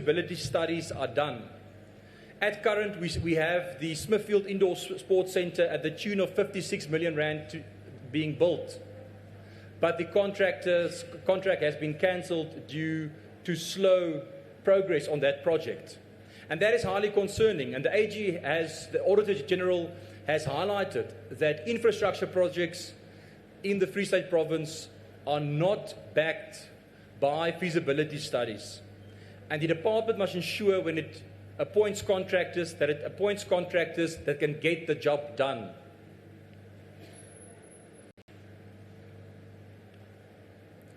feasibility studies are done. At current, we have the Smithfield Indoor Sports Centre at the tune of 56 million rand being built. But the contract has been cancelled due to slow progress on that project. And that is highly concerning. And the the Auditor General has highlighted that infrastructure projects in the Free State Province are not backed by feasibility studies. And the department must ensure when it appoints contractors that can get the job done.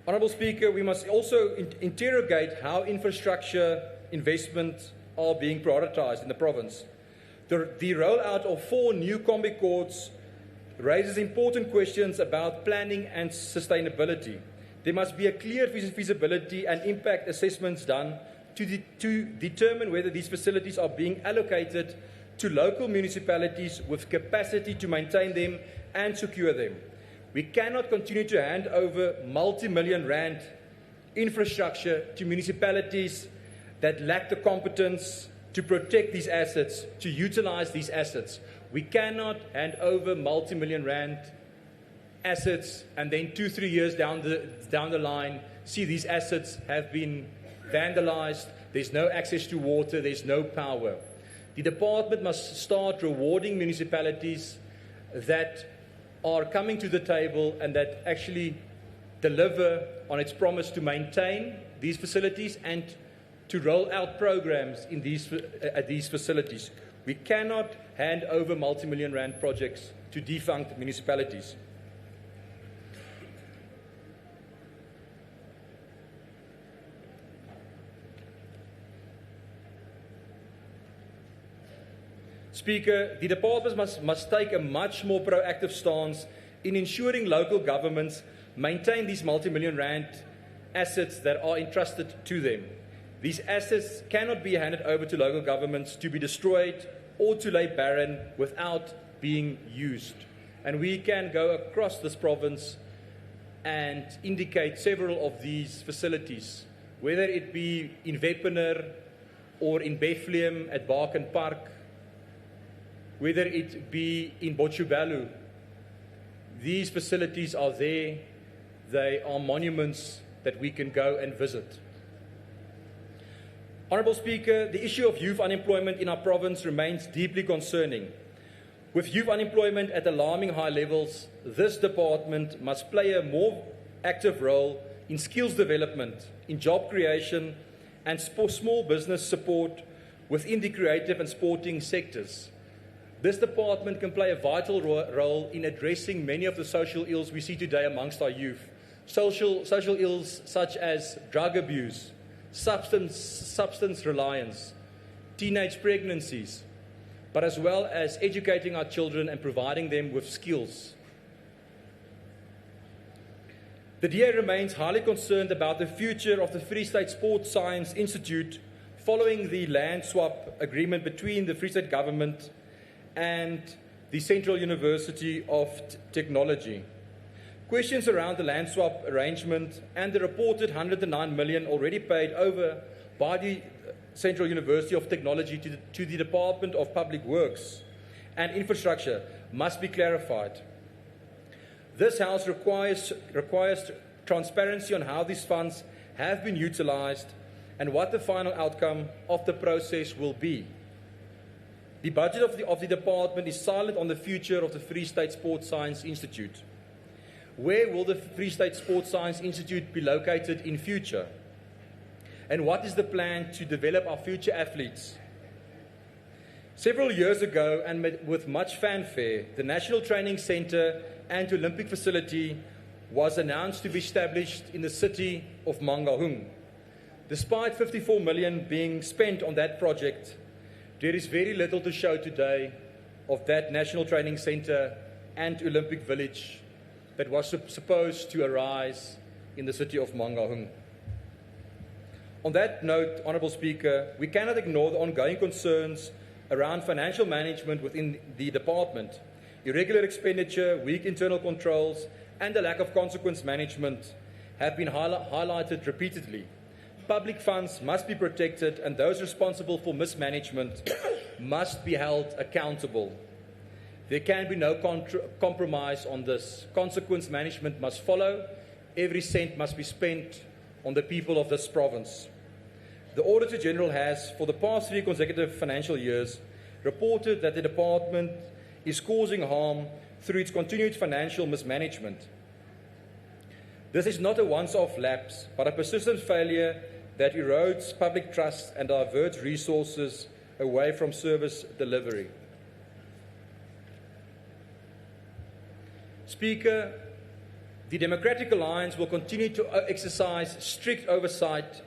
Honourable Speaker, we must also interrogate how infrastructure investments are being prioritised in the province. The rollout of 4 new combi courts raises important questions about planning and sustainability. There must be a clear feasibility and impact assessments done to determine whether these facilities are being allocated to local municipalities with capacity to maintain them and secure them. We cannot continue to hand over multi-million rand infrastructure to municipalities that lack the competence to protect these assets, to utilize these assets. We cannot hand over multi-million rand assets and then 2-3 years down the line see these assets have been vandalized, there's no access to water, there's no power. The department must start rewarding municipalities that are coming to the table and that actually deliver on its promise to maintain these facilities and to roll out programs in at these facilities. We cannot hand over multi-million rand projects to defunct municipalities. Speaker, the department must take a much more proactive stance in ensuring local governments maintain these multi-million rand assets that are entrusted to them. These assets cannot be handed over to local governments to be destroyed or to lay barren without being used. And we can go across this province and indicate several of these facilities, whether it be in Wepener or in Bethlehem at Barken Park, whether it be in Botshubalu. These facilities are there. They are monuments that we can go and visit. Honourable Speaker, the issue of youth unemployment in our province remains deeply concerning. With youth unemployment at alarming high levels, this department must play a more active role in skills development, in job creation, and small business support within the creative and sporting sectors. This department can play a vital role in addressing many of the social ills we see today amongst our youth. Social ills such as drug abuse, substance reliance, teenage pregnancies, but as well as educating our children and providing them with skills. The DA remains highly concerned about the future of the Free State Sports Science Institute following the land swap agreement between the Free State Government and the Central University of Technology. Questions around the land swap arrangement and the reported 109 million already paid over by the Central University of Technology to the Department of Public Works and Infrastructure must be clarified. This House requires transparency on how these funds have been utilised and what the final outcome of the process will be. The budget of the department is silent on the future of the Free State Sports Science Institute. Where will the Free State Sports Science Institute be located in future? And what is the plan to develop our future athletes? Several years ago, and with much fanfare, the National Training Centre and Olympic facility was announced to be established in the city of Mangaung. Despite 54 million being spent on that project, there is very little to show today of that National Training Centre and Olympic Village that was supposed to arise in the city of Mangaung. On that note, Honourable Speaker, we cannot ignore the ongoing concerns around financial management within the department. Irregular expenditure, weak internal controls, and the lack of consequence management have been highlighted repeatedly. public funds must be protected and those responsible for mismanagement must be held accountable. There can be no compromise on this. Consequence management must follow. Every cent must be spent on the people of this province. The Auditor General has, for the past 3 consecutive financial years, reported that the department is causing harm through its continued financial mismanagement. This is not a once-off lapse, but a persistent failure that erodes public trust and diverts resources away from service delivery. Speaker, the Democratic Alliance will continue to exercise strict oversight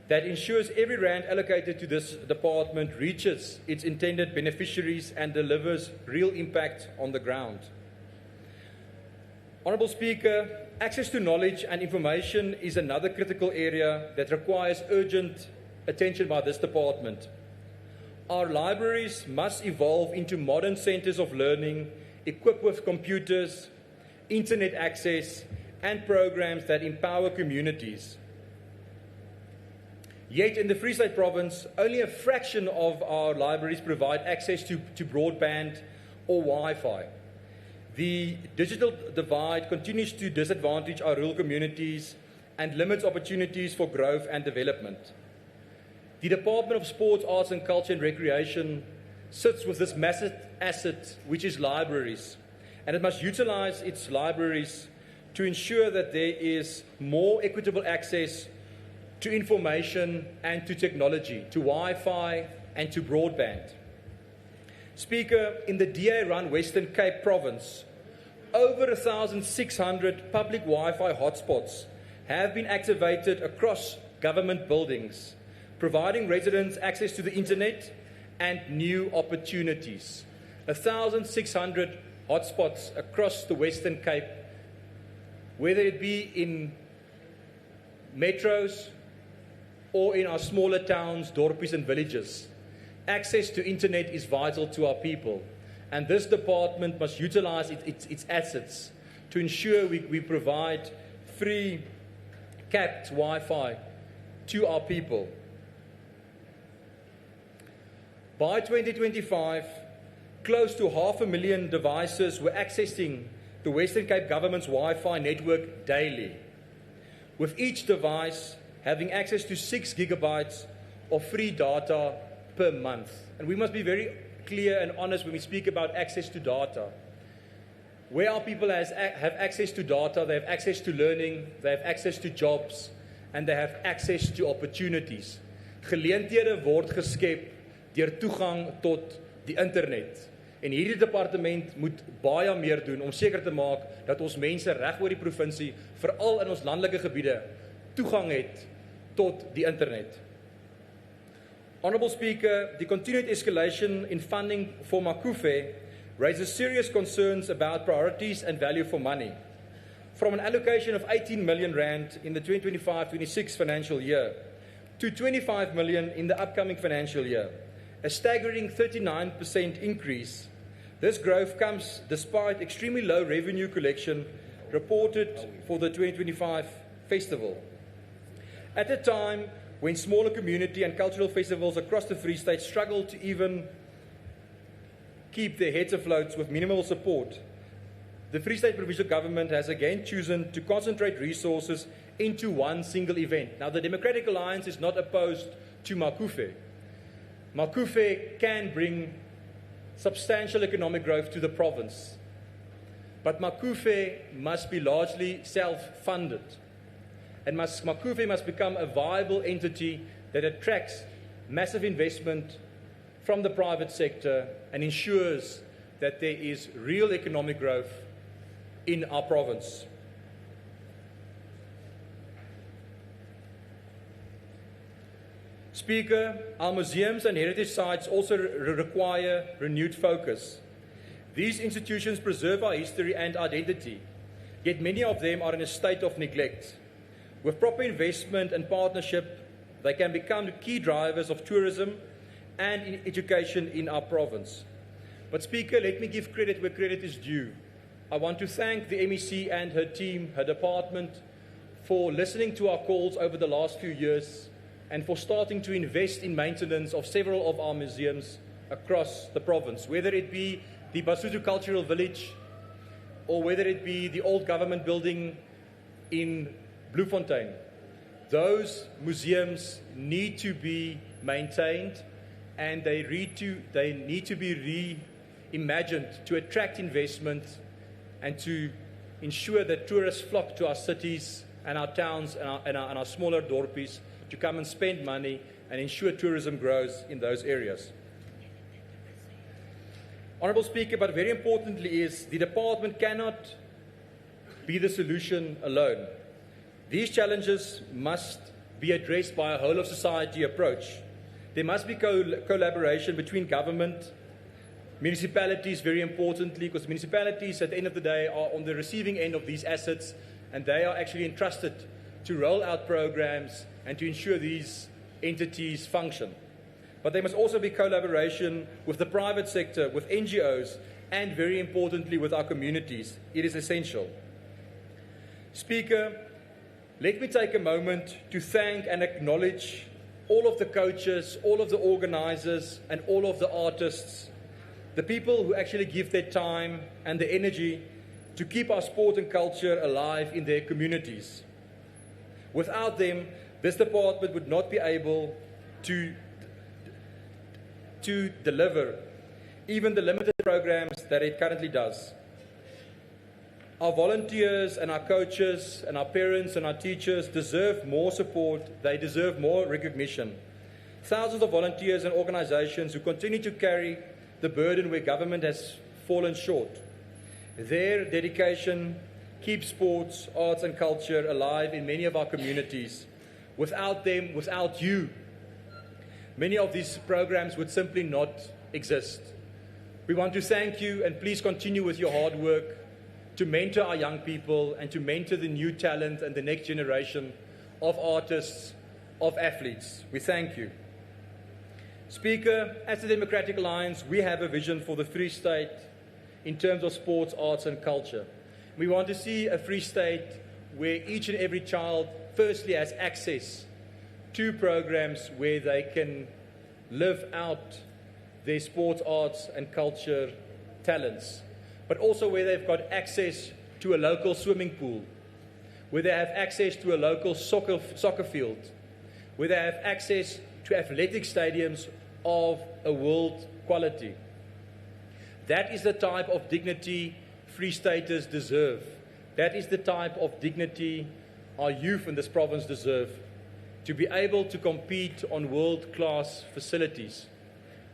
that ensures every rand allocated to this department reaches its intended beneficiaries and delivers real impact on the ground. Honourable Speaker, access to knowledge and information is another critical area that requires urgent attention by this department. Our libraries must evolve into modern centres of learning equipped with computers, internet access, and programs that empower communities. Yet in the Free State Province, only a fraction of our libraries provide access to broadband or Wi-Fi. The digital divide continues to disadvantage our rural communities and limits opportunities for growth and development. The Department of Sports, Arts and Culture and Recreation sits with this massive asset, which is libraries, and it must utilize its libraries to ensure that there is more equitable access to information and to technology, to Wi-Fi and to broadband. Speaker, in the DA-run Western Cape Province, over 1,600 public Wi-Fi hotspots have been activated across government buildings, providing residents access to the internet and new opportunities. 1,600 hotspots across the Western Cape, whether it be in metros or in our smaller towns, dorpies and villages. Access to internet is vital to our people, and this department must utilize its assets to ensure we provide free, capped Wi-Fi to our people. By 2025, close to 500,000 devices were accessing the Western Cape Government's Wi-Fi network daily, with each device having access to 6 gigabytes of free data per month. And we must be very clear and honest when we speak about access to data. Where our people have access to data, they have access to learning, they have access to jobs, and they have access to opportunities. Geleenthede word geskep deur toegang tot die internet. En hierdie departement moet baie meer doen om seker te maak dat ons mense reg oor die provinsie, veral in ons landelike gebiede, toegang het tot die internet. Honourable Speaker, the continued escalation in funding for Makufe raises serious concerns about priorities and value for money. From an allocation of 18 million rand in the 2025-26 financial year to 25 million in the upcoming financial year, a staggering 39% increase. This growth comes despite extremely low revenue collection reported for the 2025 festival. At a time when smaller community and cultural festivals across the Free State struggle to even keep their heads afloat with minimal support, the Free State Provincial Government has again chosen to concentrate resources into one single event. Now, the Democratic Alliance is not opposed to Makufe. Makufe can bring substantial economic growth to the province, but Makufe must be largely self-funded, and Makufe must become a viable entity that attracts massive investment from the private sector and ensures that there is real economic growth in our province. Speaker, our museums and heritage sites also require renewed focus. These institutions preserve our history and identity, yet many of them are in a state of neglect. With proper investment and partnership, they can become the key drivers of tourism and education in our province. But Speaker, let me give credit where credit is due. I want to thank the MEC and her team, her department, for listening to our calls over the last few years and for starting to invest in maintenance of several of our museums across the province, whether it be the Basotho Cultural Village or whether it be the old government building in Bloemfontein. Those museums need to be maintained and they need to be reimagined to attract investment and to ensure that tourists flock to our cities and our towns and our smaller dorpies to come and spend money and ensure tourism grows in those areas. Honourable Speaker, but very importantly is the department cannot be the solution alone. These challenges must be addressed by a whole of society approach. There must be collaboration between government, municipalities very importantly, because municipalities at the end of the day are on the receiving end of these assets and they are actually entrusted to roll out programs and to ensure these entities function. But there must also be collaboration with the private sector, with NGOs, and very importantly with our communities. It is essential. Speaker, let me take a moment to thank and acknowledge all of the coaches, all of the organizers, and all of the artists, the people who actually give their time and their energy to keep our sport and culture alive in their communities. Without them, this department would not be able to deliver even the limited programs that it currently does. Our volunteers and our coaches and our parents and our teachers deserve more support. They deserve more recognition. Thousands of volunteers and organizations who continue to carry the burden where government has fallen short. Their dedication keeps sports, arts and culture alive in many of our communities. Without them, without you, many of these programs would simply not exist. We want to thank you and please continue with your hard work to mentor our young people and to mentor the new talent and the next generation of artists, of athletes. We thank you. Speaker, as the Democratic Alliance, we have a vision for the Free State in terms of sports, arts and culture. We want to see a Free State where each and every child firstly has access to programs where they can live out their sports, arts and culture talents, but also where they've got access to a local swimming pool, where they have access to a local soccer field, where they have access to athletic stadiums of a world quality. That is the type of dignity Free Staters deserve. That is the type of dignity our youth in this province deserve. To be able to compete on world-class facilities,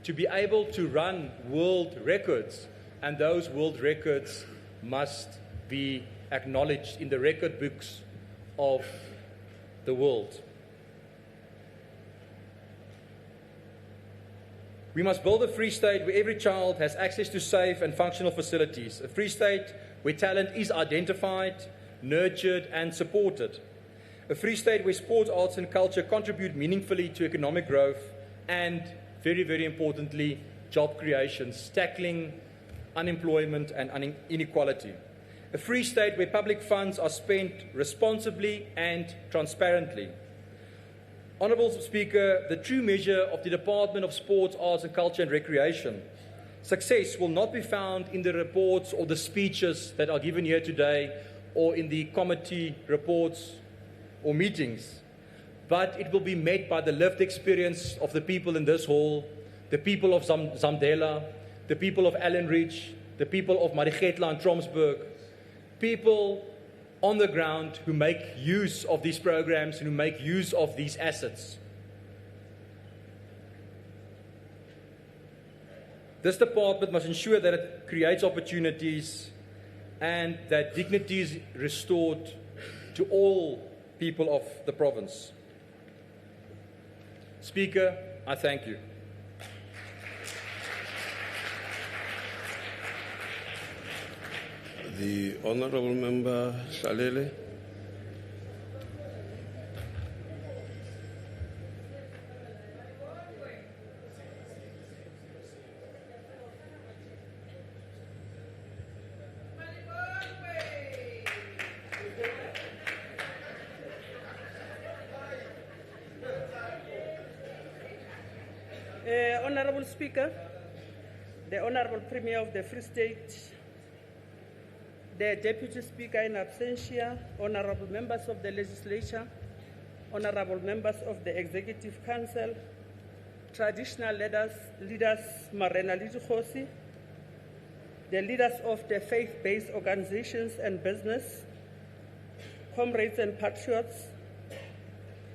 to be able to run world records, and those world records must be acknowledged in the record books of the world. We must build a Free State where every child has access to safe and functional facilities, a Free State where talent is identified, nurtured and supported, a Free State where sports, arts and culture contribute meaningfully to economic growth and, very, very importantly, job creations, tackling unemployment and inequality. A Free State where public funds are spent responsibly and transparently. Honourable Speaker, the true measure of the Department of Sports, Arts and Culture and Recreation success will not be found in the reports or the speeches that are given here today or in the committee reports or meetings, but it will be met by the lived experience of the people in this hall, the people of Zamdela, the people of Allenreach, the people of Marigetla and Tromsburg, people on the ground who make use of these programs and who make use of these assets. This department must ensure that it creates opportunities and that dignity is restored to all people of the province. Speaker, I thank you. The Honourable Member Shalele. Honorable Speaker, the Honorable Premier of the Free State, the Deputy Speaker in absentia, Honorable Members of the Legislature, Honorable Members of the Executive Council, traditional leaders Marena Lidikhosi, the leaders of the faith-based organizations and business, comrades and patriots,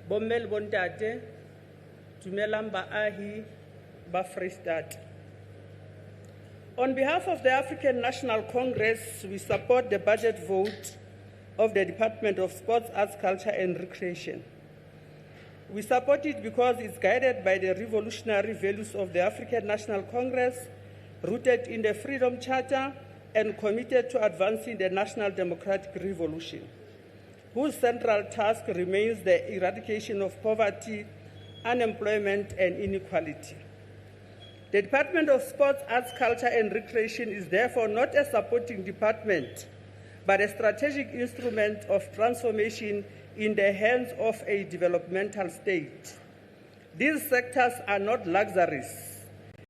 Bommel Bondate, Dumelang Baahi, ba Free State. On behalf of the African National Congress, we support the budget vote of the Department of Sports, Arts, Culture and Recreation. We support it because it's guided by the revolutionary values of the African National Congress, rooted in the Freedom Charter and committed to advancing the national democratic revolution, whose central task remains the eradication of poverty, unemployment and inequality. The Department of Sports, Arts, Culture and Recreation is therefore not a supporting department, but a strategic instrument of transformation in the hands of a developmental state. These sectors are not luxuries.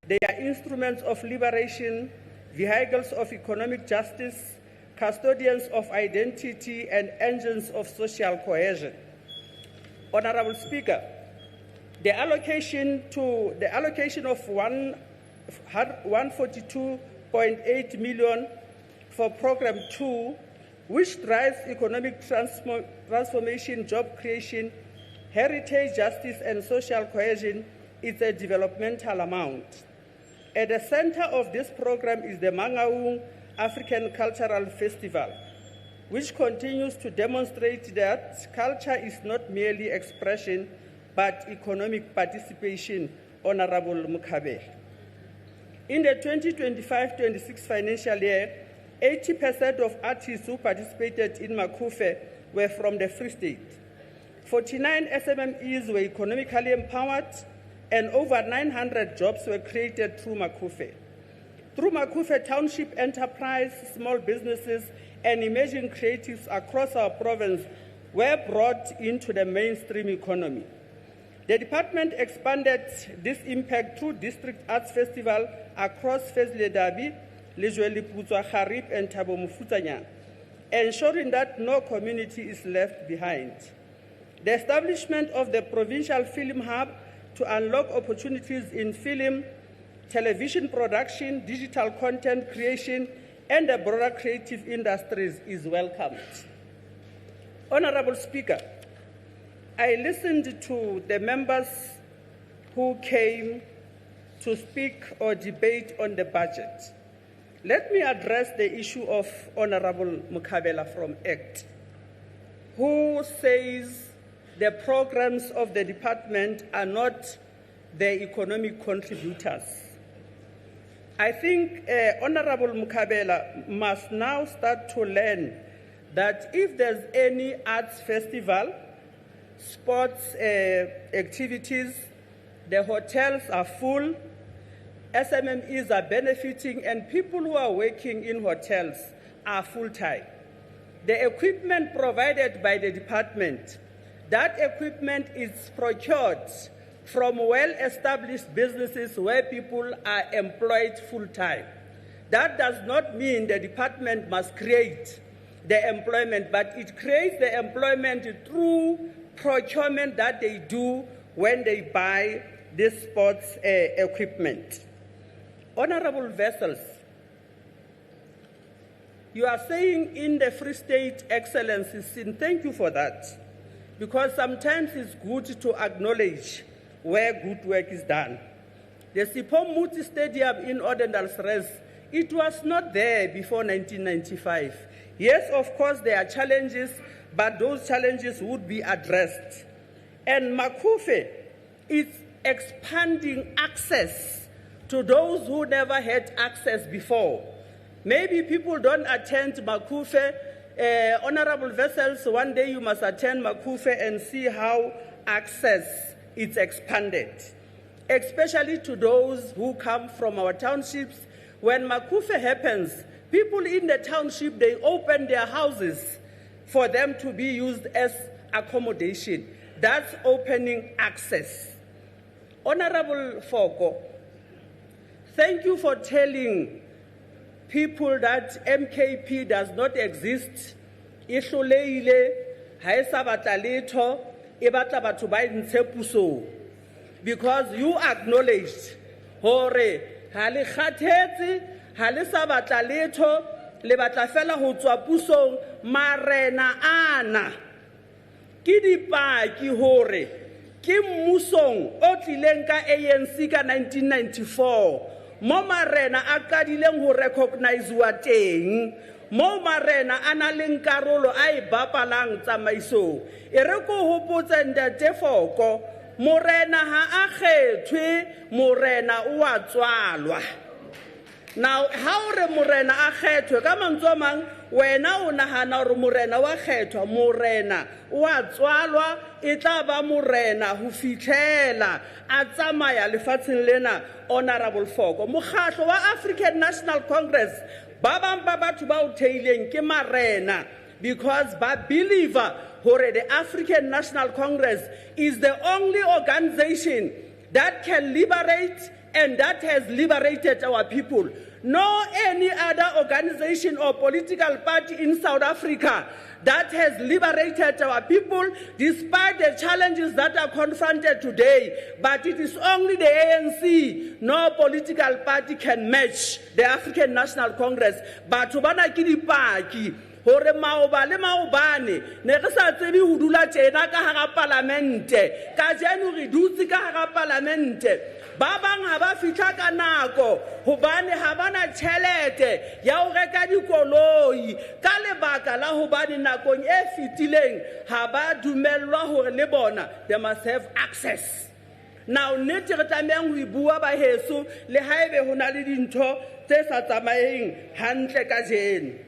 They are instruments of liberation, vehicles of economic justice, custodians of identity, and engines of social cohesion. Honorable Speaker, the allocation of 142.8 million for Program 2, which drives economic transformation, job creation, heritage, justice, and social cohesion, is a developmental amount. At the center of this program is the Mangaung African Cultural Festival, which continues to demonstrate that culture is not merely expression, but economic participation, Honorable Mukabela. In the 2025-26 financial year, 80% of artists who participated in Makufe were from the Free State. 49 SMMEs were economically empowered, and over 900 jobs were created through Makufe. Through Makufe, township enterprise, small businesses, and emerging creatives across our province were brought into the mainstream economy. The department expanded this impact through district arts festival across Fezile Dabi, Lejweli Putswa Kharip, and Thabo Mofutanyana, ensuring that no community is left behind. The establishment of the provincial film hub to unlock opportunities in film, television production, digital content creation, and the broader creative industries is welcomed. Honorable Speaker, I listened to the members who came to speak or debate on the budget. Let me address the issue of Honorable Mukabela from ACT, who says the programs of the department are not the economic contributors. I think Honorable Mukabela must now start to learn that if there's any arts festival, sports activities, the hotels are full, SMMEs are benefiting, and people who are working in hotels are full-time. The equipment provided by the department, that equipment is procured from well-established businesses where people are employed full-time. That does not mean the department must create the employment, but it creates the employment through procurement that they do when they buy this sports equipment. Honorable vessels, you are saying in the Free State excellence is seen. Thank you for that, because sometimes it's good to acknowledge where good work is done. The Sipho Muti Stadium in Odendalsres, it was not there before 1995. Yes, of course, there are challenges, but those challenges would be addressed. And Makufe is expanding access to those who never had access before. Maybe people don't attend Makufe. Honorable vessels, one day you must attend Makufe and see how access is expanded, especially to those who come from our townships. When Makufe happens, people in the township, they open their houses for them to be used as accommodation. That's opening access. Honorable Foko, thank you for telling people that MKP does not exist. E hloleile, ha e sa batla letho, e batla batho ba ntshe pusong. Because you acknowledged hore ha le kgathetse, ha le sa batla letho, le batla fela ho tswa pusong marena ana. Ke dipaki hore ke mmusong o tlileng ka ANC ka 1994 mo marena a qadileng ho recognize-wa teng, mo marena a na leng karolo a e bapalang tsamaisong. E re ko hopotse Ntate Foko, morena ha a kgethwe, morena o a tswalwa. Now, how re morena a kgethwe ka mantswe a mang, wena o nahana hore morena wa kgethwa, morena o a tswalwa, e tla ba morena ho fitlhela a tsamaya lefatsheng lena. Honorable Foko, mokgatlo wa African National Congress ba bang ba batho ba o theileng ke marena, because ba believer hore the African National Congress is the only organization that can liberate and that has liberated our people. No any other organization or political party in South Africa that has liberated our people despite the challenges that are confronted today. But it is only the ANC, no political party can match the African National Congress. But bana ke dipaki hore maoba le maobane ne re sa tsebe ho dula tjena ka hara parlamente, ka jeno re dutse ka hara parlamente. Ba bang ha ba fihla ka nako hobane ha bana tjhelete ya ho reka dikoloi ka lebaka la hobane nakong e fetileng ha ba dumellwa hore le bona they must have access. Now nete re tlamehang ho bua ba heso le haebe hona le dintho tse sa tsamaeng hantle ka jeno.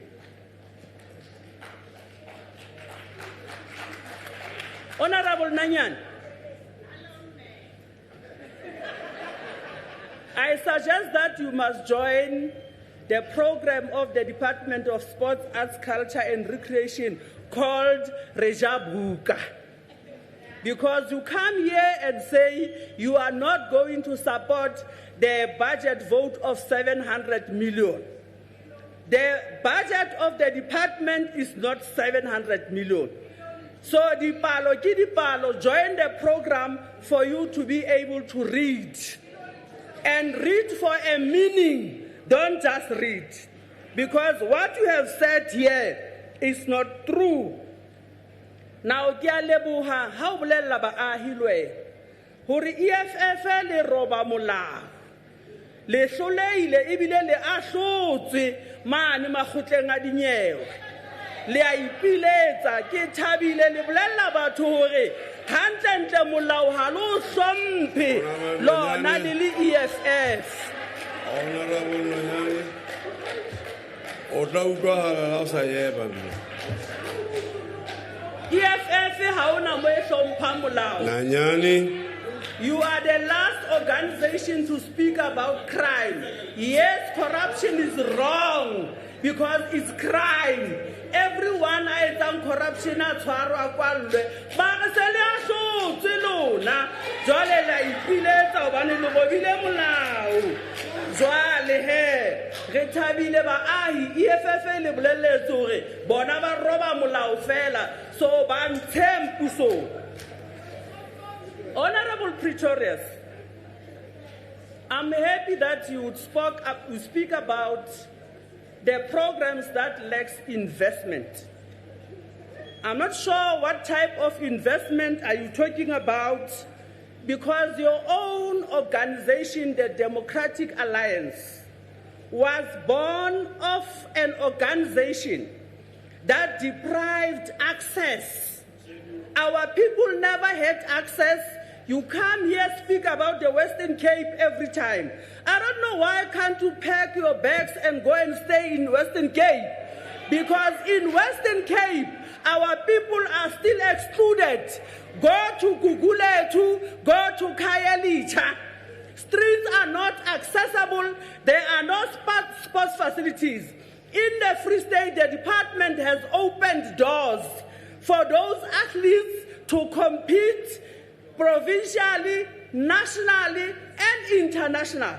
Honorable Nanyane, I suggest that you must join the program of the Department of Sports, Arts, Culture and Recreation called Rejabuka. Because you come here and say you are not going to support the budget vote of 700 million. The budget of the department is not 700 million. So dipalo ki dipalo, join the program for you to be able to read. And read for a meaning, don't just read. Because what you have said here is not true. Now, kia leboha ha o bolella baahilwe hore EFF le roba molao. Le hloleile ebile le ahlotswe mane makgotleng a dinyewe. Le a ipiletsa ke thabile le bolella batho hore hantle molao ha lo hlomphe lona le le EFF. Honorable Nanyane, o tla utlwahala ha sa yeba. EFF ha ona mo e hlompha molao. Nanyane, you are the last organization to speak about crime. Yes, corruption is wrong because it's crime. Everyone is on corruption at Twarwa. Bagasele asho lona. Jole la ipileta obane lo bobile molao. Jole he. Re thabile baahi EFF le bolelle tsore bona ba roba molao fela so ba ntshe puso. Honorable Pretorius, I'm happy that you would speak about the programs that lacks investment. I'm not sure what type of investment are you talking about, because your own organization, the Democratic Alliance, was born of an organization that deprived access. Our people never had access. You come here, speak about the Western Cape every time. I don't know why can't you pack your bags and go and stay in Western Cape? Because in Western Cape, our people are still excluded. Go to Guguletu, go to Khayelitsha. Streets are not accessible. There are no sports facilities. In the Free State, the department has opened doors for those athletes to compete provincially nationally and international.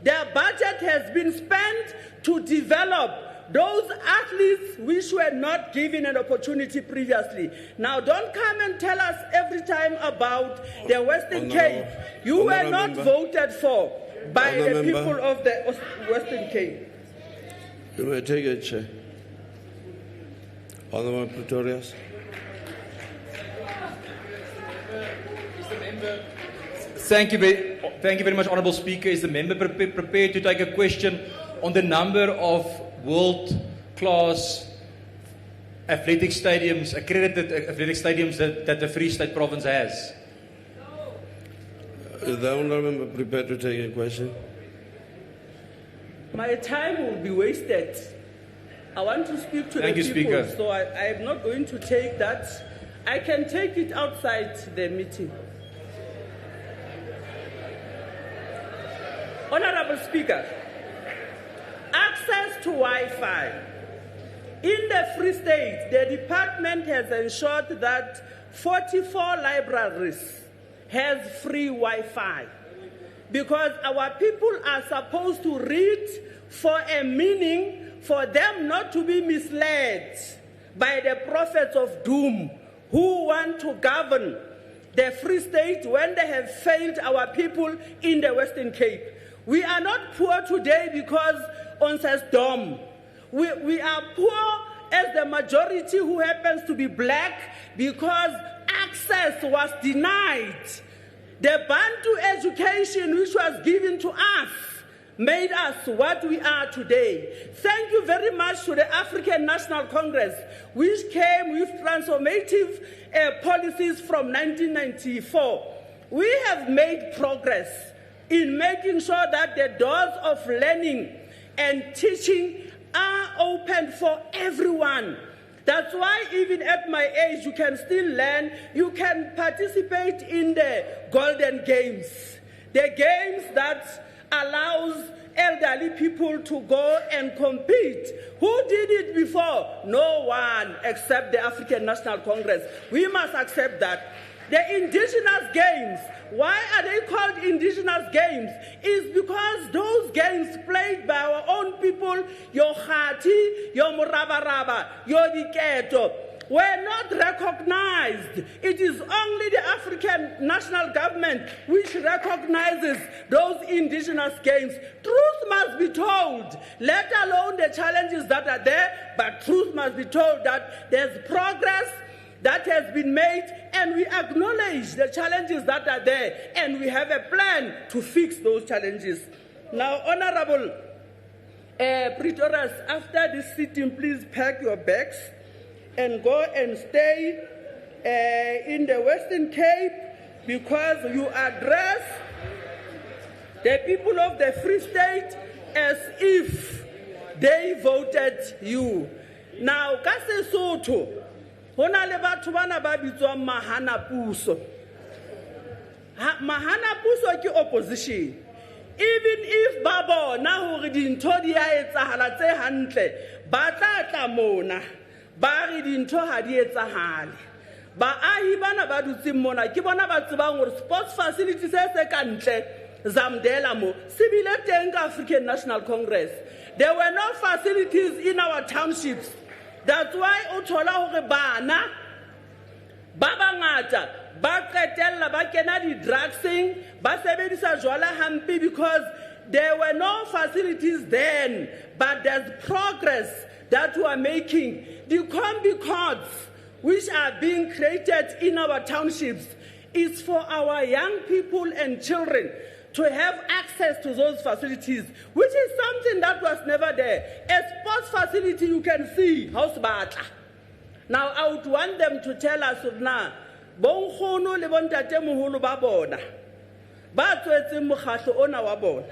Their budget has been spent to develop those athletes which were not given an opportunity previously. Now, don't come and tell us every time about the Western Cape. You were not voted for by the people of the Western Cape. You may take a chair. Honorable Pretorius. Thank you very much, Honourable Speaker. Is the member prepared to take a question on the number of world-class athletic stadiums, accredited athletic stadiums that the Free State Province has? Is the honourable member prepared to take a question? My time will be wasted. I want to speak to Thank the you, people, Speaker. so I am not going to take that. I can take it outside the meeting. Honourable Speaker, access to Wi-Fi. In the Free State, the department has ensured that 44 libraries have free Wi-Fi because our people are supposed to read for a meaning, for them not to be misled by the prophets of doom who want to govern the Free State when they have failed our people in the Western Cape. We are not poor today because on says dom. We are poor as the majority who happens to be black because access was denied. The Bantu education which was given to us made us what we are today. Thank you very much to the African National Congress, which came with transformative policies from 1994. We have made progress in making sure that the doors of learning and teaching are open for everyone. That's why even at my age, you can still learn. You can participate in the Golden Games, the games that allows elderly people to go and compete. Who did it before? No one except the African National Congress. We must accept that. The indigenous games, why are they called indigenous games? It's because those games played by our own people, your Khati, your Murabaraba, your Diketo, were not recognized. It is only the African national government which recognizes those indigenous games. Truth must be told, let alone the challenges that are there, but truth must be told that there's progress that has been made, and we acknowledge the challenges that are there, and we have a plan to fix those challenges. Now, Honorable Pretorius, after this sitting, please pack your bags and go and stay in the Western Cape because you address the people of the Free State as if they voted you. Now, ka Sesotho, hona le batho bana ba bitswang mahana puso. Mahana puso ke opposition. Even if ba bona hore dintho di a etsahala tse hantle, ba tla mona ba re dintho ha di etsahale. Baahi bana ba dutseng mona ke bona ba tsebang hore sports facilities se ka ntle Zamdela mo sibile teng ka African National Congress. There were no facilities in our townships. That's why o thola hore bana ba bangata ba qetella ba kena di drugsing ba sebedisa jwala hampe because there were no facilities then, but there's progress that we are making. The combi courts which are being created in our townships is for our young people and children to have access to those facilities, which is something that was never there. A sports facility you can see, house batla. Now I would want them to tell us now, bon khono le bon tate moholo ba bona. Ba tswetseng mokgatlo ona wa bona.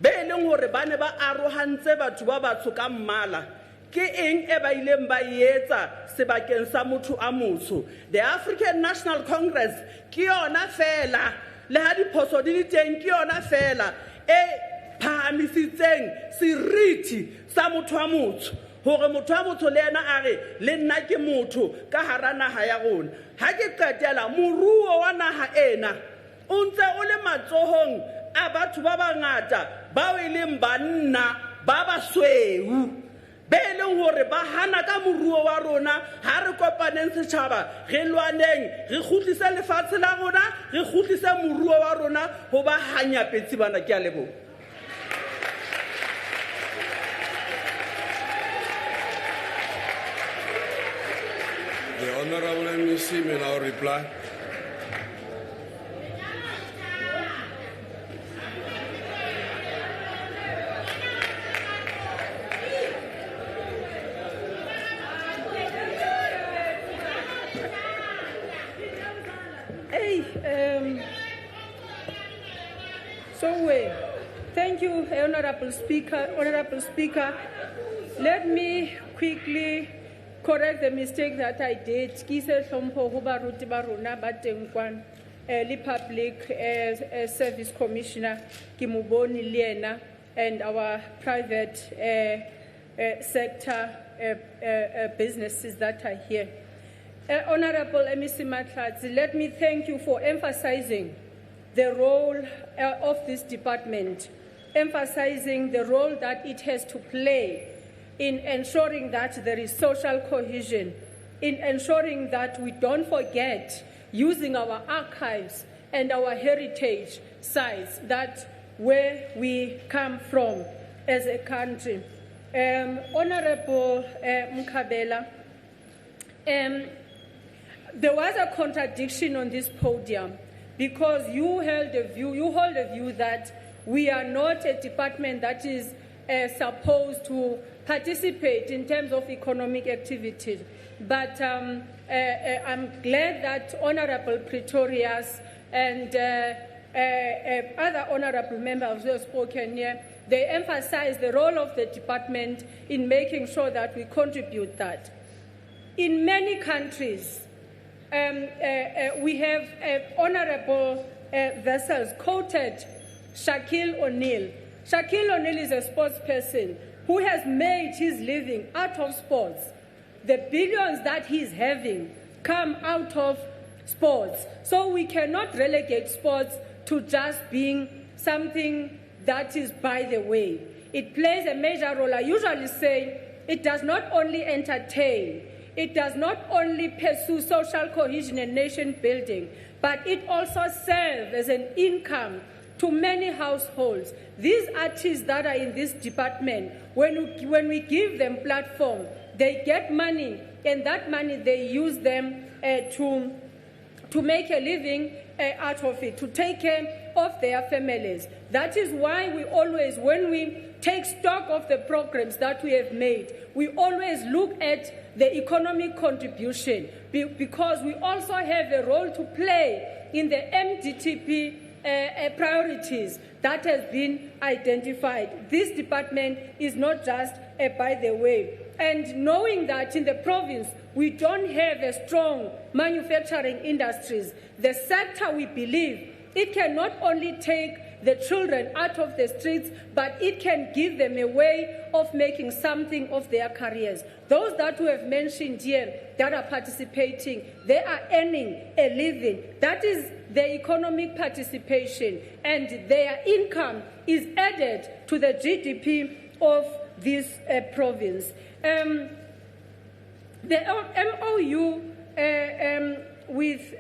Be leng hore ba ne ba arohantse batho ba batsho ka mmala. Ke eng e ba ileng ba etsa sebakeng sa motho a motsho. The African National Congress ke yona fela le ha diphoso di le teng ke yona fela e phahamisitseng seriti sa motho a motsho hore motho a motsho le ena a re le nna ke motho ka hara naha ya rona. Ha ke qetela moruo wa naha ena o ntse o le matsohong a batho ba bangata bao e leng banna ba basweu be e leng hore ba hana ka moruo wa rona ha re kopaneng setjhaba re lwaneng re kgutlise lefatshe la rona re kgutlise moruo wa rona ho ba hanyapetsi bana ke a leboha. The Honorable MEC may now reply. Thank you, Honorable Speaker. Let me quickly correct the mistake that I did. Kise Sompo Hubaruti Baruna Batengwan, Public Service Commissioner Kimuboni Liena, and our private sector businesses that are here. Honorable MEC Matlatsi, let me thank you for emphasizing the role of this department, emphasizing the role that it has to play in ensuring that there is social cohesion, in ensuring that we don't forget using our archives and our heritage sites, that where we come from as a country. Honorable Mkabela, there was a contradiction on this podium because you hold a view that we are not a department that is supposed to participate in terms of economic activities. But I'm glad that Honorable Pretorius and other honorable members who have spoken here, they emphasize the role of the department in making sure that we contribute that. In many countries, we have honorable vessels quoted Shaquille O'Neal. Shaquille O'Neal is a sports person who has made his living out of sports. The billions that he's having come out of sports. So we cannot relegate sports to just being something that is by the way. It plays a major role. I usually say it does not only entertain, it does not only pursue social cohesion and nation building, but it also serves as an income to many households. These artists that are in this department, when we give them platform, they get money, and that money they use them to make a living out of it, to take care of their families. That is why we always, when we take stock of the programs that we have made, we always look at the economic contribution, because we also have a role to play in the MDTP priorities that has been identified. This department is not just by the way. And knowing that in the province we don't have a strong manufacturing industries, the sector, we believe, it can not only take the children out of the streets, but it can give them a way of making something of their careers. Those that we have mentioned here that are participating, they are earning a living. That is the economic participation, and their income is added to the GDP of this province. The MOU with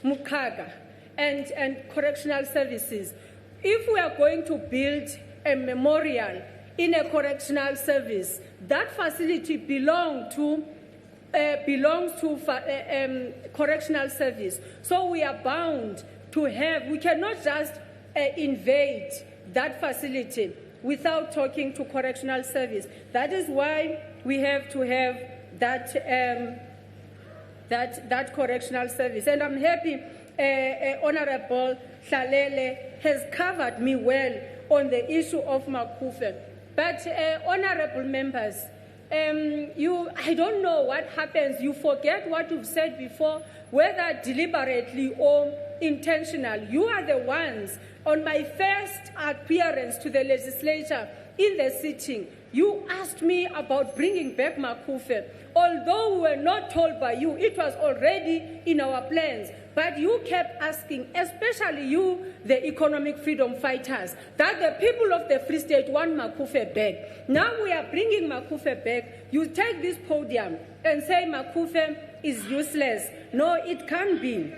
Mukaga and correctional services, if we are going to build a memorial in a correctional service, that facility belongs to correctional service. So we are bound to have, we cannot just invade that facility without talking to correctional service. That is why we have to have that correctional service. And I'm happy Honorable Hlalele has covered me well on the issue of Makufe. But honorable members, I don't know what happens. You forget what you've said before, whether deliberately or intentional. You are the ones, on my first appearance to the legislature in the sitting, you asked me about bringing back Makufe. Although we were not told by you, it was already in our plans. But But you kept asking, especially you, the economic freedom fighters, that the people of the Free State want Makufe back. Now we are bringing Makufe back. You take this podium and say Makufe is useless. No, it can't be.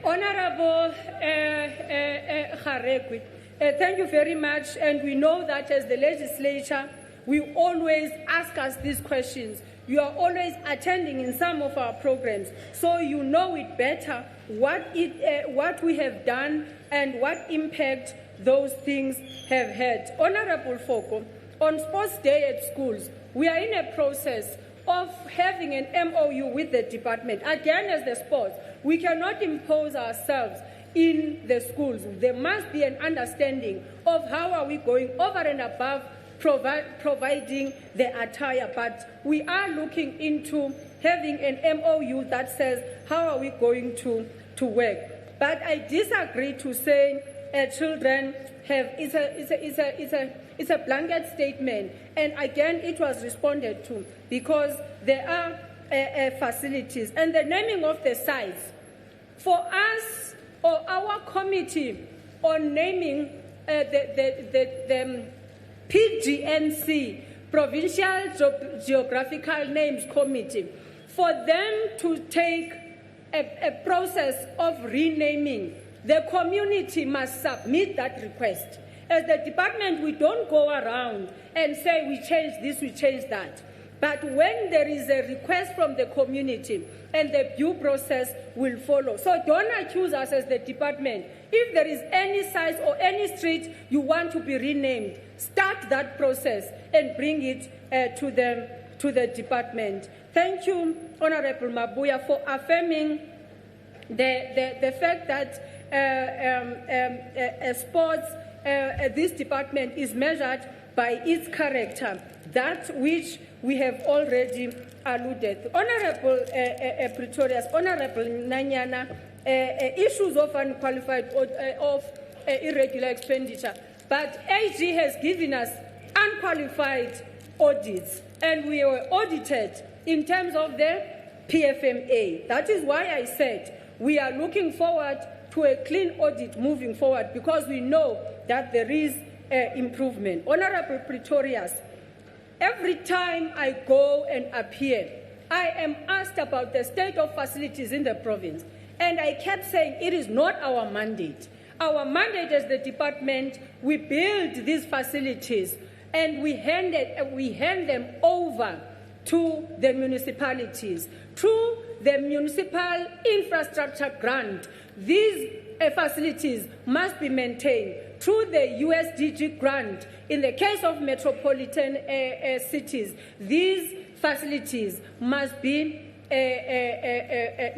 Honorable Kharekwi, thank you very much. And we know that as the legislature, we always ask us these questions. You are always attending in some of our programs, so you know it better what we have done and what impact those things have had. Honorable Foko, on Sports Day at schools, we are in a process of having an MOU with the department. Again, as the sports, we cannot impose ourselves in the schools. There must be an understanding of how are we going over and above providing the attire, but we are looking into having an MOU that says how are we going to work. But I disagree to say children have, it's a blanket statement, and again it was responded to because there are facilities and the naming of the sites. For us or our committee on naming the PGNC, Provincial Geographical Names Committee, for them to take a process of renaming, the community must submit that request. As the department, we don't go around and say we change this, we change that. But when there is a request from the community, and the due process will follow. So don't accuse us as the department. If there is any site or any street you want to be renamed, start that process and bring it to the department. Thank you, Honorable Mabuya, for affirming the fact that sports, this department is measured by its character, that which we have already alluded. Honorable Pretorius, Honorable Nanyana, issues of unqualified of irregular expenditure, but AG has given us unqualified audits, and we were audited in terms of the PFMA. That is why I said we are looking forward to a clean audit moving forward, because we know that there is improvement. Honorable Pretorius, every time I go and appear, I am asked about the state of facilities in the province, and I kept saying it is not our mandate. Our mandate as the department, we build these facilities and we hand them over to the municipalities. Through the municipal infrastructure grant, these facilities must be maintained. Through the USDG grant, in the case of metropolitan cities, these facilities must be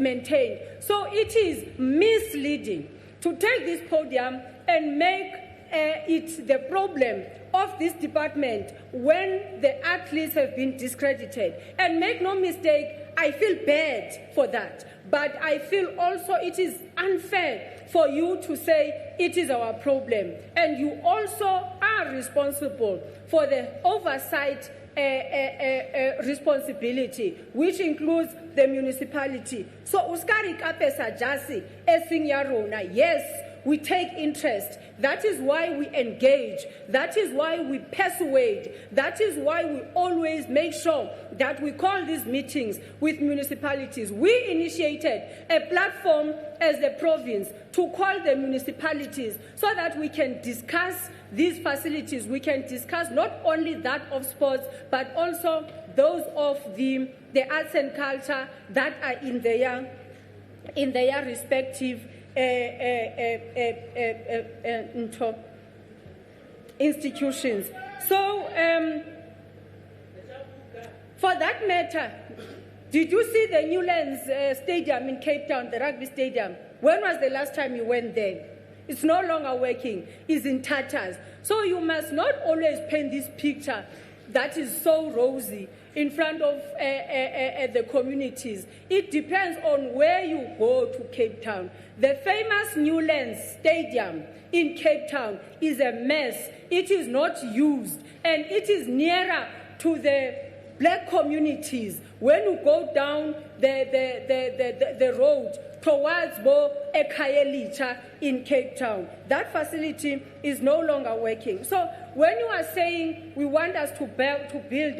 maintained. So it is misleading to take this podium and make it the problem of this department when the athletes have been discredited. And make no mistake, I feel bad for that. But I feel also it is unfair for you to say it is our problem. And you also are responsible for the oversight responsibility, which includes the municipality. So uskari kapesa jasi esinyarona, yes, we take interest. That is why we engage. That is why we persuade. That is why we always make sure that we call these meetings with municipalities. We initiated a platform as the province to call the municipalities so that we can discuss these facilities. We can discuss not only that of sports, but also those of the arts and culture that are in their respective institutions. So, for that matter, did you see the Newlands Stadium in Cape Town, the rugby stadium? When was the last time you went there? It's no longer working. It's in tatters. So you must not always paint this picture that is so rosy in front of the communities. It depends on where you go to Cape Town. The famous Newlands Stadium in Cape Town is a mess. It is not used, and it is nearer to the black communities, when you go down the road towards Ekayelicha in Cape Town, that facility is no longer working. So when you are saying we want us to build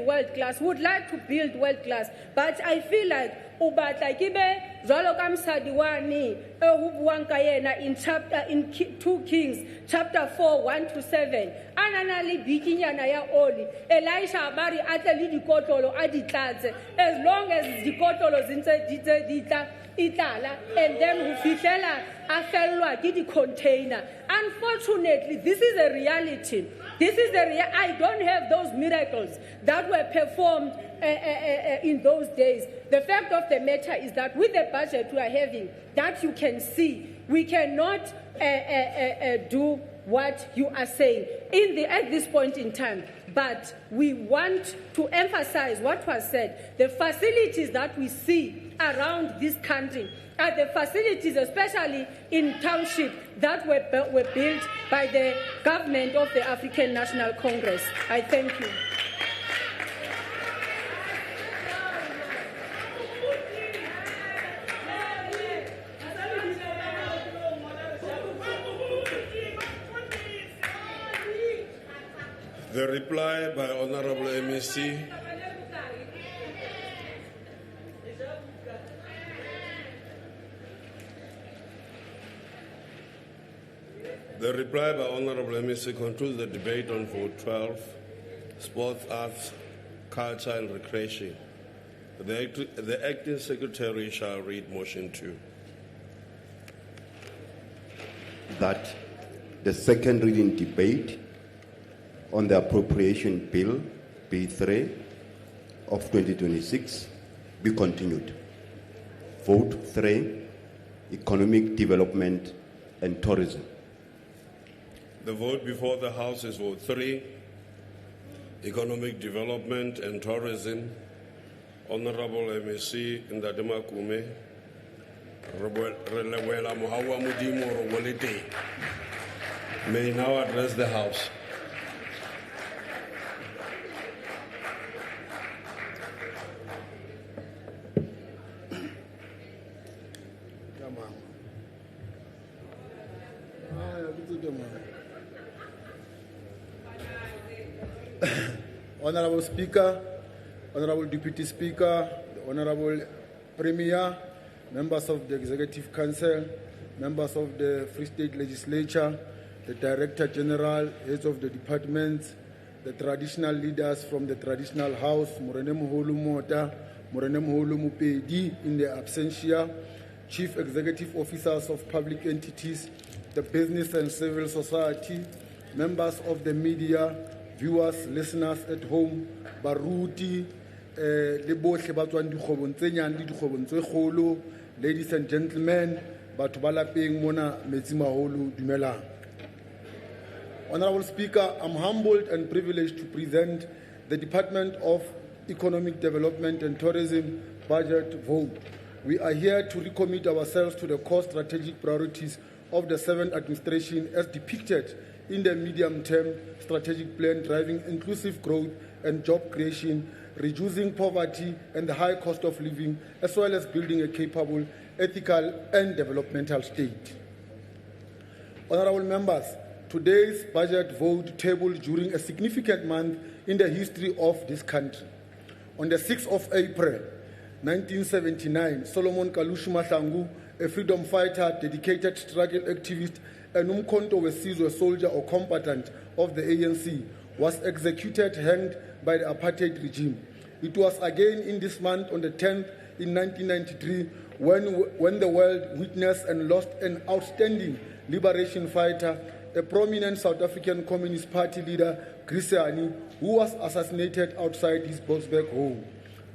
world class, we would like to build world class, but I feel like in 2 Kings chapter 4 1-7 ananali bikinyana ya oli Elisha abari ateli dikotolo aditlatse as long as dikotolo zintse ditla itala and then ufihlela afelwa ke di container. Unfortunately, this is a reality. I don't have those miracles that were performed in those days. The fact of the matter is that with the budget we are having, that you can see, we cannot do what you are saying at this point in time. But we want to emphasize what was said. The facilities that we see around this country are the facilities, especially in township, that were built by the government of the African National Congress. I thank you. The reply by Honorable MEC. The reply by Honorable MEC concludes the debate on Vote 12, Sports, Arts, Culture and Recreation. The Acting Secretary shall read motion 2. That the second reading debate on the Appropriation Bill, B3 of 2026, be continued. Vote 3, Economic Development and Tourism. The vote before the House is Vote 3, Economic Development and Tourism. Honorable MEC Ndadema Kume, may now address the House. Honorable Speaker, Honorable Deputy Speaker, the Honorable Premier, members of the Executive Council, members of the Free State Legislature, the Director General, heads of the departments, the traditional leaders from the traditional house, Morene Moholo Mota, Morene Moholo Mupedi in their absentia, Chief Executive Officers of public entities, the business and civil society, members of the media, viewers, listeners at home, Baruti, ladies and gentlemen, Honorable Speaker, I'm humbled and privileged to present the Department of Economic Development and Tourism budget vote. We are here to recommit ourselves to the core strategic priorities of the 7th administration as depicted in the medium-term strategic plan driving inclusive growth and job creation, reducing poverty and the high cost of living, as well as building a capable, ethical and developmental state. Honorable members, today's budget vote tabled during a significant month in the history of this country. On the 6th of April, 1979, Solomon Kalushu Mahlangu, a freedom fighter, dedicated struggle activist, and Umkhonto Wesizwe soldier or combatant of the ANC, was executed, hanged by the apartheid regime. It was again in this month, on the 10th in 1993, when the world witnessed and lost an outstanding liberation fighter, a prominent South African Communist Party leader, Griseani, who was assassinated outside his Boksburg home.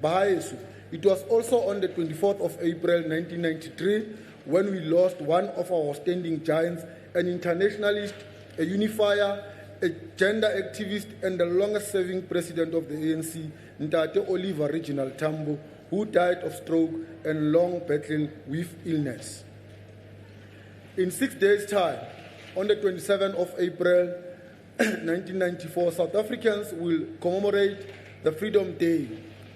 Bahayesu. It was also on the 24th of April 1993 when we lost one of our outstanding giants, an internationalist, a unifier, a gender activist, and the longest-serving president of the ANC, Ntate Oliver Reginald Tambo, who died of stroke and long battle with illness. In 6 days' time, on the 27th of April 1994, South Africans will commemorate the Freedom Day.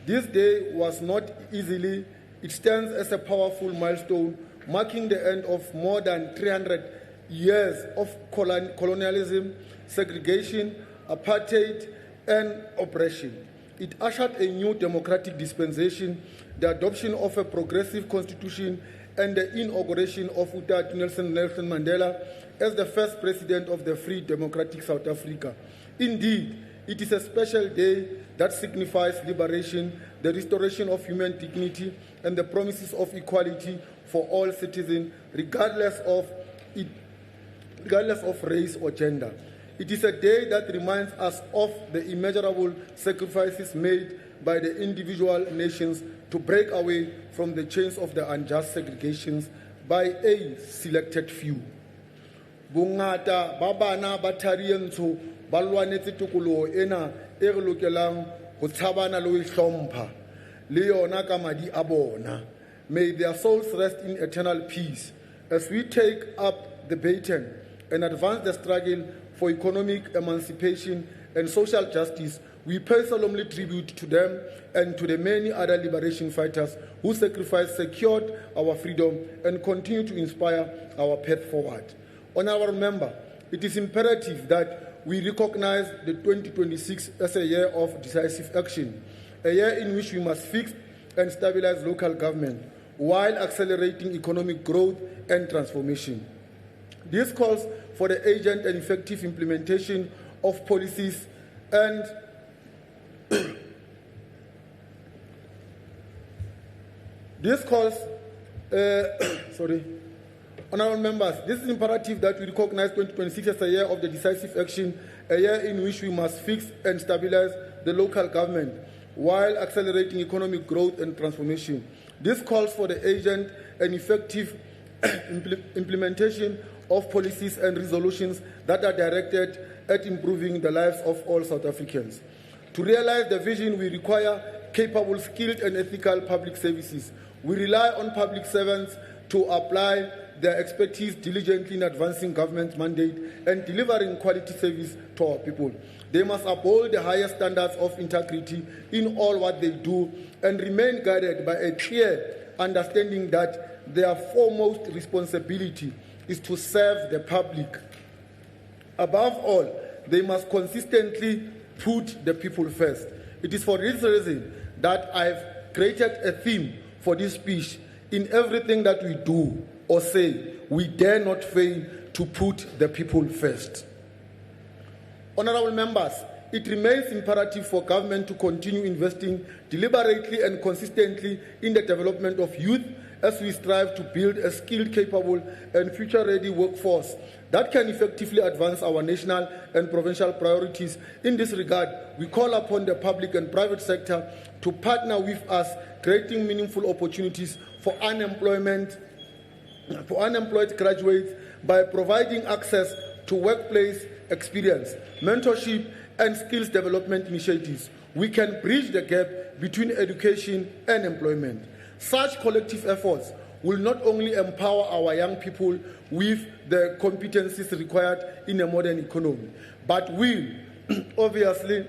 This day was not easily. It stands as a powerful milestone, marking the end of more than 300 years of colonialism, segregation, apartheid, and oppression. It ushered a new democratic dispensation, the adoption of a progressive constitution, and the inauguration of Utatu Nelson Mandela as the first president of the free democratic South Africa. Indeed, it is a special day that signifies liberation, the restoration of human dignity, and the promises of equality for all citizens, regardless of race or gender. It is a day that reminds us of the immeasurable sacrifices made by the individual nations to break away from the chains of the unjust segregations by a selected few. Bongata ba bana ba tharientsho ba lwanetse tokoloho ena e re lokelang ho tshabana le ho ihlompha le yona ka madi a bona. May their souls rest in eternal peace. As we take up the baton and advance the struggle for economic emancipation and social justice, we pay solemnly tribute to them and to the many other liberation fighters whose sacrifice secured our freedom and continue to inspire our path forward. Honorable Member, it is imperative that we recognize the 2026 as a year of decisive action, a year in which we must fix and stabilize local government while accelerating economic growth and transformation. This calls for the urgent and effective implementation of policies and Honourable Members, this is imperative that we recognize 2026 as a year of the decisive action, a year in which we must fix and stabilize the local government while accelerating economic growth and transformation. This calls for the urgent and effective implementation of policies and resolutions that are directed at improving the lives of all South Africans. To realize the vision, we require capable, skilled, and ethical public services. We rely on public servants to apply their expertise diligently in advancing government's mandate and delivering quality service to our people. They must uphold the highest standards of integrity in all what they do and remain guided by a clear understanding that their foremost responsibility is to serve the public. Above all, they must consistently put the people first. It is for this reason that I've created a theme for this speech. In everything that we do or say, we dare not fail to put the people first. Honourable Members, it remains imperative for government to continue investing deliberately and consistently in the development of youth as we strive to build a skilled, capable, and future-ready workforce that can effectively advance our national and provincial priorities. In this regard, we call upon the public and private sector to partner with us, creating meaningful opportunities for unemployed graduates by providing access to workplace experience, mentorship, and skills development initiatives. We can bridge the gap between education and employment. Such collective efforts will not only empower our young people with the competencies required in a modern economy, but will, obviously,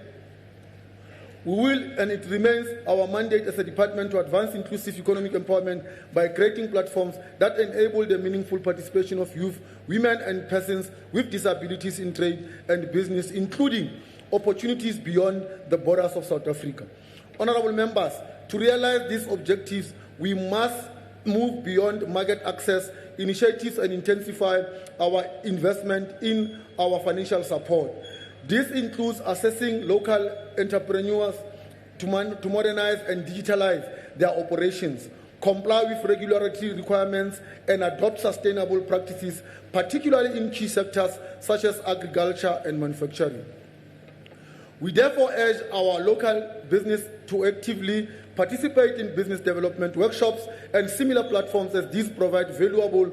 and it remains our mandate as a department to advance inclusive economic empowerment by creating platforms that enable the meaningful participation of youth, women, and persons with disabilities in trade and business, including opportunities beyond the borders of South Africa. Honourable Members, to realize these objectives, we must move beyond market access initiatives and intensify our investment in our financial support. This includes assessing local entrepreneurs to modernize and digitalize their operations, comply with regulatory requirements, and adopt sustainable practices, particularly in key sectors such as agriculture and manufacturing. We therefore urge our local business to actively participate in business development workshops and similar platforms, as these provide valuable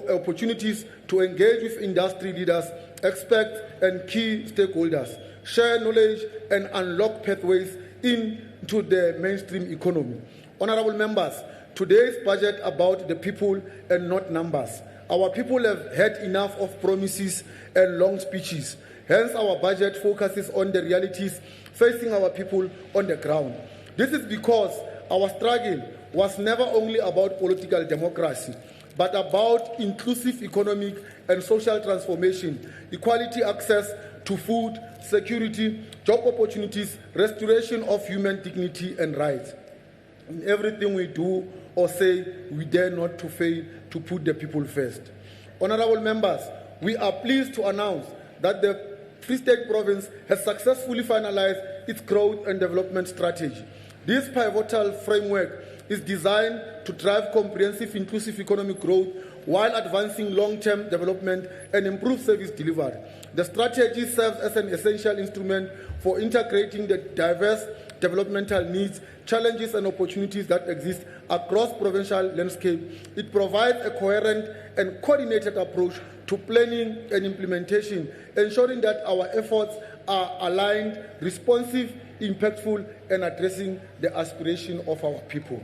opportunities to engage with industry leaders, experts, and key stakeholders, share knowledge, and unlock pathways into the mainstream economy. Honourable Members, today's budget about the people and not numbers. Our people have had enough of promises and long speeches, Hence, our budget focuses on the realities facing our people on the ground. This is because our struggle was never only about political democracy, but about inclusive economic and social transformation, equality access to food, security, job opportunities, restoration of human dignity and rights. In everything we do or say, we dare not to fail to put the people first. Honorable members, we are pleased to announce that the Free State Province has successfully finalized its growth and development strategy. This pivotal framework is designed to drive comprehensive, inclusive economic growth while advancing long-term development and improve service delivery. The strategy serves as an essential instrument for integrating the diverse developmental needs, challenges, and opportunities that exist across provincial landscape. It provides a coherent and coordinated approach to planning and implementation, ensuring that our efforts are aligned, responsive, impactful, and addressing the aspiration of our people.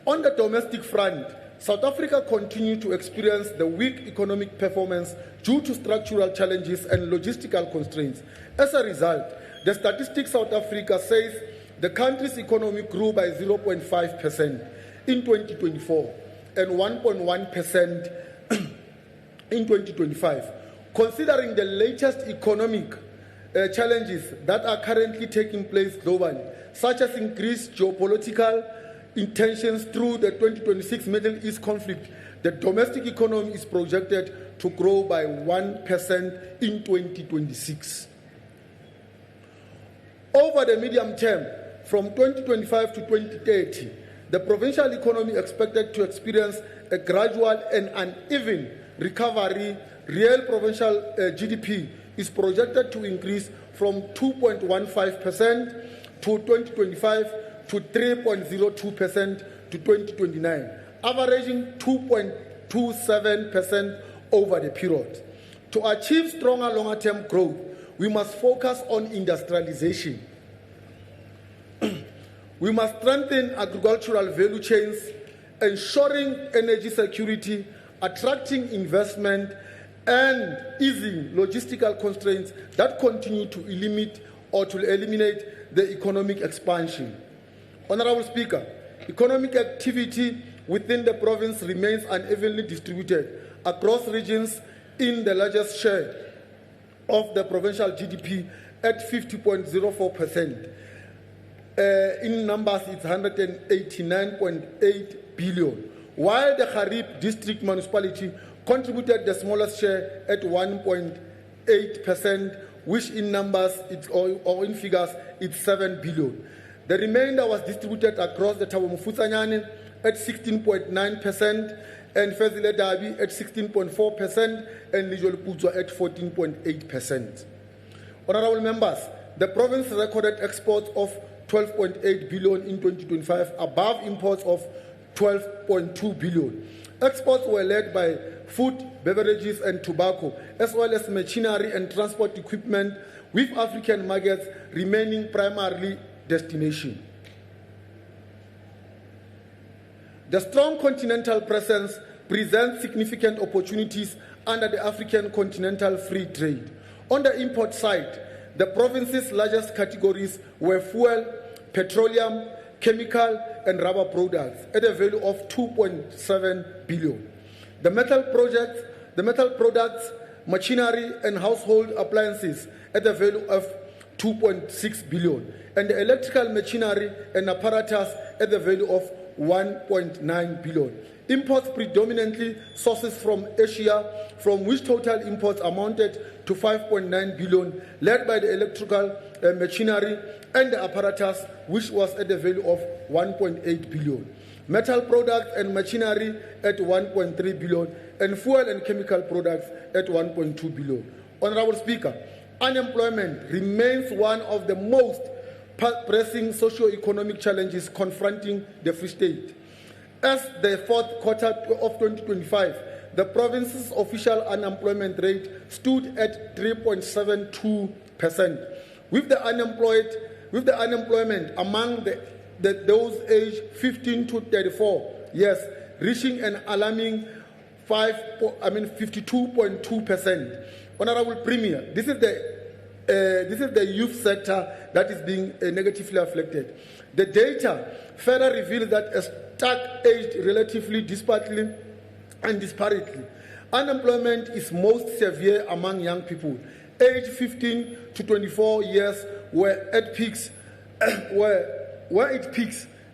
On the domestic front, South Africa continues to experience the weak economic performance due to structural challenges and logistical constraints. As a result, the Statistics South Africa says the country's economy grew by 0.5% in 2024 and 1.1% in 2025. Considering the latest economic challenges that are currently taking place globally, such as increased geopolitical tensions through the 2026 Middle East conflict, the domestic economy is projected to grow by 1% in 2026. Over the medium term, from 2025 to 2030, the provincial economy is expected to experience a gradual and uneven recovery. Real provincial GDP is projected to increase from 2.15% to 2025 to 3.02% to 2029, averaging 2.27% over the period. To achieve stronger longer-term growth, we must focus on industrialization. We must strengthen agricultural value chains, ensuring energy security, attracting investment, and easing logistical constraints that continue to eliminate the economic expansion. Honorable Speaker, economic activity within the province remains unevenly distributed across regions in the largest share of the provincial GDP at 50.04%. In numbers, it's 189.8 billion, while the Harib District Municipality contributed the smallest share at 1.8%, which in numbers or in figures, it's 7 billion. The remainder was distributed across the Thabo Mofutshanyane at 16.9%, and Fezile Dabi at 16.4%, and Lijoliputswa at 14.8%. Honorable members, the province recorded exports of 12.8 billion in 2025, above imports of 12.2 billion. Exports were led by food, beverages, and tobacco, as well as machinery and transport equipment, with African markets remaining primarily destination. The strong continental presence presents significant opportunities under the African Continental Free Trade. On the import side, the province's largest categories were fuel, petroleum, chemical, and rubber products at a value of 2.7 billion. The metal products, machinery, and household appliances at a value of 2.6 billion, and the electrical machinery and apparatus at the value of 1.9 billion. Imports predominantly sources from Asia, from which total imports amounted to 5.9 billion, led by the electrical machinery and the apparatus, which was at the value of 1.8 billion. Metal products and machinery at 1.3 billion, and fuel and chemical products at 1.2 billion. Honorable Speaker, unemployment remains one of the most pressing socio-economic challenges confronting the Free State. As the fourth quarter of 2025, the province's official unemployment rate stood at 3.72%, with the unemployment among those aged 15 to 34 years reaching an alarming 52.2%. Honorable Premier, this is the youth sector that is being negatively affected. The data further reveals that a stack aged relatively disparately and disparately. Unemployment is most severe among young people, aged 15 to 24 years, where it peaks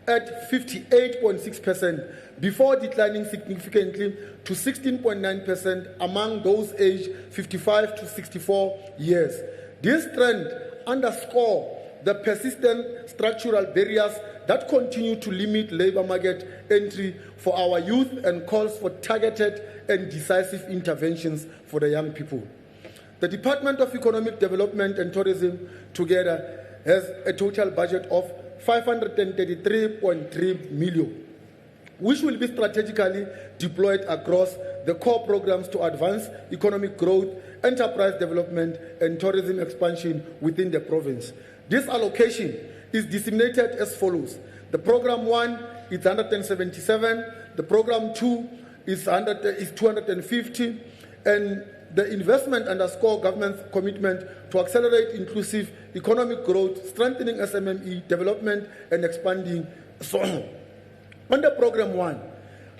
at 58.6%, before declining significantly to 16.9% among those aged 55 to 64 years. This trend underscores the persistent structural barriers that continue to limit labor market entry for our youth and calls for targeted and decisive interventions for the young people. The Department of Economic Development and Tourism together has a total budget of 533.3 million, which will be strategically deployed across the core programs to advance economic growth, enterprise development, and tourism expansion within the province. This allocation is disseminated as follows. The Program 1 is 177, the Program 2 is 250, and the investment underscore government's commitment to accelerate inclusive economic growth, strengthening SMME development, and expanding. So, under Program 1,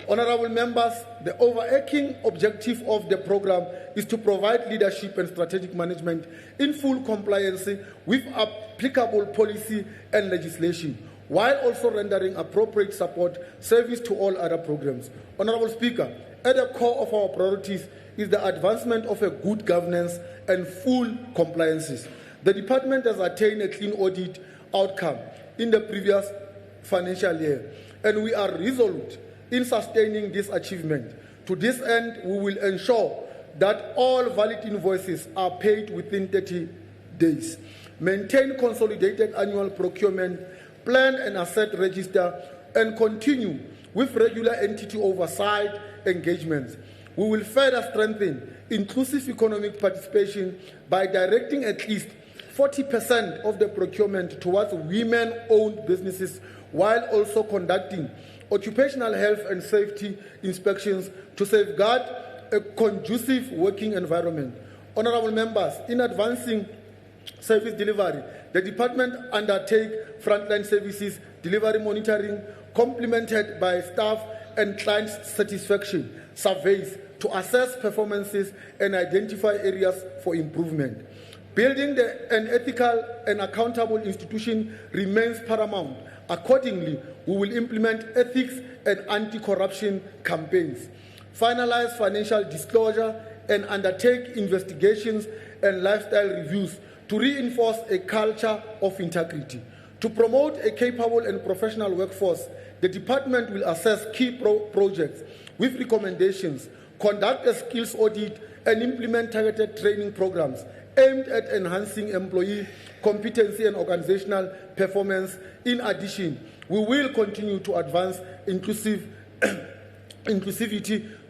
honorable members, the overarching objective of the program is to provide leadership and strategic management in full compliance with applicable policy and legislation, while also rendering appropriate support service to all other programs. Honorable Speaker, at the core of our priorities is the advancement of a good governance and full compliances. The department has attained a clean audit outcome in the previous financial year, and we are resolute in sustaining this achievement. To this end, we will ensure that all valid invoices are paid within 30 days, maintain consolidated annual procurement, plan and asset register, and continue with regular entity oversight engagements. We will further strengthen inclusive economic participation by directing at least 40% of the procurement towards women-owned businesses, while also conducting occupational health and safety inspections to safeguard a conducive working environment. Honorable members, in advancing service delivery, the department undertake frontline services delivery monitoring, complemented by staff and client satisfaction surveys to assess performances and identify areas for improvement. Building an ethical and accountable institution remains paramount. Accordingly, we will implement ethics and anti-corruption campaigns, finalize financial disclosure, and undertake investigations and lifestyle reviews to reinforce a culture of integrity. To promote a capable and professional workforce, the department will assess key projects with recommendations, conduct a skills audit, and implement targeted training programs aimed at enhancing employee competency and organizational performance. In addition, we will continue to advance inclusivity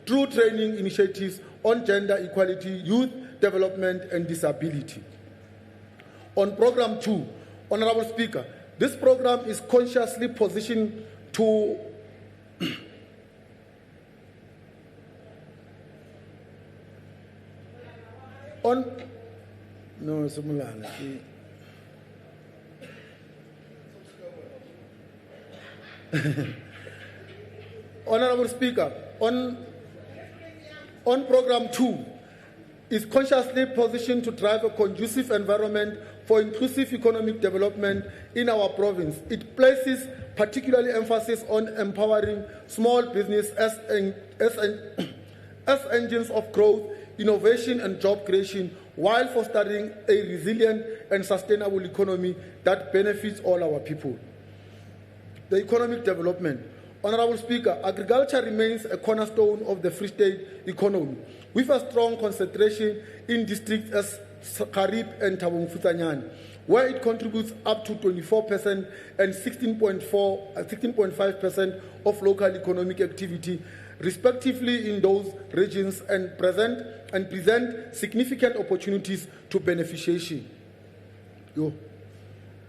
through training initiatives on gender equality, youth development, and disability. On Program 2, Honorable Speaker, this program is consciously positioned to Honorable Speaker, on Program 2 is consciously positioned to drive a conducive environment for inclusive economic development in our province. It places particularly emphasis on empowering small business as engines of growth, innovation, and job creation, while fostering a resilient and sustainable economy that benefits all our people. The economic development. Honorable Speaker, agriculture remains a cornerstone of the Free State economy, with a strong concentration in districts as Karib and Tabong Futsanyane, where it contributes up to 24% and 16.5% of local economic activity, respectively, in those regions, and present significant opportunities to beneficiation.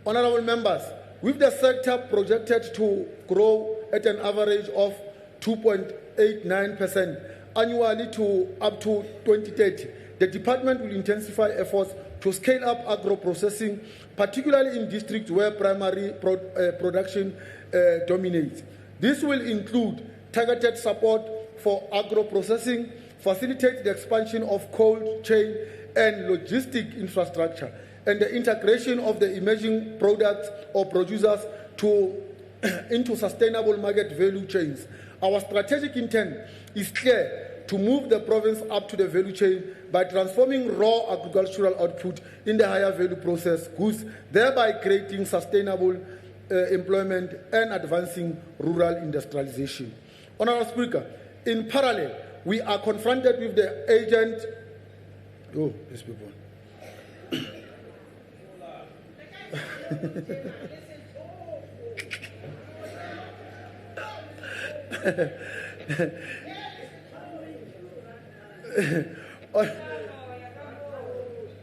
Honorable members, with the sector projected to grow at an average of 2.89% annually to up to 2030, the department will intensify efforts to scale up agro-processing, particularly in districts where primary production dominates. This will include targeted support for agro-processing, facilitate the expansion of cold chain and logistic infrastructure, and the integration of the emerging products or producers into sustainable market value chains. Our strategic intent is clear: to move the province up to the value chain by transforming raw agricultural output in the higher value processed goods, thereby creating sustainable employment and advancing rural industrialization. Honourable Speaker, in parallel, we are confronted with the agent. Oh, these people.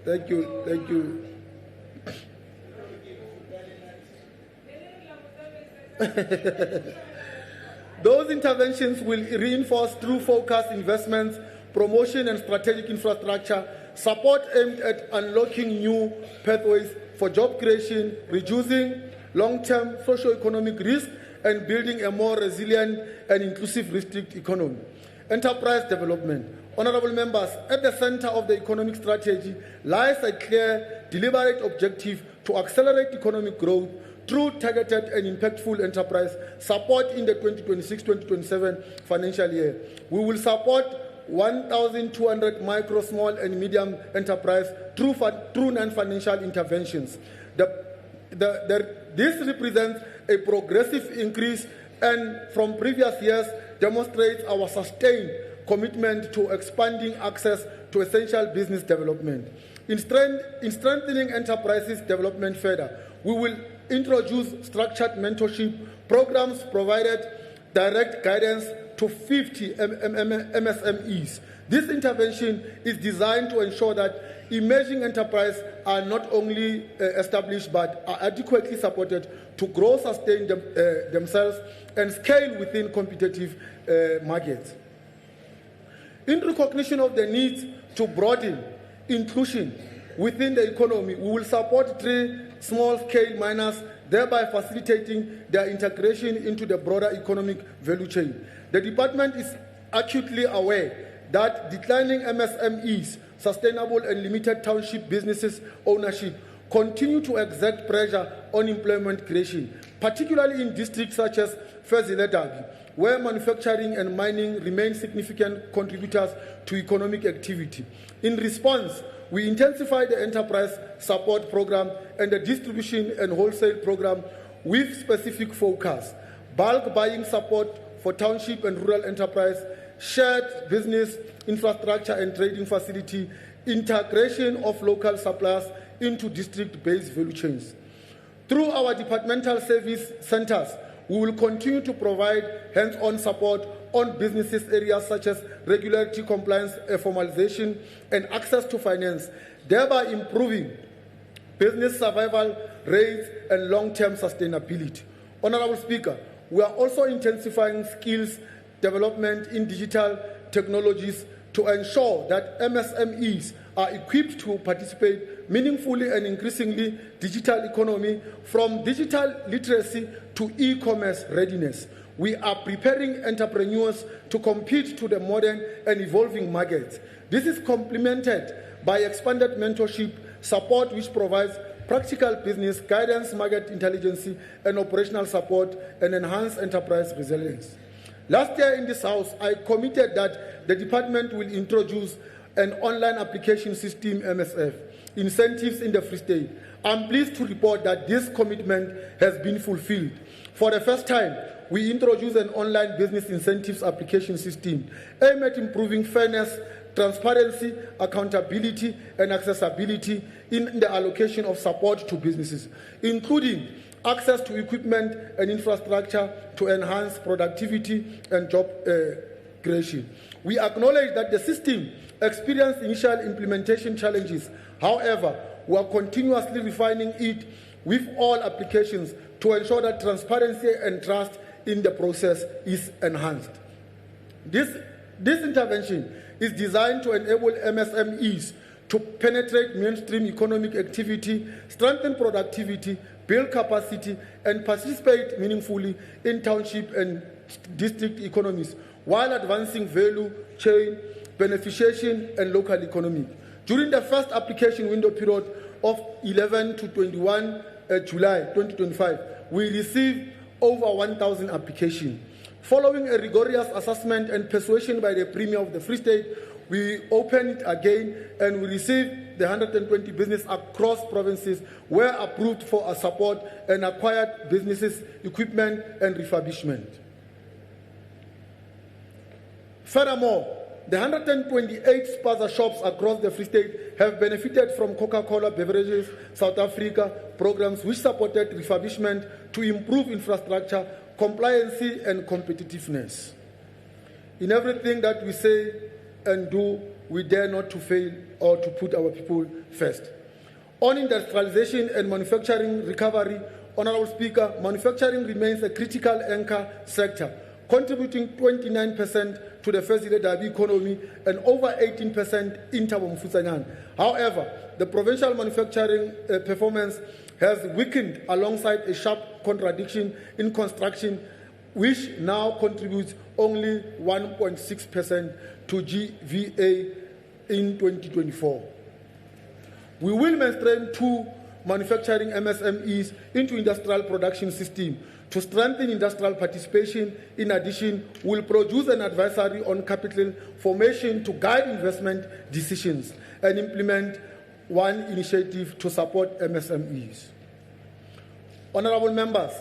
Thank you. Those interventions will reinforce through focused investments, promotion and strategic infrastructure, support aimed at unlocking new pathways for job creation, reducing long-term socio-economic risk, and building a more resilient and inclusive district economy. Enterprise development. Honourable members, at the centre of the economic strategy lies a clear, deliberate objective to accelerate economic growth through targeted and impactful enterprise support in the 2026-2027 financial year. We will support 1,200 micro, small and medium enterprise through non-financial interventions. This represents a progressive increase and from previous years demonstrates our sustained commitment to expanding access to essential business development. In strengthening enterprises development further, we will introduce structured mentorship programs, provided direct guidance to 50 MSMEs. This intervention is designed to ensure that emerging enterprises are not only established but are adequately supported to grow, sustain themselves and scale within competitive markets. In recognition of the needs to broaden inclusion within the economy, we will support 3 small-scale miners, thereby facilitating their integration into the broader economic value chain. The department is acutely aware that declining MSMEs, sustainable and limited township businesses ownership, continue to exert pressure on employment creation, particularly in districts such as Fezile-Dabi, where manufacturing and mining remain significant contributors to economic activity. In response, we intensify the enterprise support program and the distribution and wholesale program with specific focus: bulk buying support for township and rural enterprise, shared business infrastructure and trading facility, integration of local suppliers into district-based value chains. Through our departmental service centers, we will continue to provide hands-on support on businesses areas such as regulatory compliance, formalization, and access to finance, thereby improving business survival rates and long-term sustainability. Honourable Speaker, we are also intensifying skills development in digital technologies to ensure that MSMEs are equipped to participate meaningfully and increasingly digital economy, from digital literacy to e-commerce readiness. We are preparing entrepreneurs to compete to the modern and evolving markets. This is complemented by expanded mentorship support, which provides practical business guidance, market intelligence, and operational support, and enhanced enterprise resilience. Last year in this House, I committed that the department will introduce an online application system, MSF, incentives in the Free State. I'm pleased to report that this commitment has been fulfilled. For the first time, we introduced an online business incentives application system aimed at improving fairness, transparency, accountability, and accessibility in the allocation of support to businesses, including access to equipment and infrastructure to enhance productivity and job creation. We acknowledge that the system experienced initial implementation challenges. However, we are continuously refining it with all applications to ensure that transparency and trust in the process is enhanced. This This intervention is designed to enable MSMEs to penetrate mainstream economic activity, strengthen productivity, build capacity, and participate meaningfully in township and district economies while advancing value chain, beneficiation, and local economy. During the first application window period of 11 to 21 July 2025, we received over 1,000 applications. Following a rigorous assessment and persuasion by the Premier of the Free State, we opened it again and we received the 120 businesses across provinces were approved for our support and acquired businesses, equipment, and refurbishment. Furthermore, the 128 spaza shops across the Free State have benefited from Coca-Cola Beverages South Africa programs which supported refurbishment to improve infrastructure, compliancy, and competitiveness. In everything that we say and do, we dare not to fail or to put our people first. On industrialization and manufacturing recovery, Honorable Speaker, manufacturing remains a critical anchor sector, contributing 29% to the first Dabi economy and over 18% in Thabo Mofutshanyane. However, the provincial manufacturing performance has weakened alongside a sharp contradiction in construction, which now contributes only 1.6% to GVA in 2024. We will mainstream two manufacturing MSMEs into industrial production system to strengthen industrial participation. In addition, we'll produce an advisory on capital formation to guide investment decisions and implement one initiative to support MSMEs. Honorable members,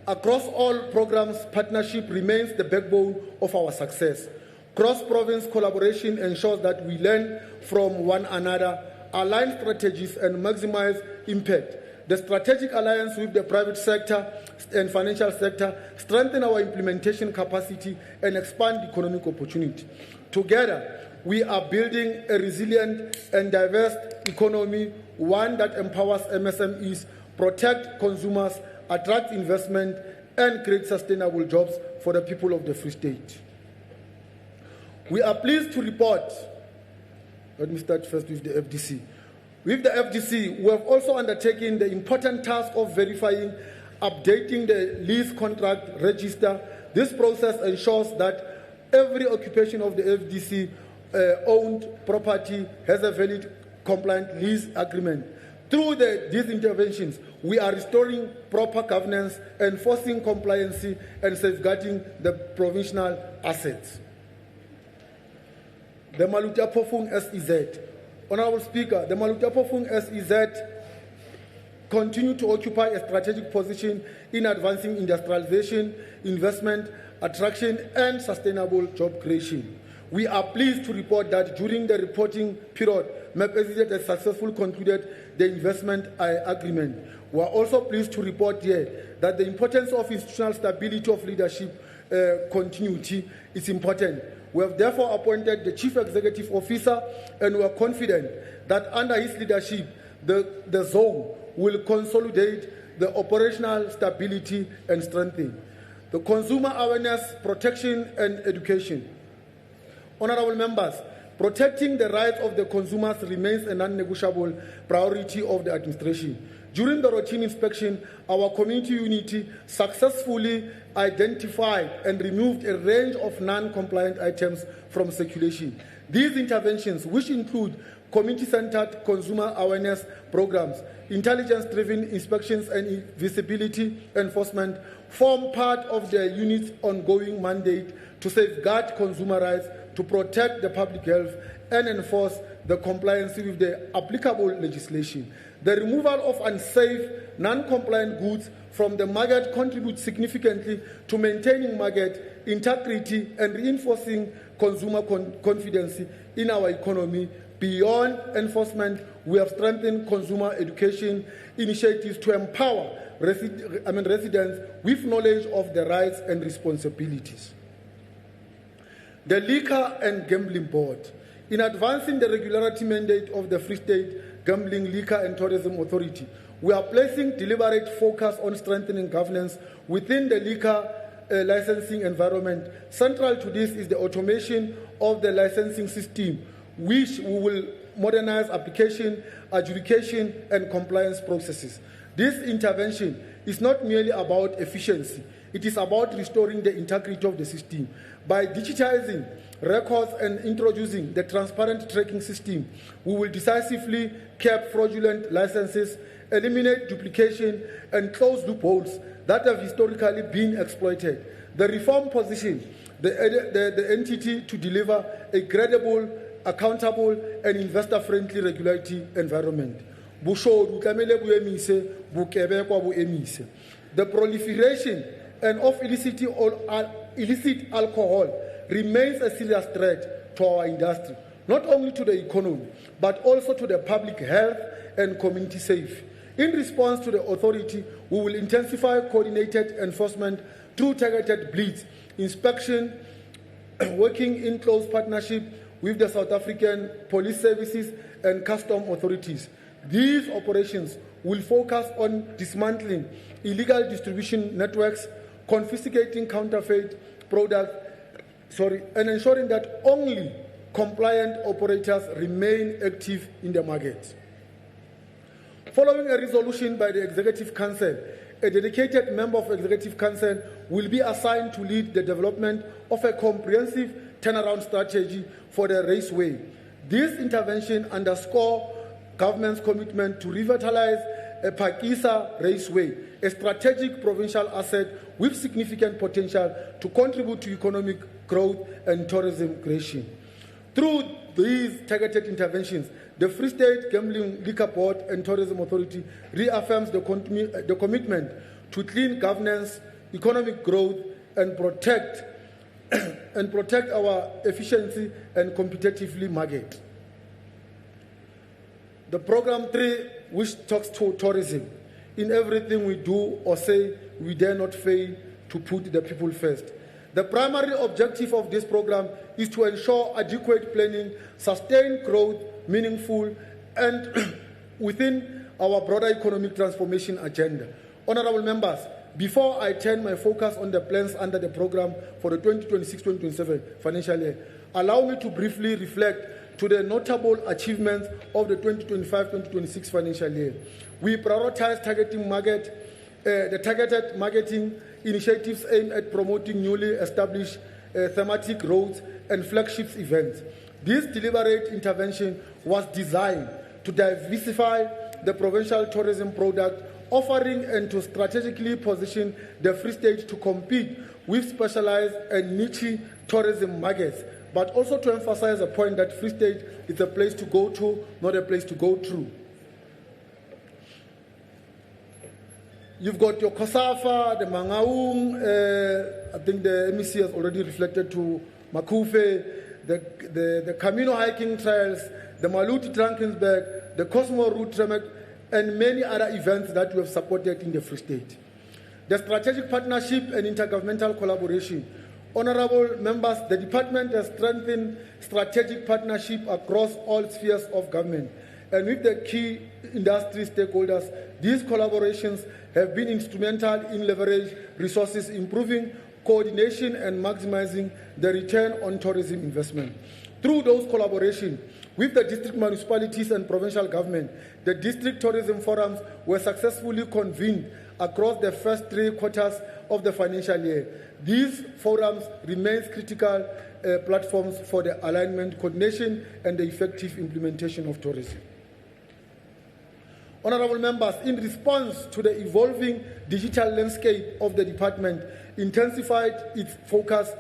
across all programs, partnership remains the backbone of our success. Cross-province collaboration ensures that we learn from one another, align strategies, and maximize impact. The strategic alliance with the private sector and financial sector strengthen our implementation capacity and expand economic opportunity. Together, we are building a resilient and diverse economy, one that empowers MSMEs, protect consumers, attract investment, and create sustainable jobs for the people of the Free State. We are pleased to report, let me start first with the FDC. With the FDC, we have also undertaken the important task of verifying, updating the lease contract register. This process ensures that every occupation of the FDC owned property has a valid compliant lease agreement. Through these interventions, we are restoring proper governance, enforcing compliance, and safeguarding the provincial assets. The Malutiapofung SEZ. Honorable Speaker, the Malutiapofung SEZ continue to occupy a strategic position in advancing industrialization, investment, attraction, and sustainable job creation. We are pleased to report that during the reporting period, MAP-SEZ has successfully concluded the investment agreement. We are also pleased to report here that the importance of institutional stability of leadership continuity is important. We have therefore appointed the Chief Executive Officer, and we are confident that under his leadership, the zone will consolidate the operational stability and strengthen the consumer awareness, protection, and education. Honorable members, protecting the rights of the consumers remains a non-negotiable priority of the administration. During the routine inspection, our community unity successfully identified and removed a range of non-compliant items from circulation. These interventions, which include community-centered consumer awareness programs, intelligence-driven inspections, and visibility enforcement, form part of the unit's ongoing mandate to safeguard consumer rights, to protect the public health, and enforce the compliance with the applicable legislation. The removal of unsafe, non-compliant goods from the market contributes significantly to maintaining market integrity and reinforcing consumer confidence in our economy. Beyond enforcement, we have strengthened consumer education initiatives to empower residents with knowledge of their rights and responsibilities. The Liquor and Gambling Board. In advancing the regularity mandate of the Free State Gambling, Liquor and Tourism Authority, we are placing deliberate focus on strengthening governance within the liquor licensing environment. Central to this is the automation of the licensing system, which we will modernize application, adjudication, and compliance processes. This intervention is not merely about efficiency, it is about restoring the integrity of the system. By digitizing records and introducing the transparent tracking system, we will decisively curb fraudulent licenses, eliminate duplication, and close loopholes that have historically been exploited. The reform positions the entity to deliver a credible, accountable, and investor-friendly regulatory environment. The proliferation of illicit alcohol remains a serious threat to our industry, not only to the economy, but also to the public health and community safety. In response to the authority, we will intensify coordinated enforcement through targeted blitz, inspection, working in close partnership with the South African police services and custom authorities. These operations will focus on dismantling illegal distribution networks, confiscating counterfeit products, and ensuring that only compliant operators remain active in the market. Following a resolution by the Executive Council, a dedicated member of the Executive Council will be assigned to lead the development of a comprehensive turnaround strategy for the raceway. This intervention underscores government's commitment to revitalize a Phakisa Raceway, a strategic provincial asset with significant potential to contribute to economic growth and tourism creation. Through these targeted interventions, the Free State Gambling Liquor Board and Tourism Authority reaffirms the commitment to clean governance, economic growth, and protect our efficiency and competitively market. The Program 3, which talks to tourism. In everything we do or say, we dare not fail to put the people first. The primary objective of this program is to ensure adequate planning, sustained growth, meaningful, and within our broader economic transformation agenda. Honorable members, before I turn my focus on the plans under the program for the 2026-2027 financial year, allow me to briefly reflect to the notable achievements of the 2025-2026 financial year. We prioritize the targeted marketing initiatives aimed at promoting newly established thematic roads and flagships events. This deliberate intervention was designed to diversify the provincial tourism product offering and to strategically position the Free State to compete with specialized and niche tourism markets, but also to emphasize the point that Free State is a place to go to, not a place to go through. You've got your Kosafa, the Mangaung, I think the MEC has already reflected to Makufe, the Camino hiking trails, the Maluti Drankensberg, the Cosmo Route Tremek, and many other events that we have supported in the Free State. The strategic partnership and intergovernmental collaboration. Honorable members, the department has strengthened strategic partnership across all spheres of government. And with the key industry stakeholders, these collaborations have been instrumental in leveraging resources, improving coordination, and maximizing the return on tourism investment. Through those collaborations with the district municipalities and provincial government, the district tourism forums were successfully convened across the first 3 quarters of the financial year. These forums remain critical platforms for the alignment, coordination, and the effective implementation of tourism. Honorable members, in response to the evolving digital landscape of the department, intensified its focus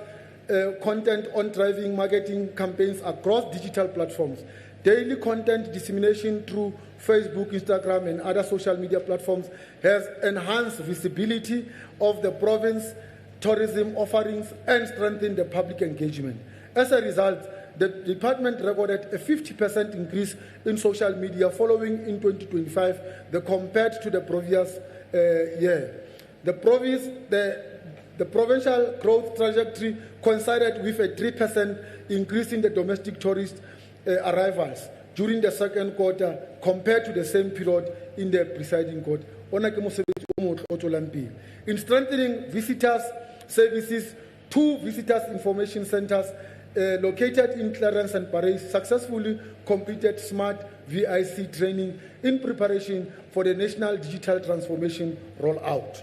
content on driving marketing campaigns across digital platforms. Daily content dissemination through Facebook, Instagram, and other social media platforms has enhanced visibility of the province tourism offerings and strengthened the public engagement. As a result, the department recorded a 50% increase in social media following in 2025 compared to the previous year. The provincial growth trajectory coincided with a 3% increase in the domestic tourist arrivals during the second quarter compared to the same period in the preceding quarter. In strengthening visitors' services, 2 visitors' information centers located in Clarence and Parys, successfully completed SMART VIC training in preparation for the National Digital Transformation rollout.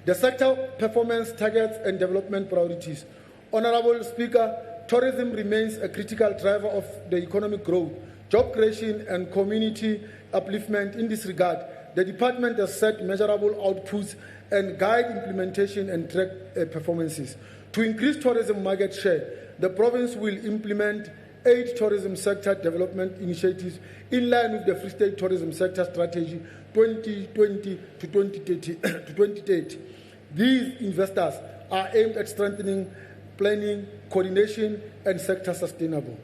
The sector performance targets and development priorities. Honorable Speaker, tourism remains a critical driver of the economic growth, job creation, and community upliftment. In this regard, the department has set measurable outputs and guide implementation and track performances. To increase tourism market share, the province will implement 8 tourism sector development initiatives in line with the Free State Tourism Sector Strategy 2020 to 2030. These investors are aimed at strengthening planning, coordination, and sector sustainable.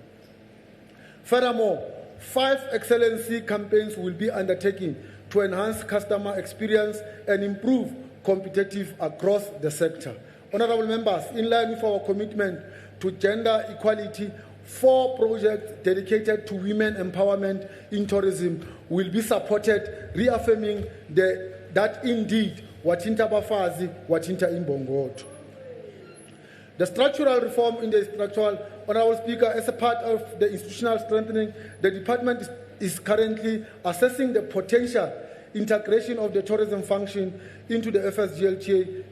Furthermore, 5 excellency campaigns will be undertaken to enhance customer experience and improve competitiveness across the sector. Honorable members, in line with our commitment to gender equality, 4 projects dedicated to women empowerment in tourism will be supported, reaffirming that indeed Watinta Bafazi, Watinta Imbongoto. The structural reform in the structural, Honorable Speaker, as a part of the institutional strengthening, the department is currently assessing the potential integration of the tourism function into the FSGLTA,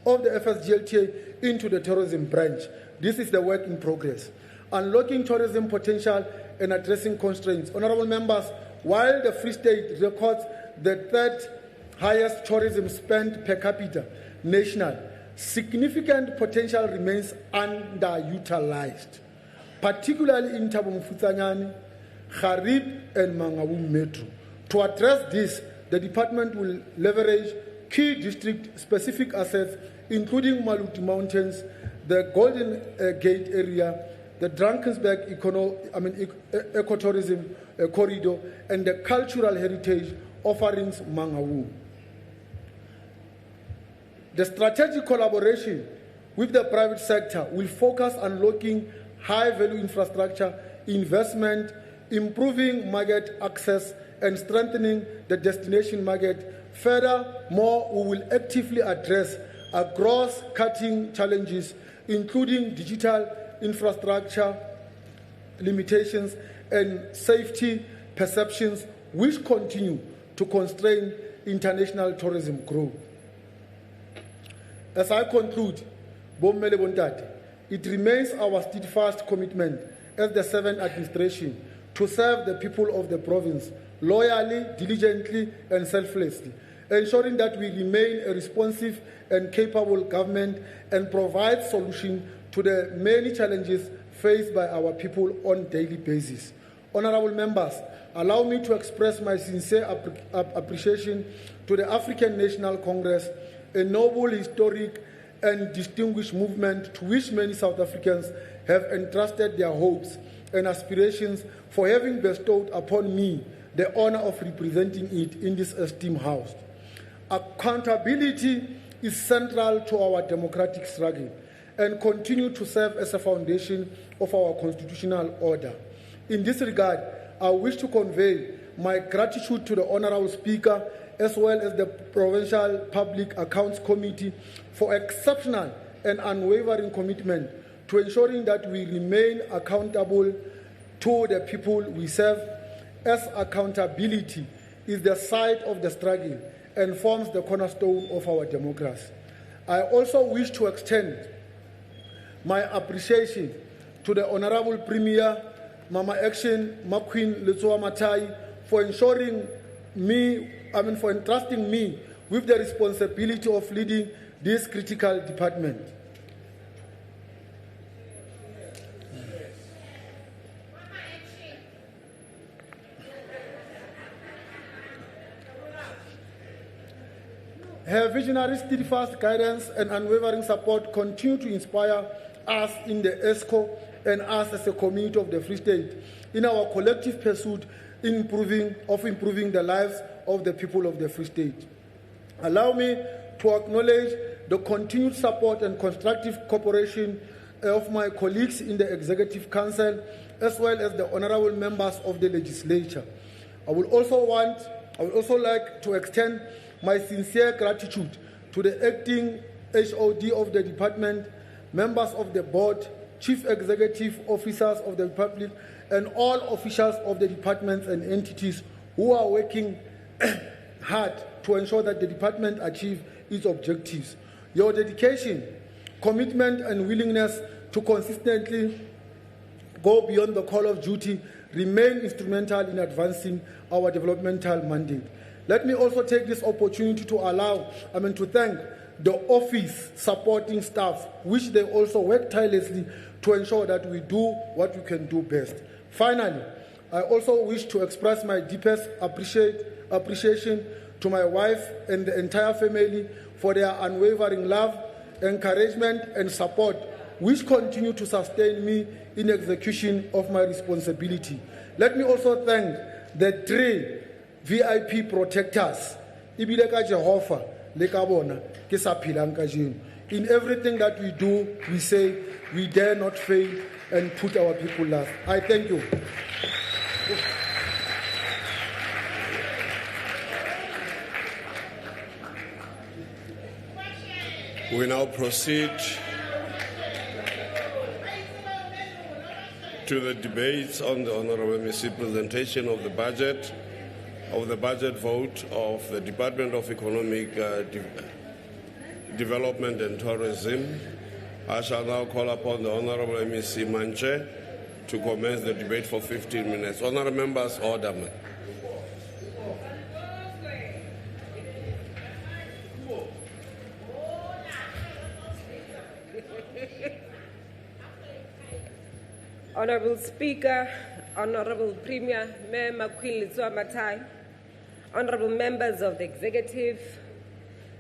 of the FSGLTA into the tourism branch. This is the work in progress. Unlocking tourism potential and addressing constraints. Honorable members, while the Free State records the 3rd highest tourism spend per capita national, significant potential remains underutilized, particularly in Thabo Mofutshane, Garib, and Mangaung Metro. To address this, the department will leverage key district-specific assets, including Maluti Mountains, the Golden Gate area, the Drakensberg ecotourism corridor, and the cultural heritage offerings Mangaung. The strategic collaboration with the private sector will focus on unlocking high-value infrastructure investment, improving market access, and strengthening the destination market. Furthermore, we will actively address cross-cutting challenges, including digital infrastructure limitations and safety perceptions, which continue to constrain international tourism growth. As I conclude, Bommele Bontate, it remains our steadfast commitment as the 7th administration to serve the people of the province loyally, diligently, and selflessly, ensuring that we remain a responsive and capable government and provide solutions to the many challenges faced by our people on a daily basis. Honorable members, allow me to express my sincere appreciation to the African National Congress, a noble, historic, and distinguished movement to which many South Africans have entrusted their hopes and aspirations, for having bestowed upon me the honor of representing it in this esteemed house. Accountability is central to our democratic struggle and continue to serve as a foundation of our constitutional order. In this regard, I wish to convey my gratitude to the Honorable Speaker as well as the Provincial Public Accounts Committee for exceptional and unwavering commitment to ensuring that we remain accountable to the people we serve, as accountability is the site of the struggle and forms the cornerstone of our democracy. I also wish to extend my appreciation to the Honorable Premier, Mama Action Maqueen Letsoa Matai, for entrusting me with the responsibility of leading this critical department. Her visionary, steadfast guidance and unwavering support continue to inspire us in the ESCO and us as a community of the Free State in our collective pursuit of improving the lives of the people of the Free State. Allow me to acknowledge the continued support and constructive cooperation of my colleagues in the Executive Council, as well as the honorable members of the legislature. I would also like to extend my sincere gratitude to the acting HOD of the department, members of the board, chief executive officers of the Republic, and all officials of the departments and entities who are working hard to ensure that the department achieve its objectives. Your dedication, commitment, and willingness to consistently go beyond the call of duty remain instrumental in advancing our developmental mandate. Let me also take this opportunity to thank the office supporting staff, which they also work tirelessly to ensure that we do what we can do best. Finally, I also wish to express my deepest appreciation to my wife and the entire family for their unwavering love, encouragement, and support, which continue to sustain me in execution of my responsibility. Let me also thank the 3 VIP protectors, Ibile ka Jehova le ka bona ke sa phelang kajeno. In everything that we do, we say we dare not fail and put our people last. I thank you. We now proceed to the debates on the Honorable Mr. presentation of the budget vote of the Department of Economic Development and Tourism. I shall now call upon the Honorable Mr. Manche to commence the debate for 15 minutes. Honorable members, order. Honorable Speaker, Honorable Premier, Mayor Makwili Matai, Honorable members of the Executive,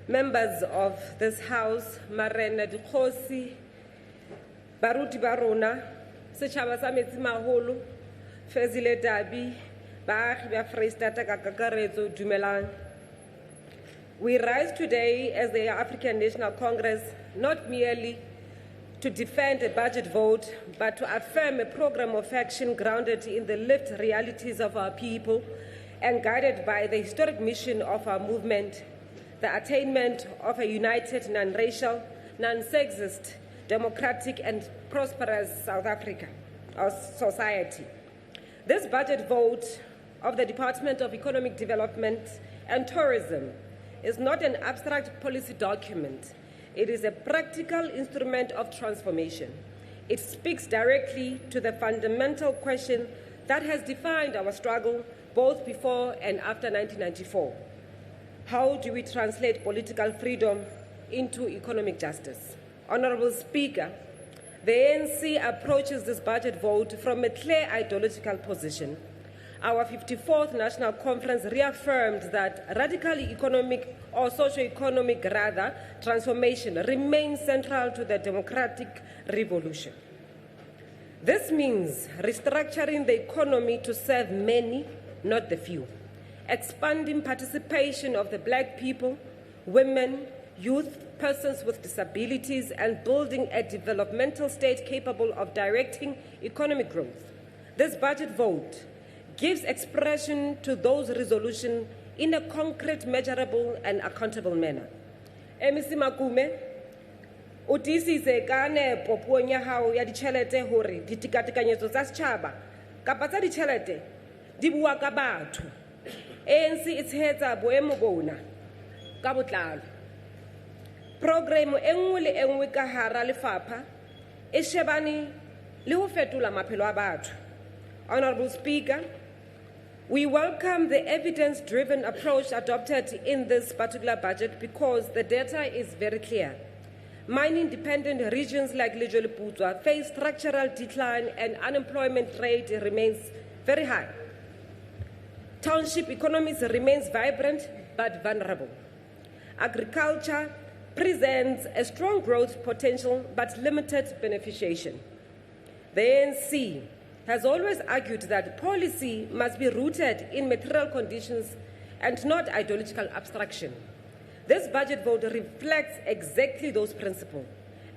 members of this House, Marena Dikhosi, Baruti Barona, Sechaba sa Metsi Maholo, Fezile Dabi, Baagi ba Freistata ka kakaretso dumelang. We rise today as the African National Congress not merely to defend a budget vote, but to affirm a program of action grounded in the lived realities of our people and guided by the historic mission of our movement, the attainment of a united, non-racial, non-sexist, democratic and prosperous South Africa, our society. This budget vote of the Department of Economic Development and Tourism is not an abstract policy document. It is a practical instrument of transformation. It speaks directly to the fundamental question that has defined our struggle both before and after 1994. How do we translate political freedom into economic justice? Honorable Speaker, the ANC approaches this budget vote from a clear ideological position. Our 54th National Conference reaffirmed that radical economic or socio-economic transformation remains central to the democratic revolution. This means restructuring the economy to serve many, not the few, expanding participation of the Black people, women, youth, persons with disabilities, and building a developmental state capable of directing economic growth. This budget vote gives expression to those resolutions in a concrete, measurable, and accountable manner. MEC Makume, o tiisitse ka nepo puong ya hao ya ditšhelete hore ditekatekanyetso tsa setšhaba kapa tsa ditšhelete di bua ka batho. ANC e tshehetsa boemo bona ka botlalo. Programo e nngwe le e nngwe ka hara lefapha e shebane le ho fetola maphelo a batho. Honorable Speaker, we welcome the evidence-driven approach adopted in this particular budget because the data is very clear. Mining-dependent regions like Lejwe-Leputswa face structural decline and unemployment rate remains very high. Township economies remains vibrant but vulnerable. Agriculture presents a strong growth potential but limited beneficiation. The ANC has always argued that policy must be rooted in material conditions and not ideological abstraction. This budget vote reflects exactly those principles.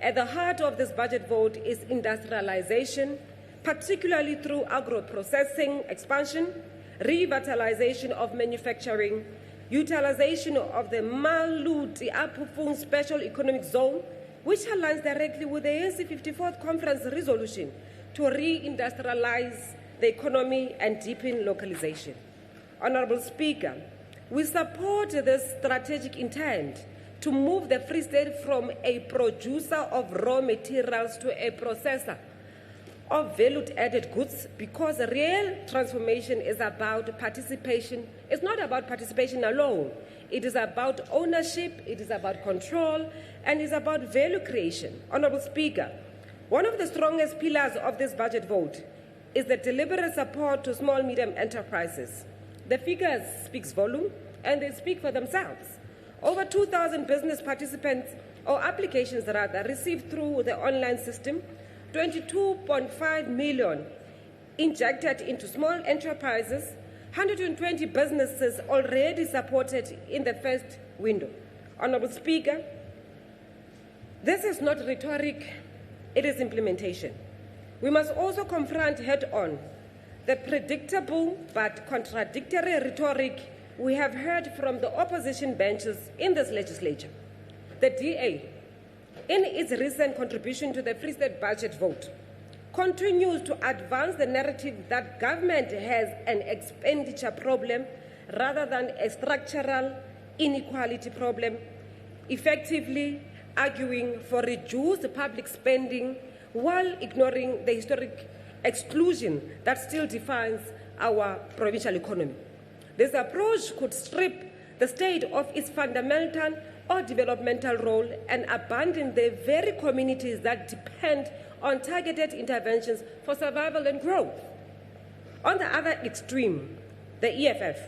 At the heart of this budget vote is industrialization, particularly through agro-processing expansion, revitalization of manufacturing, utilization of the Maluti Apufung Special Economic Zone, which aligns directly with the ANC 54th Conference resolution to re-industrialize the economy and deepen localization. Honorable Speaker, we support this strategic intent to move the Free State from a producer of raw materials to a processor of value-added goods, because real transformation is about participation. It's not about participation alone. It is about ownership, it is about control, and it's about value creation. Honorable Speaker, one of the strongest pillars of this budget vote is the deliberate support to small, medium enterprises. The figures speak volume, and they speak for themselves. Over 2,000 business participants, or applications rather, received through the online system, 22.5 million injected into small enterprises, 120 businesses already supported in the first window. Honorable Speaker, this is not rhetoric, it is implementation. We must also confront head-on the predictable but contradictory rhetoric we have heard from the opposition benches in this legislature. The DA, in its recent contribution to the Free State budget vote, continues to advance the narrative that government has an expenditure problem rather than a structural inequality problem, effectively arguing for reduced public spending while ignoring the historic exclusion that still defines our provincial economy. This approach could strip the state of its fundamental or developmental role and abandon the very communities that depend on targeted interventions for survival and growth. On the other extreme, the EFF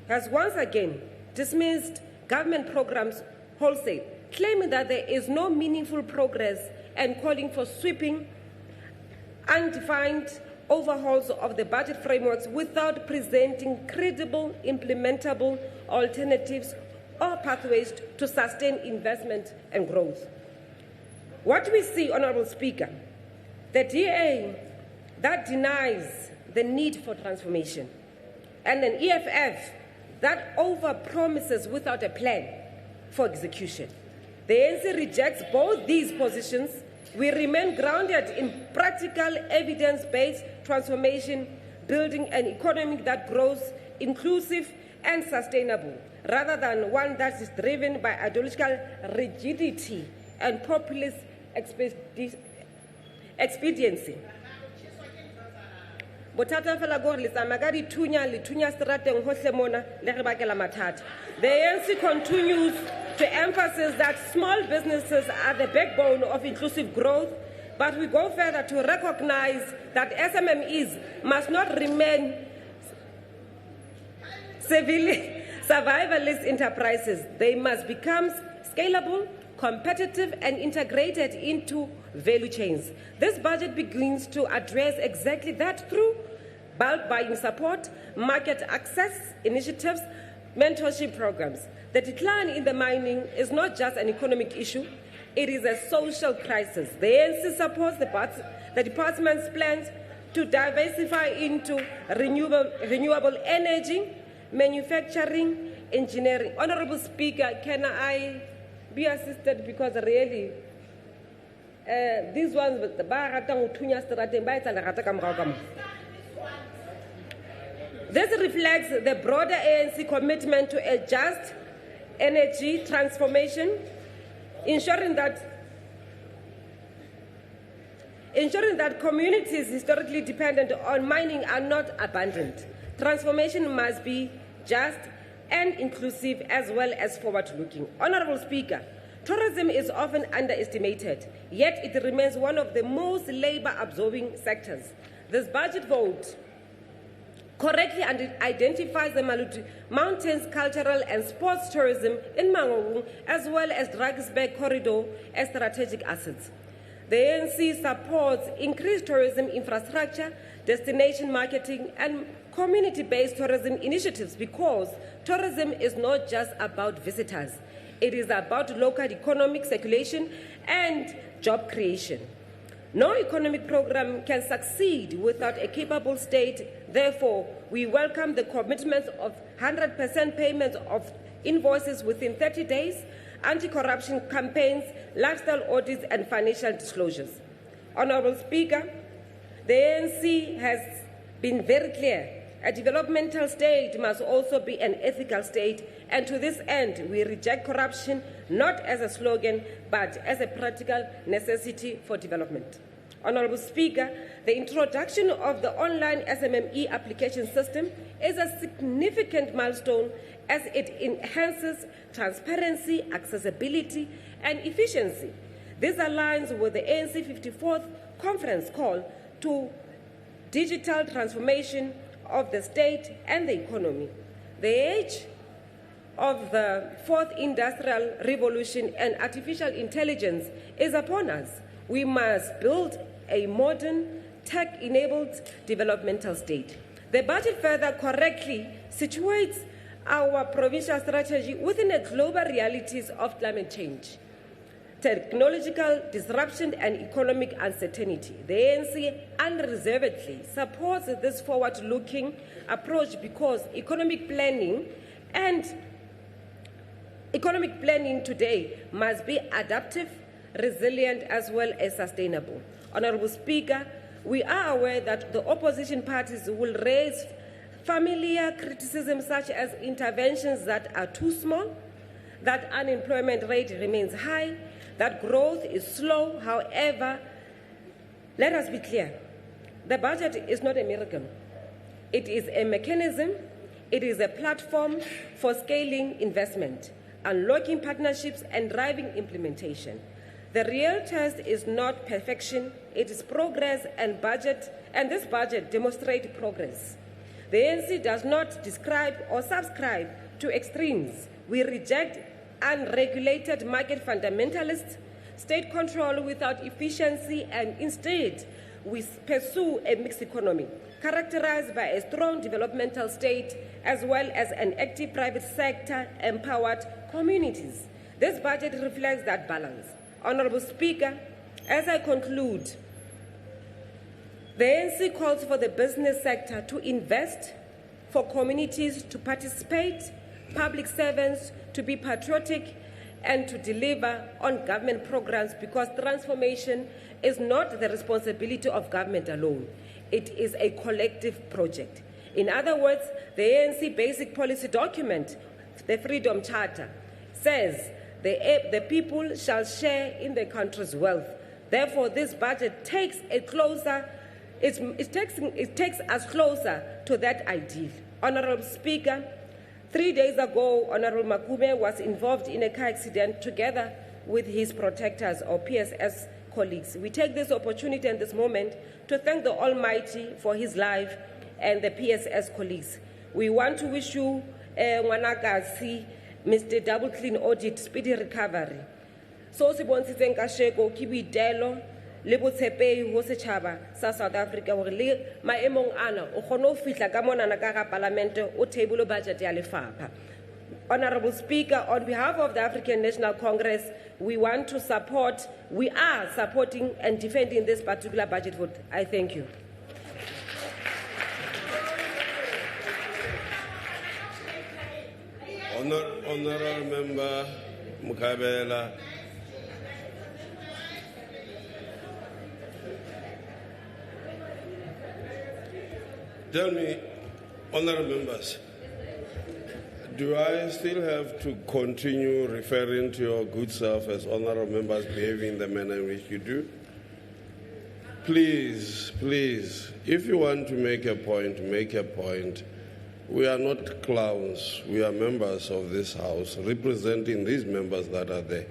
has once again dismissed government programs wholesale, claiming that there is no meaningful progress and calling for sweeping, undefined overhauls of the budget frameworks without presenting credible, implementable alternatives or pathways to sustain investment and growth. What we see, Honorable Speaker, the DA that denies the need for transformation, and an EFF that overpromises without a plan for execution. The ANC rejects both these positions. We remain grounded in practical, evidence-based transformation, building an economy that grows inclusive and sustainable, rather than one that is driven by ideological rigidity and populist expediency. Bothata fela gore le tsamaya ka dithunya strateng hohle mona le re bakela mathata. The ANC continues to emphasize that small businesses are the backbone of inclusive growth, but we go further to recognize that SMMEs must not remain survivalist enterprises. They must become scalable, competitive, and integrated into value chains. This budget begins to address exactly that through bulk buying support, market access initiatives, mentorship programs. The decline in the mining is not just an economic issue, it is a social crisis. The ANC supports the department's plans to diversify into renewable energy, manufacturing, engineering. Honorable Speaker, can I be assisted, because really these ones with the this reflects the broader ANC commitment to a just energy transformation, ensuring that communities historically dependent on mining are not abandoned. Transformation must be just and inclusive as well as forward-looking. Honorable Speaker, tourism is often underestimated, yet it remains one of the most labor-absorbing sectors. This budget vote correctly identifies the mountains, cultural and sports tourism in Mangaung, as well as Drakensberg corridor as strategic assets. The ANC supports increased tourism infrastructure, destination marketing, and community-based tourism initiatives, because tourism is not just about visitors. It is about local economic circulation and job creation. No economic program can succeed without a capable state. Therefore, we welcome the commitment of 100% payment of invoices within 30 days, anti-corruption campaigns, lifestyle audits, and financial disclosures. Honorable Speaker, the ANC has been very clear. A developmental state must also be an ethical state, and to this end, we reject corruption not as a slogan, but as a practical necessity for development. Honorable Speaker, the introduction of the online SMME application system is a significant milestone as it enhances transparency, accessibility, and efficiency. This aligns with the ANC 54th conference call to digital transformation of the state and the economy. The age of the fourth industrial revolution and artificial intelligence is upon us. We must build a modern, tech-enabled developmental state. The budget further correctly situates our provincial strategy within the global realities of climate change, technological disruption, and economic uncertainty. The ANC unreservedly supports this forward-looking approach because economic planning today must be adaptive, resilient, as well as sustainable. Honorable Speaker, we are aware that the opposition parties will raise familiar criticism such as interventions that are too small, that unemployment rate remains high, that growth is slow. However, let us be clear, the budget is not a miracle. It is a mechanism, it is a platform for scaling investment, unlocking partnerships, and driving implementation. The real test is not perfection, it is progress, and this budget demonstrates progress. The ANC does not describe or subscribe to extremes. We reject unregulated market fundamentalists, state control without efficiency, and instead we pursue a mixed economy characterized by a strong developmental state as well as an active private sector, empowered communities. This budget reflects that balance. Honorable Speaker, as I conclude, the ANC calls for the business sector to invest, for communities to participate, public servants to be patriotic, and to deliver on government programs, because transformation is not the responsibility of government alone. It is a collective project. In other words, the ANC basic policy document, the Freedom Charter, says the people shall share in the country's wealth. Therefore, this budget takes us closer to that ideal. Honorable Speaker, 3 days ago, Honorable Makume was involved in a car accident together with his protectors or PSS colleagues. We take this opportunity and this moment to thank the Almighty for his life and the PSS colleagues. We want to wish you, Wanagasi, Mr. Double Clean Audit, speedy recovery. So se bontshitseng kasheko ke boitelo le botshepehi ho setjhaba sa South Africa hore le maemong ana o kgone ho fihla ka monana ka ga parliament o table budget ya lefapha. Honorable Speaker, on behalf of the African National Congress, we are supporting and defending this particular budget vote. I thank you. Honorable Member Mukabela. Tell me, honorable members, do I still have to continue referring to your good self as honorable members behaving in the manner in which you do? Please, please, if you want to make a point, make a point. We are not clowns. We are members of this House, representing these members that are there.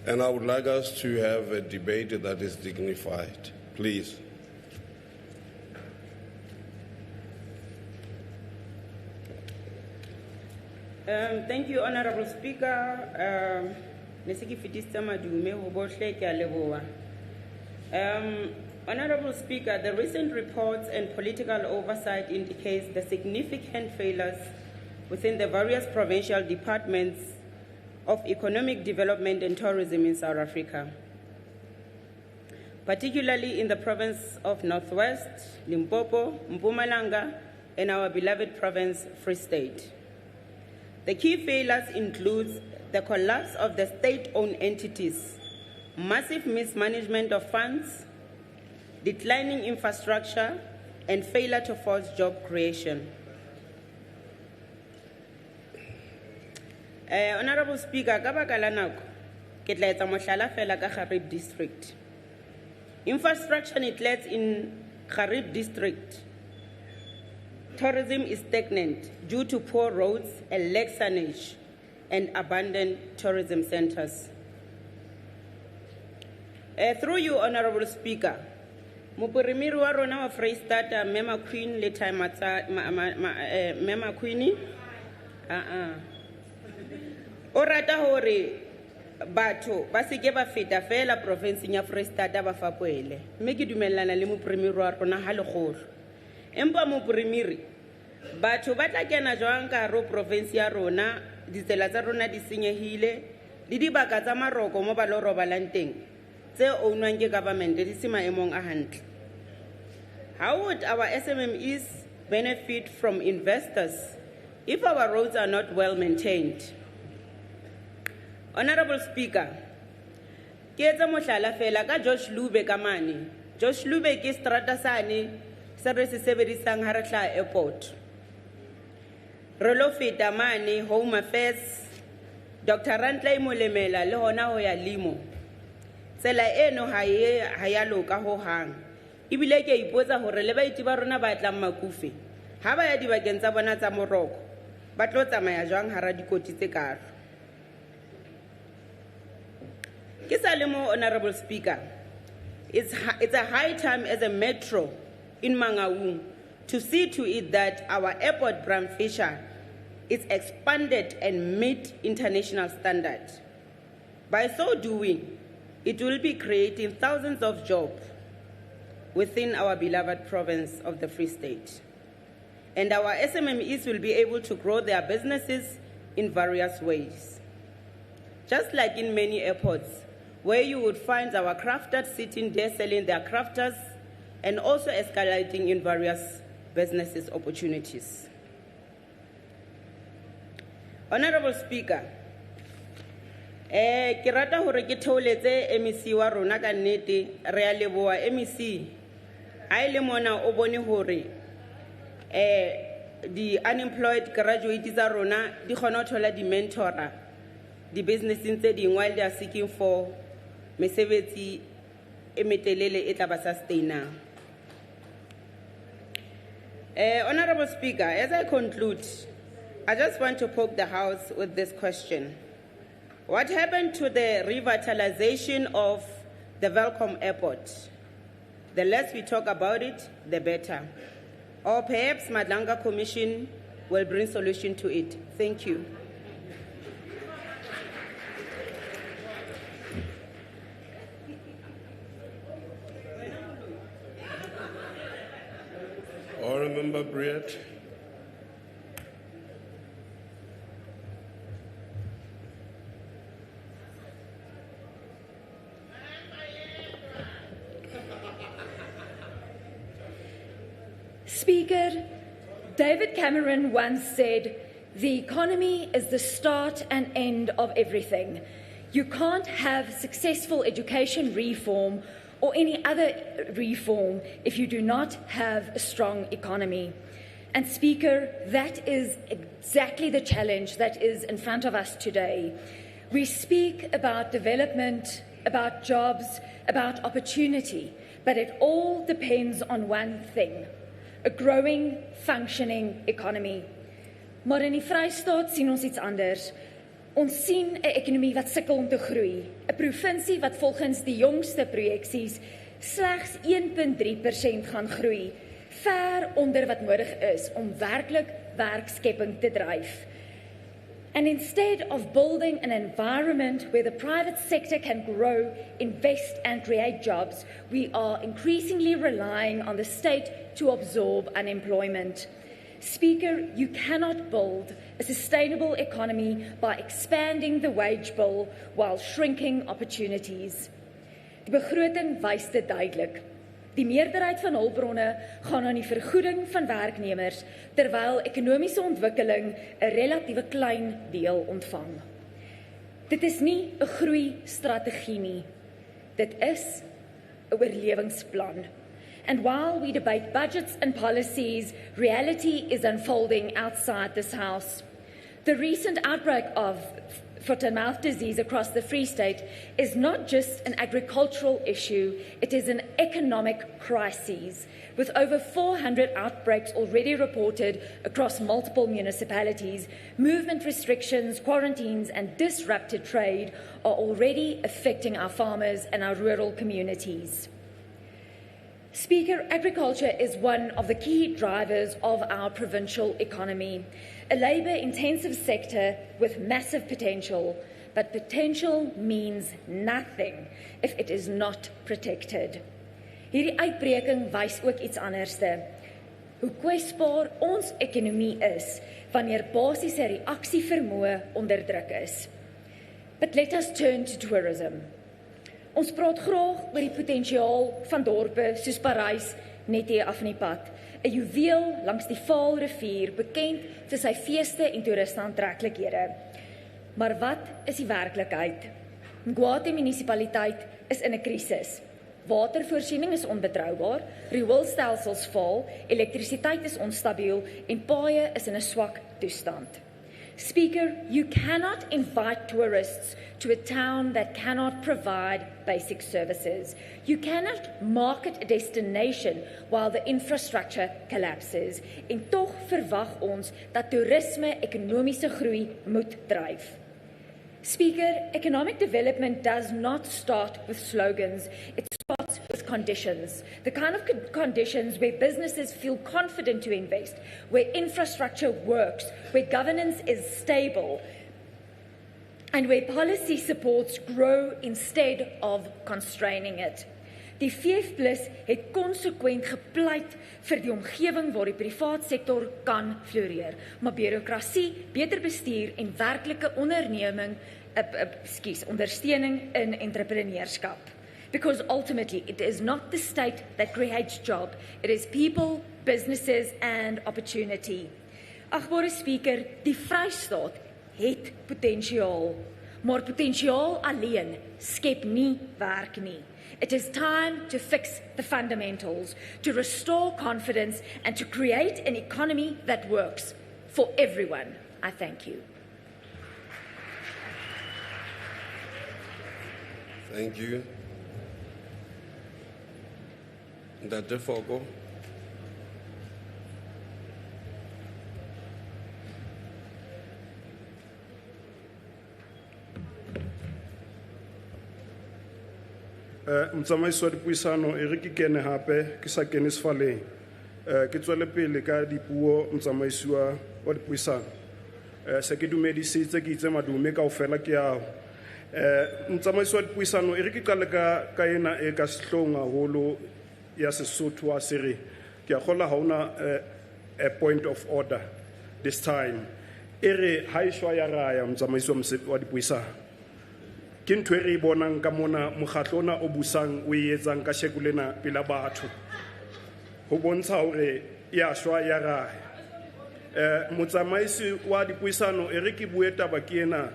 And I would like us to have a debate that is dignified. Please. Thank you, Honorable Speaker. Honorable Speaker, the recent reports and political oversight indicates the significant failures within the various provincial departments of economic development and tourism in South Africa, particularly in the province of Northwest, Limpopo, Mpumalanga, and our beloved province, Free State. The key failures include the collapse of the state-owned entities, massive mismanagement of funds, declining infrastructure, and failure to force job creation. Honorable Speaker, ka baka la nako, ke tla etsa mohlala fela ka Kharib district. Infrastructure neglects in Kharib district. Tourism is stagnant due to poor roads and lack signage and abandoned tourism centers. Through you, Honorable Speaker, Mupurimiri wa rona wa Freistata, Mema Queen, le time Mema Queenie, o rata hore batho ba se ke ba feta fela provinceng ya Freistata ba fapoele mme ke dumellana le mopremiri wa rona ha legolo empa mopremiri batho ba tla kena jwang ka ro province ya rona ditsela tsa rona di senyehile le dibaka tsa maroko mo ba lo robalang teng tse ownwang ke government di se maemong a hantle. How would our SMMEs benefit from investors if our roads are not well maintained? Honorable Speaker, ke etsa mohlala fela ka Josh Lube ka mane. Josh Lube ke strata sane se re se sebedisang ha re tla airport. Re lo feta mane Home Affairs, Dr. Rantley Molemela le hona ho ya Limo. Tsela eno ha ya loka ho hang. Ebile ke ipotsa hore le baiti ba rona ba tlang Makufe. Ha ba ya dibakeng tsa bona tsa moroko, ba tlo tsamaya jwang hara dikoti tse karo. Honorable Speaker, it's a high time as a metro in Mangaung to see to it that our airport Bram Fisher is expanded and meet international standards. By so doing, it will be creating thousands of jobs within our beloved province of the Free State. And our SMMEs will be able to grow their businesses in various ways. Just like in many airports, where you would find our crafters sitting there selling their crafters and also escalating in various businesses opportunities. Honorable Speaker, ke rata hore ke theoletse MEC wa rona ka nnete re a leboha MEC a ile mona o bone hore the unemployed graduates tsa rona di khona ho thola di mentora di businessing tse ding while they are seeking for mesebetsi e metelele e tla ba sustainang. Honorable Speaker, as I conclude, I just want to poke the House with this question. What happened to the revitalization of the Welcome Airport? The less we talk about it, the better. Or perhaps Madlanga Commission will bring solution to it. Thank you. Honourable Member Briat. Speaker, David Cameron once said, "The economy is the start and end of everything. You can't have successful education reform or any other reform if you do not have a strong economy." And Speaker, that is exactly the challenge that is in front of us today. We speak about development, about jobs, about opportunity, but it all depends on one thing: a growing, functioning economy. Maar in die Vrystaat sien ons iets anders. Ons sien 'n ekonomie wat sukkel om te groei, 'n provinsie wat volgens die jongste projeksies slegs 1.3% gaan groei, ver onder wat nodig is om werklik werkskepping te dryf. And instead of building an environment where the private sector can grow, invest and create jobs, we are increasingly relying on the state to absorb unemployment. Speaker, you cannot build a sustainable economy by expanding the wage bill while shrinking opportunities. Die begroting wys dit duidelik. Die meerderheid van hulpbronne gaan aan die vergoeding van werknemers, terwyl ekonomiese ontwikkeling 'n relatiewe klein deel ontvang. Dit is nie 'n groei-strategie nie. Dit is 'n oorlewingsplan. And while we debate budgets and policies, reality is unfolding outside this House. The recent outbreak of foot-and-mouth disease across the Free State is not just an agricultural issue, it is an economic crisis. With over 400 outbreaks already reported across multiple municipalities, movement restrictions, quarantines, and disrupted trade are already affecting our farmers and our rural communities. Speaker, agriculture is one of the key drivers of our provincial economy, a labour-intensive sector with massive potential, but potential means nothing if it is not protected. Hierdie uitbreking wys ook iets anderste. Hoe kwesbaar ons ekonomie is wanneer basiese reaksievermoë onder druk is. But let us turn to tourism. Ons praat graag oor die potensiaal van dorpe soos Parys net hier af in die pad. 'n Juweel langs die Vaalrivier, bekend vir sy feeste en toeriste aantreklikhede. Maar wat is die werklikheid? Ngwati munisipaliteit is in 'n krisis. Watervoorsiening is onbetroubaar, rioolstelsels faal, elektrisiteit is onstabiel en paaie is in 'n swak toestand. Speaker, you cannot invite tourists to a town that cannot provide basic services. You cannot market a destination while the infrastructure collapses. En tog verwag ons dat toerisme ekonomiese groei moet dryf. Speaker, economic development does not start with slogans. It starts with conditions. The kind of conditions where businesses feel confident to invest, where infrastructure works, where governance is stable, and where policy supports grow instead of constraining it. Die VF+ het konsekwent gepleit vir die omgewing waar die privaat sektor kan floreer, maar bureaukrasie, beter bestuur en werklike ondersteuning in entrepreneurskap. Because ultimately it is not the state that creates jobs, it is people, businesses and opportunity. Agbare Speaker, die Vrystaat het potensiaal, maar potensiaal alleen skep nie werk nie. It is time to fix the fundamentals, to restore confidence and to create an economy that works for everyone. I thank you. Thank you. Dr. Fogo. Mtsamaisi wa dipuisano e re ke kene hape ke sa kene sefaleng ke tswele pele ka dipuo mtsamaisi wa dipuisano se ke dumedisitse ke itse madume kaofela ke ao mtsamaisi wa dipuisano e re ke qale ka ena e ka sehlong haholo ya Sesotho a sere ke a gola ha una a point of order this time e re ha ishwa ya raya mtsamaisi wa dipuisano ke ntho e re bonang ka mona mokgatlona o busang o etsang ka shekulena pela batho ho bontsha hore ya shwa ya raya motsamaisi wa dipuisano e re ke bue taba ke ena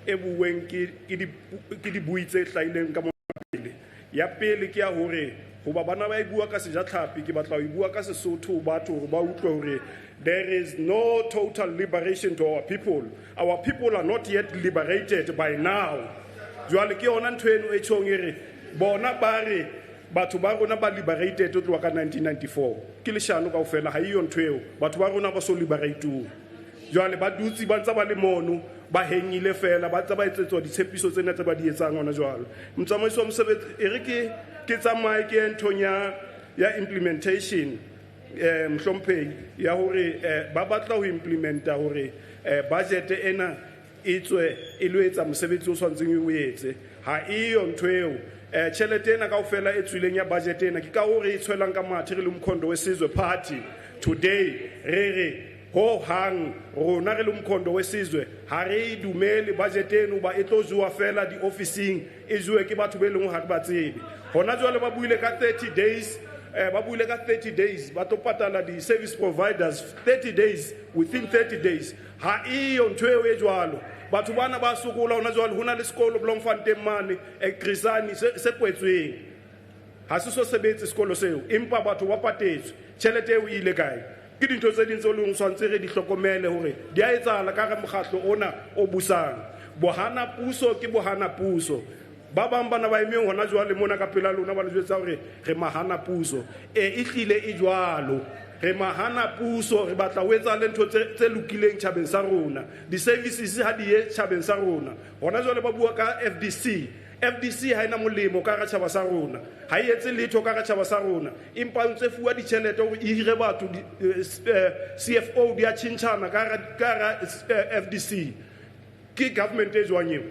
e buweng ke di buitse tlaileng ka mona pele ya pele ke ya hore hoba bana ba bua ka sejatlhapi ke batla ho bua ka Sesotho batho ba utlwe hore there is no total liberation to our people. Our people are not yet liberated by now. Jwale ke ona ntho eno e tshong ere bona ba re batho ba rona ba liberated o tloa ka 1994 ke leshano kaofela ha iyo ntho eo batho ba rona ba so liberateu jwale ba dutsi ba ntse ba le mono ba hengile fela ba tsa ba etsetswa ditshepiso tsena tse ba di etsang ona jwale mtsamaisi wa mosebetsi e re ke tsamaye ke nthonya ya implementation mhlompheng ya hore ba batla ho implementa hore budget ena itswe e lo etsa mosebetsi o tshwantseng o etse ha iyo ntho eo tšhelete ena kaofela e tswileng ya budget ena ke ka hore e tshwelang ka mathe re le mkhondo wesizwe party today re ho hang rona re le mkhondo wesizwe ha re dumele budget eno ba e tlo jwa fela di officing e jwe ke batho be leng ha re ba tsebe hona jwale ba buile ka 30 days ba buile ka 30 days ba to patala di service providers 30 days within 30 days ha iyo ntho e jwalo batho bana ba sokola hona jwale hona le sekolo Bloemfontein mane Grisani se kwetsweng ha se so sebetse sekolo seo empa batho ba patetswe tšhelete eo ile kae ke dintho tse ding tse leng swantse re di hlokomele hore di a etsahala ka re mokgatlo ona o busang bohana puso ke bohana puso ba bang bana ba emeng hona jwale mona ka pela lona ba le jwetsa hore re mahana puso e tlile e jwalo re mahana puso re batla ho etsa le ntho tse lokileng tjhabeng sa rona di-services ha di ye tjhabeng sa rona hona jwale ba bua ka FDC ha ina molemo ka ra tjhaba sa rona ha e etse letho ka ra tjhaba sa rona empa ntse fuwa ditjhelete hore e hire batho CFO di a tshintshana ka ra FDC ke government e jwang eo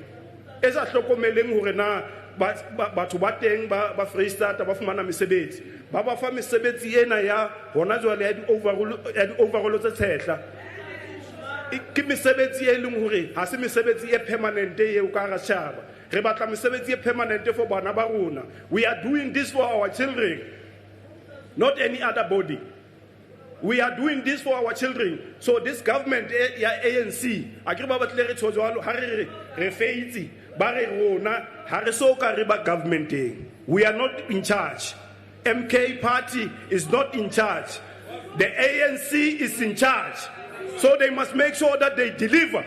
e sa hlokomeleng hore na batho ba teng ba Freistata ba fumana mesebetsi ba ba fa mesebetsi ena ya hona jwale ya di-overall tse tshehla ke mesebetsi e leng hore ha se mesebetsi e permanent eo ka ra tjhaba re batla mesebetsi e permanent for bana ba rona we are doing this for our children not any other body. We are doing this for our children. So this government, ANC, agriba batle re tshojalo ha re feitsi ba re rona ha re so ka re ba government. We are not in charge. MK party is not in charge. The ANC is in charge. So they must make sure that they deliver.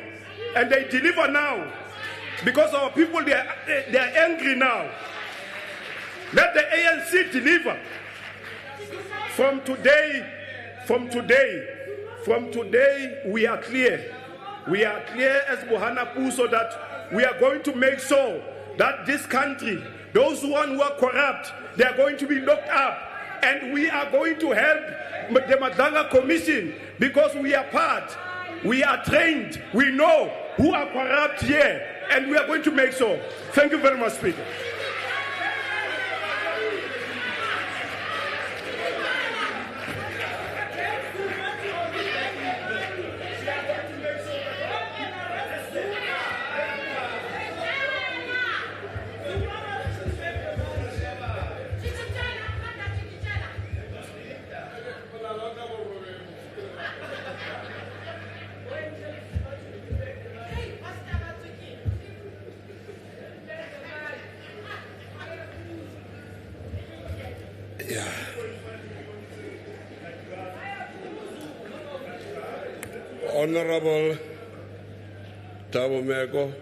And they deliver now. Because our people, they are angry now. Let the ANC deliver. From today, we are clear. We are clear as Bohana Puso that we are going to make sure that this country, those who are corrupt, they are going to be locked up. And we are going to help the Madanga Commission because we are part. We are trained. We know who are corrupt here. And we are going to make sure. Thank you very much, Speaker. Honorable Thabo Meko.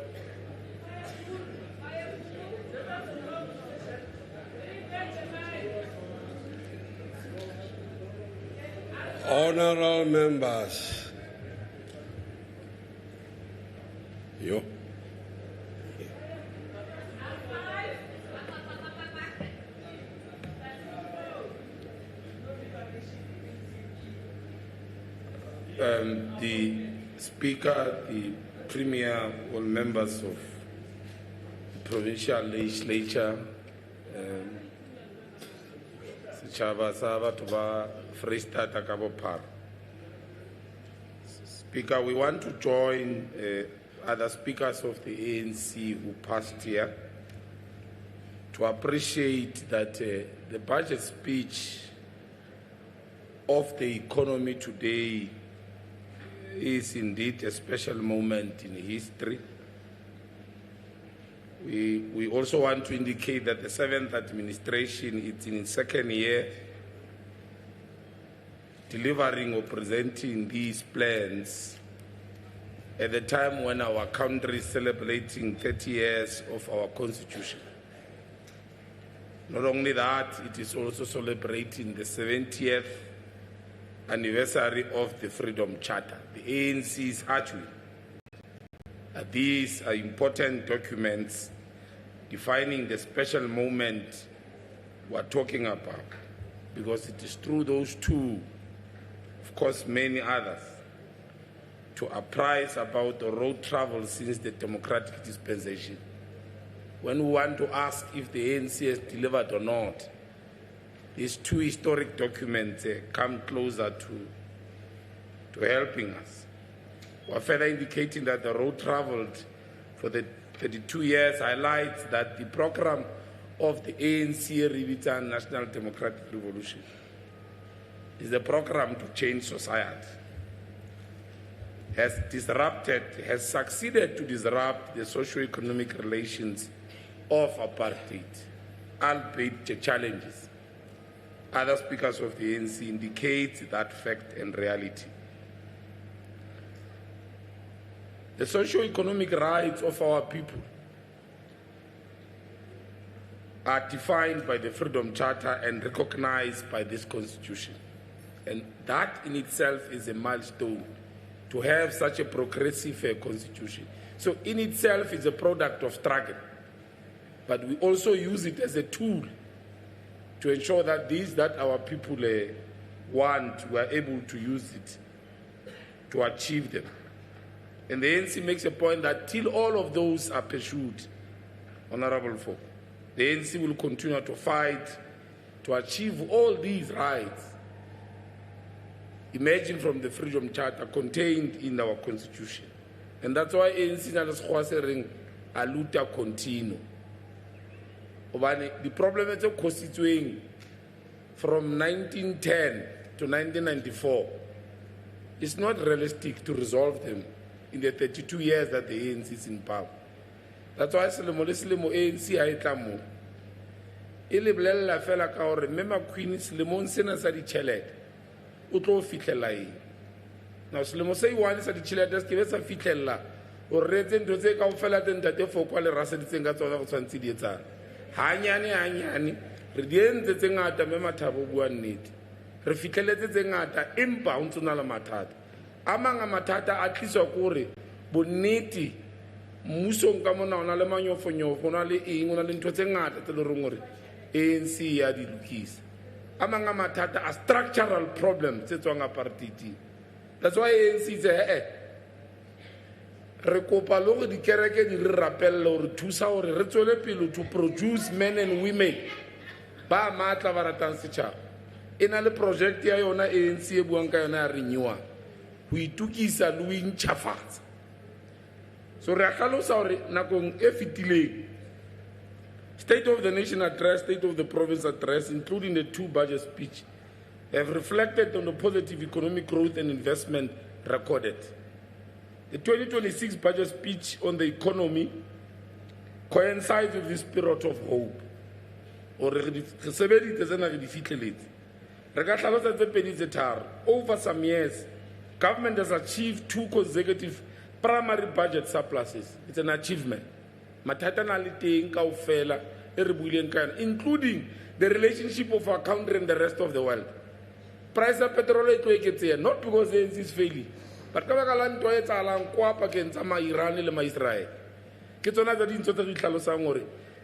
Honorable members. Yo. The Speaker, the Premier, all members of the Provincial Legislature, Sechaba sa batho ba Freistata ka bophara. Speaker, we want to join other speakers of the ANC who passed here to appreciate that the budget speech of the economy today is indeed a special moment in history. We also want to indicate that the 7th administration is in its second year delivering or presenting these plans at the time when our country is celebrating 30 years of our constitution. Not only that, it is also celebrating the 70th anniversary of the Freedom Charter. The ANC is arguing that these are important documents defining the special moment we're talking about, because it is through those two, of course many others, to apprise about the road travel since the democratic dispensation. When we want to ask if the ANC has delivered or not, these two historic documents come closer to helping us. We're further indicating that the road traveled for the 32 years highlights that the program of the ANC Revita National Democratic Revolution is the program to change society. has succeeded to disrupt the socio-economic relations of apartheid, albeit the challenges. Other speakers of the ANC indicate that fact and reality. The socio-economic rights of our people are defined by the Freedom Charter and recognized by this Constitution. And that in itself is a milestone to have such a progressive constitution. So in itself is a product of struggle, but we also use it as a tool to ensure that these that our people want, we are able to use it to achieve them. And the ANC makes a point that till all of those are pursued, Honorable Folk, the ANC will continue to fight to achieve all these rights emerging from the Freedom Charter contained in our Constitution. And that's why ANC na le sekgowa se reng a luta continue. The problem is constituting from 1910 to 1994. It's not realistic to resolve them in the 32 years that the ANC is in power. That's why selemo le selemo ANC ha etla mo e le bolella fela ka hore mema queen selemong sena sa ditjhelete o tlo fitlela eng. Now selemo se iwane sa ditjhelete se ke be sa fitlella o retse ntho tse kaofela tse ntate Foko le raseditseng ka tsona go tshwantse di etsana hanyane re di entse tse ngata mme Mathabo bua nnete re fitlheletse tse ngata empa o ntse na le mathata a manga mathata a tliswa kore bonnete mmusong ka mona ona le manyofonyofo ona le eng ona le ntho tse ngata tse le reng gore ANC ya di lokisa a manga mathata a structural problem tse tswang apartheid. That's why ANC is re kopa lo go dikereke di re rapella gore thusa gore re tswele pele to produce men and women ba matla ba ratang setšhaba. E na le project ya yona ANC e buang ka yona ya renewal go itukisa le go intšhafatsa. So re a tlhalosa gore nakong e fetileng State of the Nation address, State of the Province address, including the 2 budget speech, have reflected on the positive economic growth and investment recorded. The 2026 budget speech on the economy coincides with this spirit of hope. Over some years, government has achieved 2 consecutive primary budget surpluses. It's an achievement. Including the relationship of our country and the rest of the world. Price of petrol not because the ANC is failing, but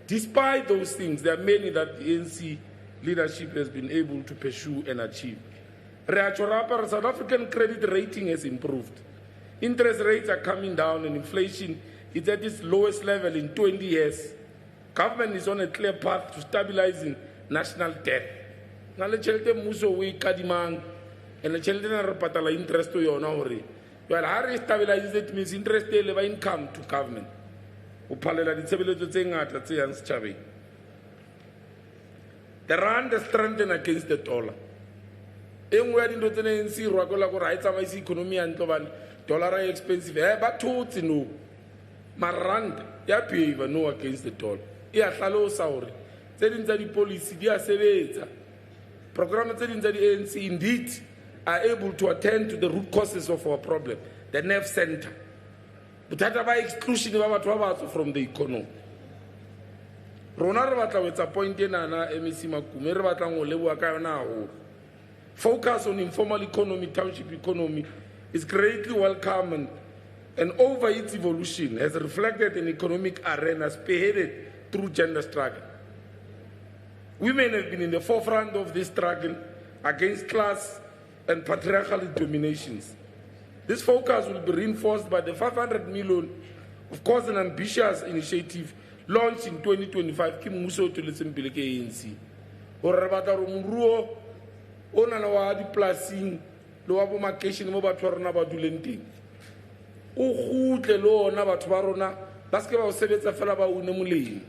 despite those things, there are many that the ANC leadership has been able to pursue and achieve. South African credit rating has improved. Interest rates are coming down and inflation is at its lowest level in 20 years. Government is on a clear path to stabilizing national debt. Now le chelete muso we kadimang and le chelete na repatala interest to yona hore. Well, how stabilize it means interest le ba income to government. O phalela ditshebeletso tse ngata tse yang setjhabeng. The rand is strengthened against the dollar. Engwe ya dinto tsene ntse rwa go la go ra tsamaisa economy ya ntlo bana dollar is expensive. Ba thotse no. Marand ya pay no against the dollar. Ya hlalosa hore tse ding tsa di policy di a sebetsa. Programs tse ding tsa di ANC indeed are able to attend to the root causes of our problem, the nerve center. Bothata ba exclusion ba batho ba batsho from the economy. Rona re batla ho etsa point ena na MEC Makume re batla go leboa ka yona ho. Focus on informal economy, township economy is greatly welcome and over its evolution has reflected an economic arena spearheaded through gender struggle. Women have been in the forefront of this struggle against class and patriarchal dominations. This focus will be reinforced by the 500 million, of course, an ambitious initiative launched in 2025. Ki mmuso to listen pele ke ANC. Hore ba tla re moruo o na wa dipolasing le wa bo makeishene mo batho rona ba duleng teng. O gutle le ona batho ba rona ba se ke ba o sebetsa fela ba une moleng.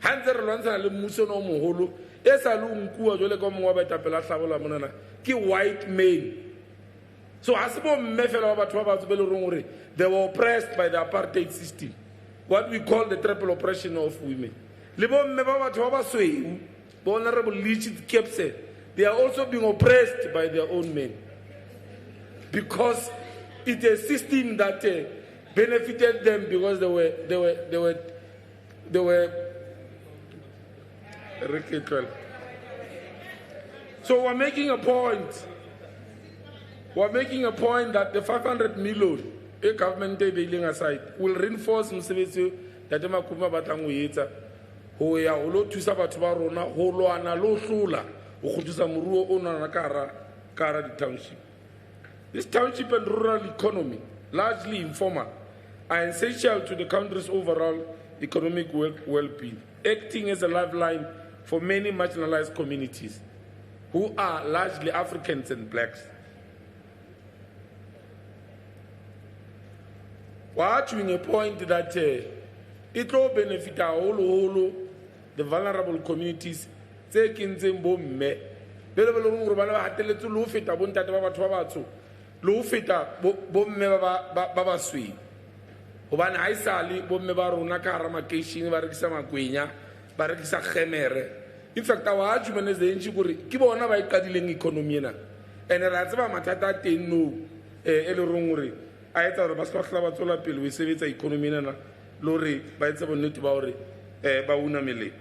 Ha ntse re lwantshana le mmuso no moholo e sa le nkuwa jole ka mongwa ba etapela hlabola monana ke white men So as they were oppressed by the apartheid system, what we call the triple oppression of women. Honorable Leachit Kep said, they are also being oppressed by their own men. Because it's a system that benefited them because they were so we're making a point. We're making a point that the 500 million a government building aside will reinforce Msevetsi that the Makuma Batanguita, who are Olo Tusa Batuarona, Holoana, Lo Sula, Ukutusa Muru, Onanakara, Kara township. This township and rural economy, largely informal, are essential to the country's overall economic well-being, acting as a lifeline for many marginalized communities who are largely Africans and blacks. We're arguing a point that it will benefit all the vulnerable communities. Taking them bomb me. Lufita bomme baba sui hobane ha isale bomme ba rona ka hara makeishene ba rekisa makwenya ba rekisa kgemere. In fact our argument is the gore ke bona ba iqadileng economy ena ene ra tseba mathata a teng no e le rong gore a etsa gore ba se ba ba tsola pele we sebetsa economy ena lore ba etsa bonnete ba gore ba una mele.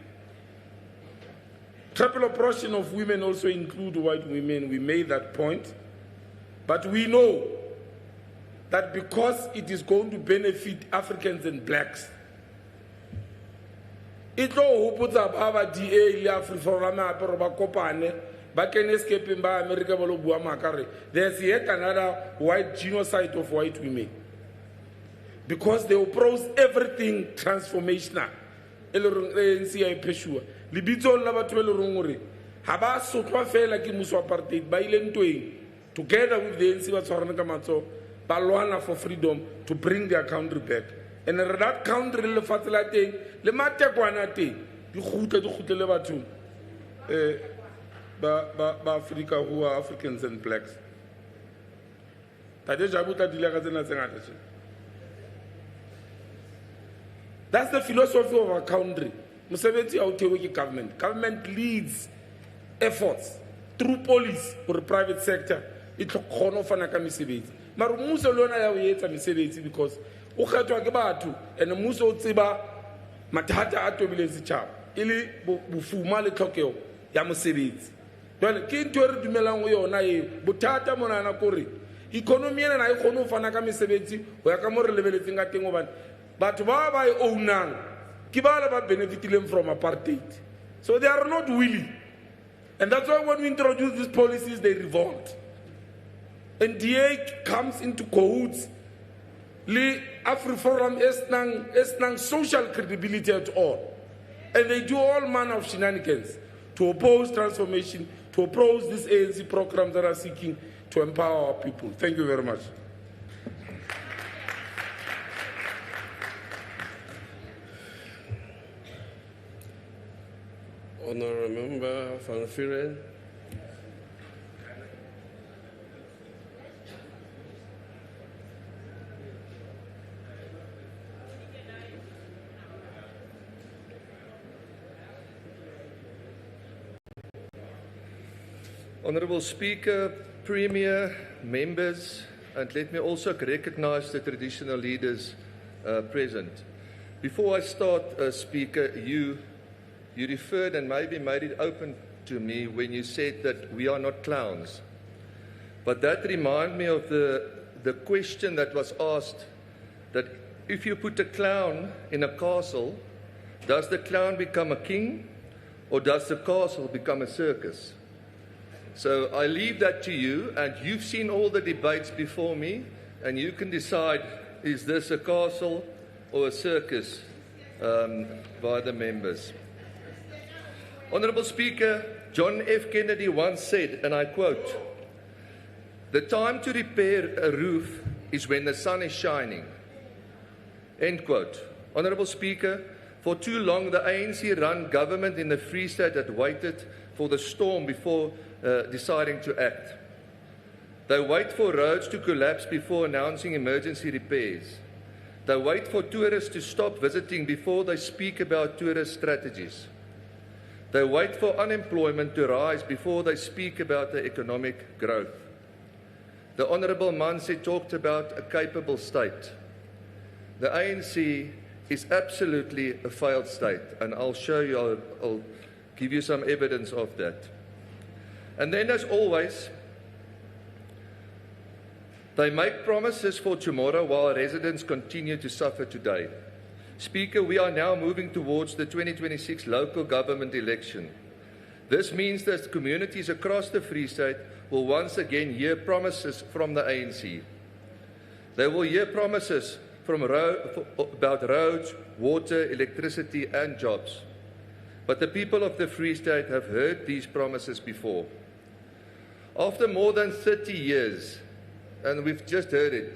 Triple oppression of women also include white women. We made that point. But we know that because it is going to benefit Africans and blacks, it all who puts up our DA, America, there's yet another white genocide of white women. Because they oppose everything transformational. Together with the ANC Balwana for freedom to bring their country back. And that country le fatela teng le matekwana teng di khutla le batho ba Africa who are Africans and blacks. That's the philosophy of our country. Museveni autewe government. Government leads efforts through police or the private sector. It's a corner for Nakamisi. Marumuso Lona Yeta Miseviti because Ukatwa Gabatu and the Muso Tiba Matata Atobilesi Chap. Ili Bufumale Tokyo Yamuseviti. Well, Kintor Dumelango Nae, Butata Monana Kori. Economy and I kono for Nakamisi, where Kamor leveling at Tingovan. But Wabai Onan, Kibala benefiting from apartheid. So they are not willing. And that's why when we introduce these policies, they revolt. And DA comes into cahoots. The AfriForum is not social credibility at all. And they do all manner of shenanigans to oppose transformation, to oppose these ANC programs that are seeking to empower our people. Thank you very much. Honourable Member Van Vuren. Honourable Speaker, Premier, members, and let me also recognise the traditional leaders present. Before I start, Speaker, you referred and maybe made it open to me when you said that we are not clowns. But that reminded me of the question that was asked, that if you put a clown in a castle, does the clown become a king or does the castle become a circus? So I leave that to you, and you've seen all the debates before me, and you can decide, is this a castle or a circus by the members. Honourable Speaker, John F. Kennedy once said, and I quote, "The time to repair a roof is when the sun is shining." End quote. Honourable Speaker, for too long the ANC-run government in the Free State had waited for the storm before deciding to act. They wait for roads to collapse before announcing emergency repairs. They wait for tourists to stop visiting before they speak about tourist strategies. They wait for unemployment to rise before they speak about the economic growth. The Honourable Manse talked about a capable state. The ANC is absolutely a failed state, and I'll show you, I'll give you some evidence of that. And then, as always, they make promises for tomorrow while residents continue to suffer today. Speaker, we are now moving towards the 2026 local government election. This means that communities across the Free State will once again hear promises from the ANC. They will hear promises about roads, water, electricity and jobs. But the people of the Free State have heard these promises before. After more than 30 years, and we've just heard it,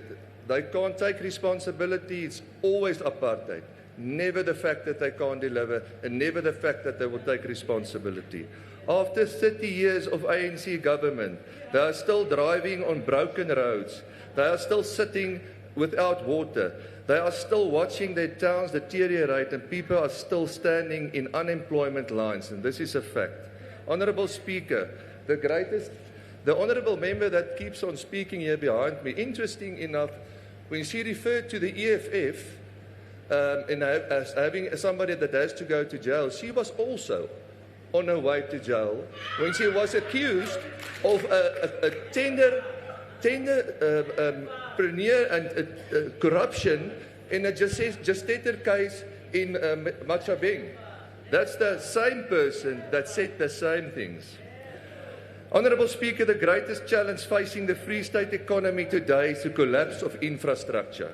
they can't take responsibility. It's always apartheid. Never the fact that they can't deliver, and never the fact that they will take responsibility. After 30 years of ANC government, they are still driving on broken roads. They are still sitting without water. They are still watching their towns deteriorate, and people are still standing in unemployment lines, and this is a fact. Honourable Speaker, the honourable member that keeps on speaking here behind me, interesting enough, when she referred to the EFF as having somebody that has to go to jail, she was also on her way to jail when she was accused of a tenderpreneur and corruption in a gestator case in Machabeng. That's the same person that said the same things. Honourable Speaker, the greatest challenge facing the Free State economy today is the collapse of infrastructure.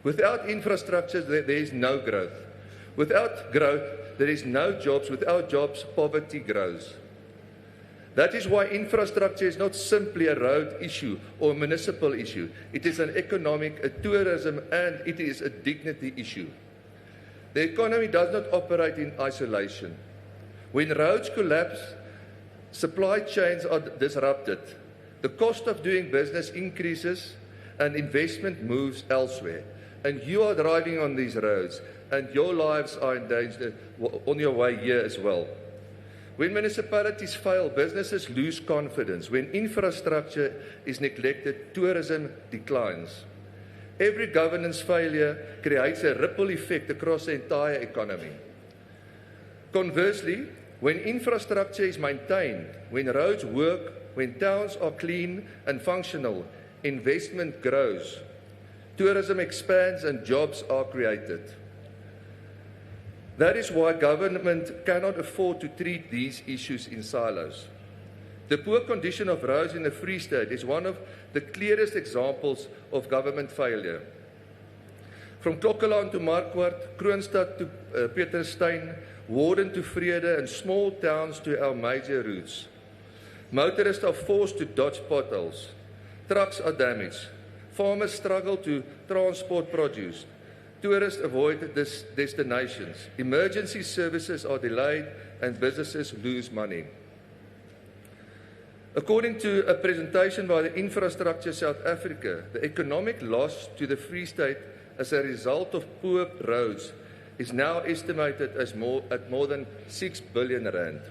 Without infrastructure, there is no growth. Without growth, there is no jobs. Without jobs, poverty grows. That is why infrastructure is not simply a road issue or a municipal issue. It is an economic, a tourism, and it is a dignity issue. The economy does not operate in isolation. When roads collapse, supply chains are disrupted. The cost of doing business increases and investment moves elsewhere. And you are driving on these roads, and your lives are in danger on your way here as well. When municipalities fail, businesses lose confidence. When infrastructure is neglected, tourism declines. Every governance failure creates a ripple effect across the entire economy. Conversely, when infrastructure is maintained, when roads work, when towns are clean and functional, investment grows, tourism expands and jobs are created. That is why government cannot afford to treat these issues in silos. The poor condition of roads in the Free State is one of the clearest examples of government failure. From Klokkelaan to Markwart, Kroonstad to Pieterstein, Warden to Vrede, and small towns to our major routes. Motorists are forced to dodge potholes. Trucks are damaged. Farmers struggle to transport produce. Tourists avoid destinations. Emergency services are delayed and businesses lose money. According to a presentation by the Infrastructure South Africa, the economic loss to the Free State as a result of poor roads is now estimated at more than 6 billion rand.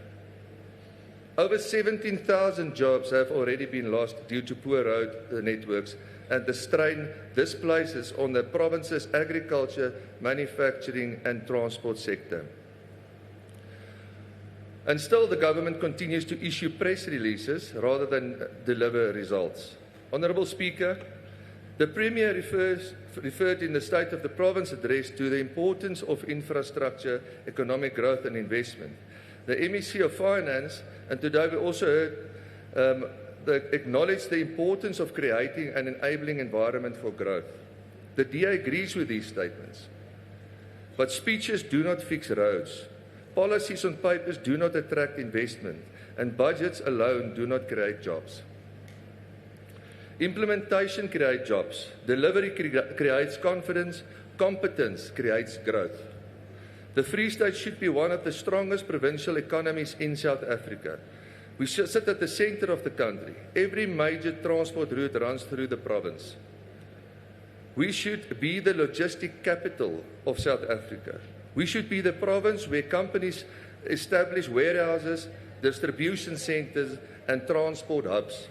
Over 17,000 jobs have already been lost due to poor road networks, and the strain this places on the province's agriculture, manufacturing and transport sector. And still the government continues to issue press releases rather than deliver results. Honourable Speaker, the Premier referred in the State of the Province address to the importance of infrastructure, economic growth and investment. The MEC of Finance, and today we also heard acknowledge the importance of creating an enabling environment for growth. The DA agrees with these statements. But speeches do not fix roads. Policies on papers do not attract investment, and budgets alone do not create jobs. Implementation creates jobs. Delivery creates confidence. Competence creates growth. The Free State should be one of the strongest provincial economies in South Africa. We sit at the center of the country. Every major transport route runs through the province. We should be the logistic capital of South Africa. We should be the province where companies establish warehouses, distribution centers, and transport hubs.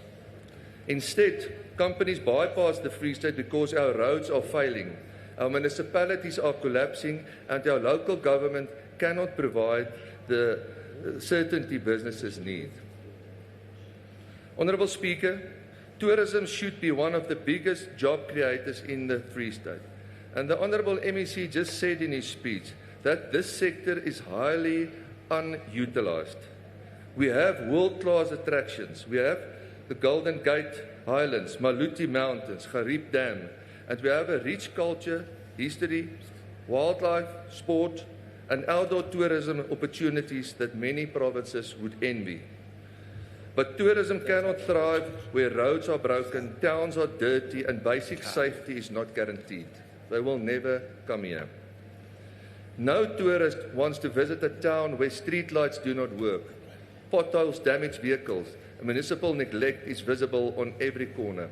Instead, companies bypass the Free State because our roads are failing, our municipalities are collapsing, and our local government cannot provide the certainty businesses need. Honourable Speaker, tourism should be one of the biggest job creators in the Free State. And the Honourable MEC just said in his speech that this sector is highly unutilised. We have world-class attractions. We have the Golden Gate Highlands, Maluti Mountains, Gariep Dam, and we have a rich culture, history, wildlife, sport, and outdoor tourism opportunities that many provinces would envy. But tourism cannot thrive where roads are broken, towns are dirty, and basic safety is not guaranteed. They will never come here. No tourist wants to visit a town where streetlights do not work, potholes damage vehicles, and municipal neglect is visible on every corner.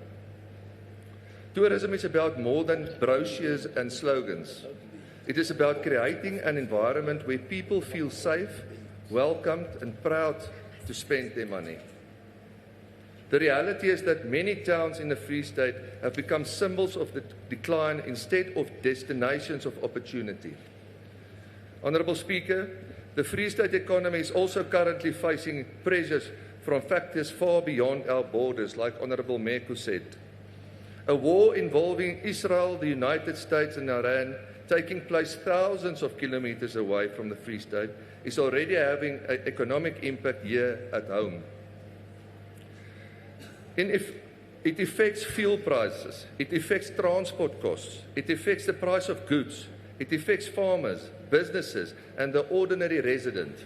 Tourism is about more than brochures and slogans. It is about creating an environment where people feel safe, welcomed, and proud to spend their money. The reality is that many towns in the Free State have become symbols of the decline instead of destinations of opportunity. Honourable Speaker, the Free State economy is also currently facing pressures from factors far beyond our borders, like Honourable Meku said. A war involving Israel, the United States and Iran, taking place thousands of kilometres away from the Free State, is already having an economic impact here at home. It affects fuel prices, it affects transport costs, it affects the price of goods, it affects farmers, businesses, and the ordinary resident.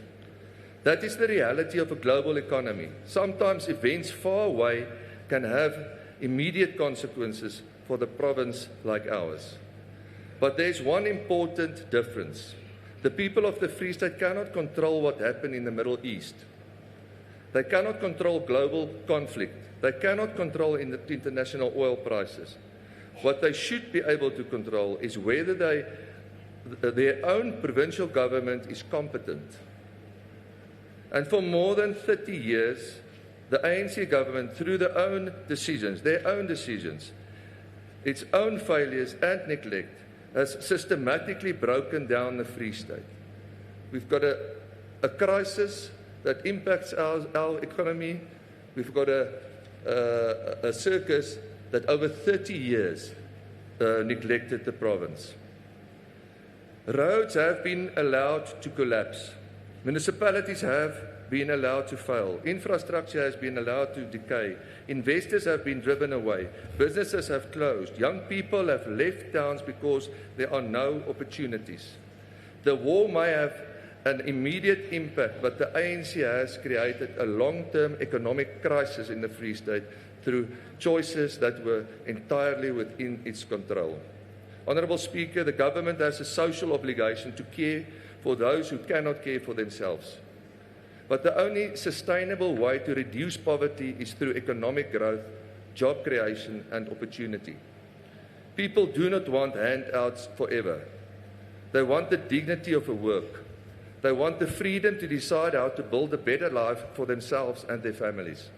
That is the reality of a global economy. Sometimes events far away can have immediate consequences for the province like ours. But there's one important difference. The people of the Free State cannot control what happened in the Middle East. They cannot control global conflict. They cannot control international oil prices. What they should be able to control is whether their own provincial government is competent. And for more than 30 years, the ANC government, through their own decisions, its own failures and neglect, has systematically broken down the Free State. We've got a crisis that impacts our economy. We've got a circus that over 30 years neglected the province. Roads have been allowed to collapse. Municipalities have been allowed to fail. Infrastructure has been allowed to decay. Investors have been driven away. Businesses have closed. Young people have left towns because there are no opportunities. The war may have an immediate impact, but the ANC has created a long-term economic crisis in the Free State through choices that were entirely within its control. Honourable Speaker, the government has a social obligation to care for those who cannot care for themselves. But the only sustainable way to reduce poverty is through economic growth, job creation and opportunity. People do not want handouts forever. They want the dignity of a work. They want the freedom to decide how to build a better life for themselves and their families.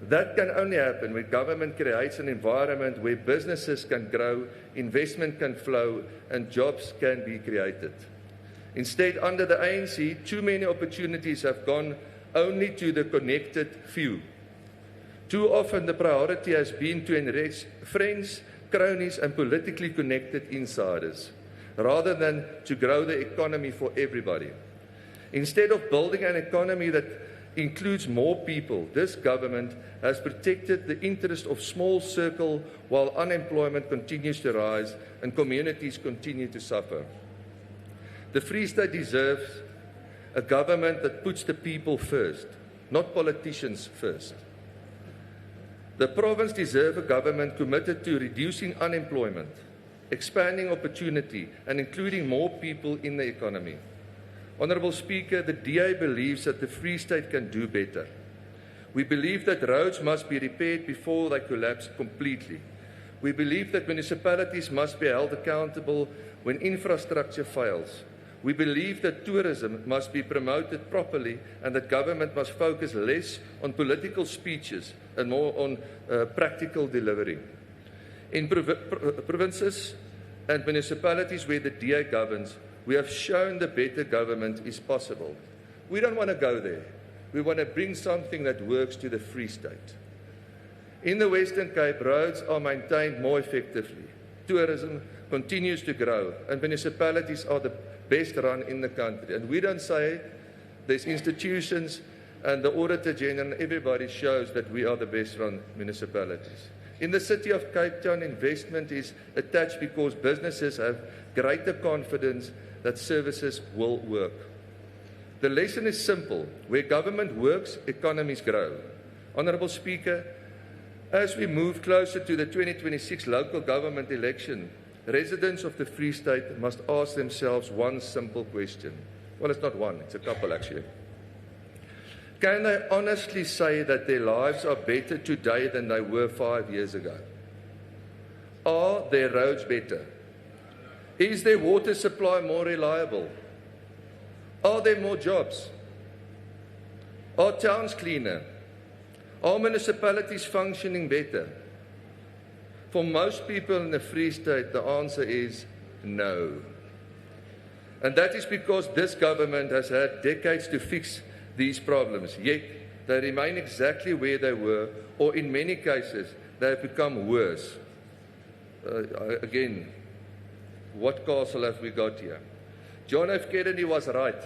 That can only happen when government creates an environment where businesses can grow, investment can flow, and jobs can be created. Instead, under the ANC, too many opportunities have gone only to the connected few. Too often the priority has been to enrich friends, cronies, and politically connected insiders, rather than to grow the economy for everybody. Instead of building an economy that includes more people, this government has protected the interest of small circle while unemployment continues to rise and communities continue to suffer. The Free State deserves a government that puts the people first, not politicians first. The province deserves a government committed to reducing unemployment, expanding opportunity, and including more people in the economy. Honourable Speaker, the DA believes that the Free State can do better. We believe that roads must be repaired before they collapse completely. We believe that municipalities must be held accountable when infrastructure fails. We believe that tourism must be promoted properly and that government must focus less on political speeches and more on practical delivery. In provinces and municipalities where the DA governs, we have shown that better government is possible. We don't want to go there. We want to bring something that works to the Free State. In the Western Cape, roads are maintained more effectively. Tourism continues to grow, and municipalities are the best run in the country. And we don't say there's institutions and the Auditor General, everybody shows that we are the best run municipalities. In the city of Cape Town, investment is attached because businesses have greater confidence that services will work. The lesson is simple. Where government works, economies grow. Honourable Speaker, as we move closer to the 2026 local government election, residents of the Free State must ask themselves one simple question. Well, it's not one, it's a couple actually. Can they honestly say that their lives are better today than they were 5 years ago? Are their roads better? Is their water supply more reliable? Are there more jobs? Are towns cleaner? Are municipalities functioning better? For most people in the Free State, the answer is no. And that is because this government has had decades to fix these problems, yet they remain exactly where they were, or in many cases, they have become worse. Again, what castle have we got here? John F. Kennedy was right.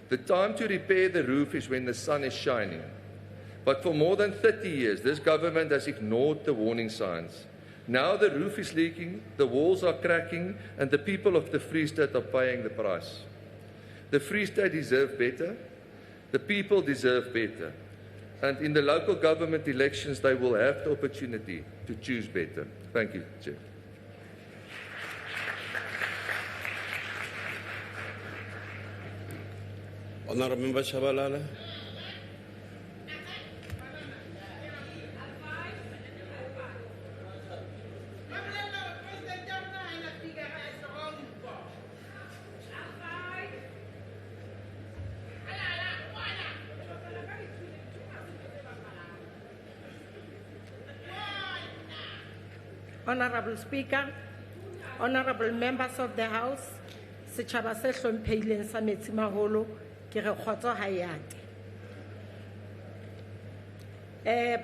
The time to repair the roof is when the sun is shining. But for more than 30 years, this government has ignored the warning signs. Now the roof is leaking, the walls are cracking, and the people of the Free State are paying the price. The Free State deserve better. The people deserve better. And in the local government elections, they will have the opportunity to choose better. Thank you, Chair. Honourable Member Shabalala. Honourable Speaker, honourable members of the House, setjhaba se hlomphehileng sa Metsimaholo, ke re kgotso ha yate.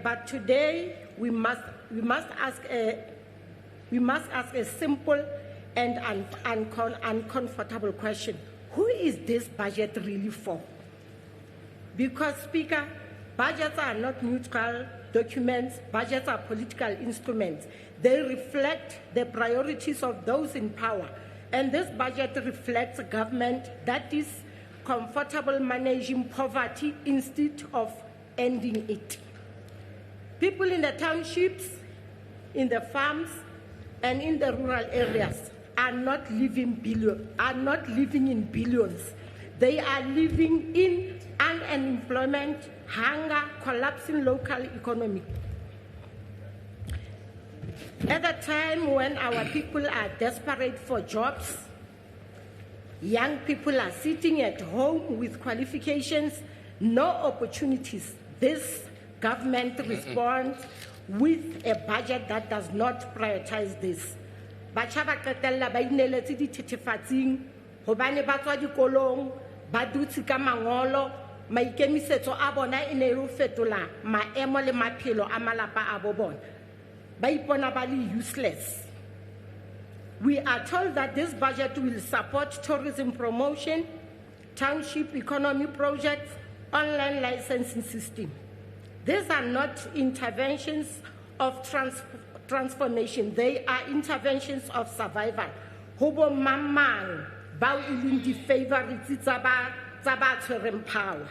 But today we must ask a simple and uncomfortable question: who is this budget really for? Because, Speaker, budgets are not neutral documents. Budgets are political instruments. They reflect the priorities of those in power. And this budget reflects a government that is comfortable managing poverty instead of ending it. People in the townships, in the farms, and in the rural areas are not living in billions. They are living in unemployment, hunger, collapsing local economy. At a time when our people are desperate for jobs, young people are sitting at home with qualifications, no opportunities, this government responds with a budget that does not prioritize this. Batjha ba qetella ba ineletse dithethefatsing hobane ba tswa dikolong ba dutse ka mangolo maikemisetso a bona e ne e fetola maemo le maphelo a malapa a bo bona ba ipona ba le useless. We are told that this budget will support tourism promotion, township economy projects, online licensing system. These are not interventions of transformation, they are interventions of survival. Hobo mamang bao ileng di favorites tsa ba tshwereng power.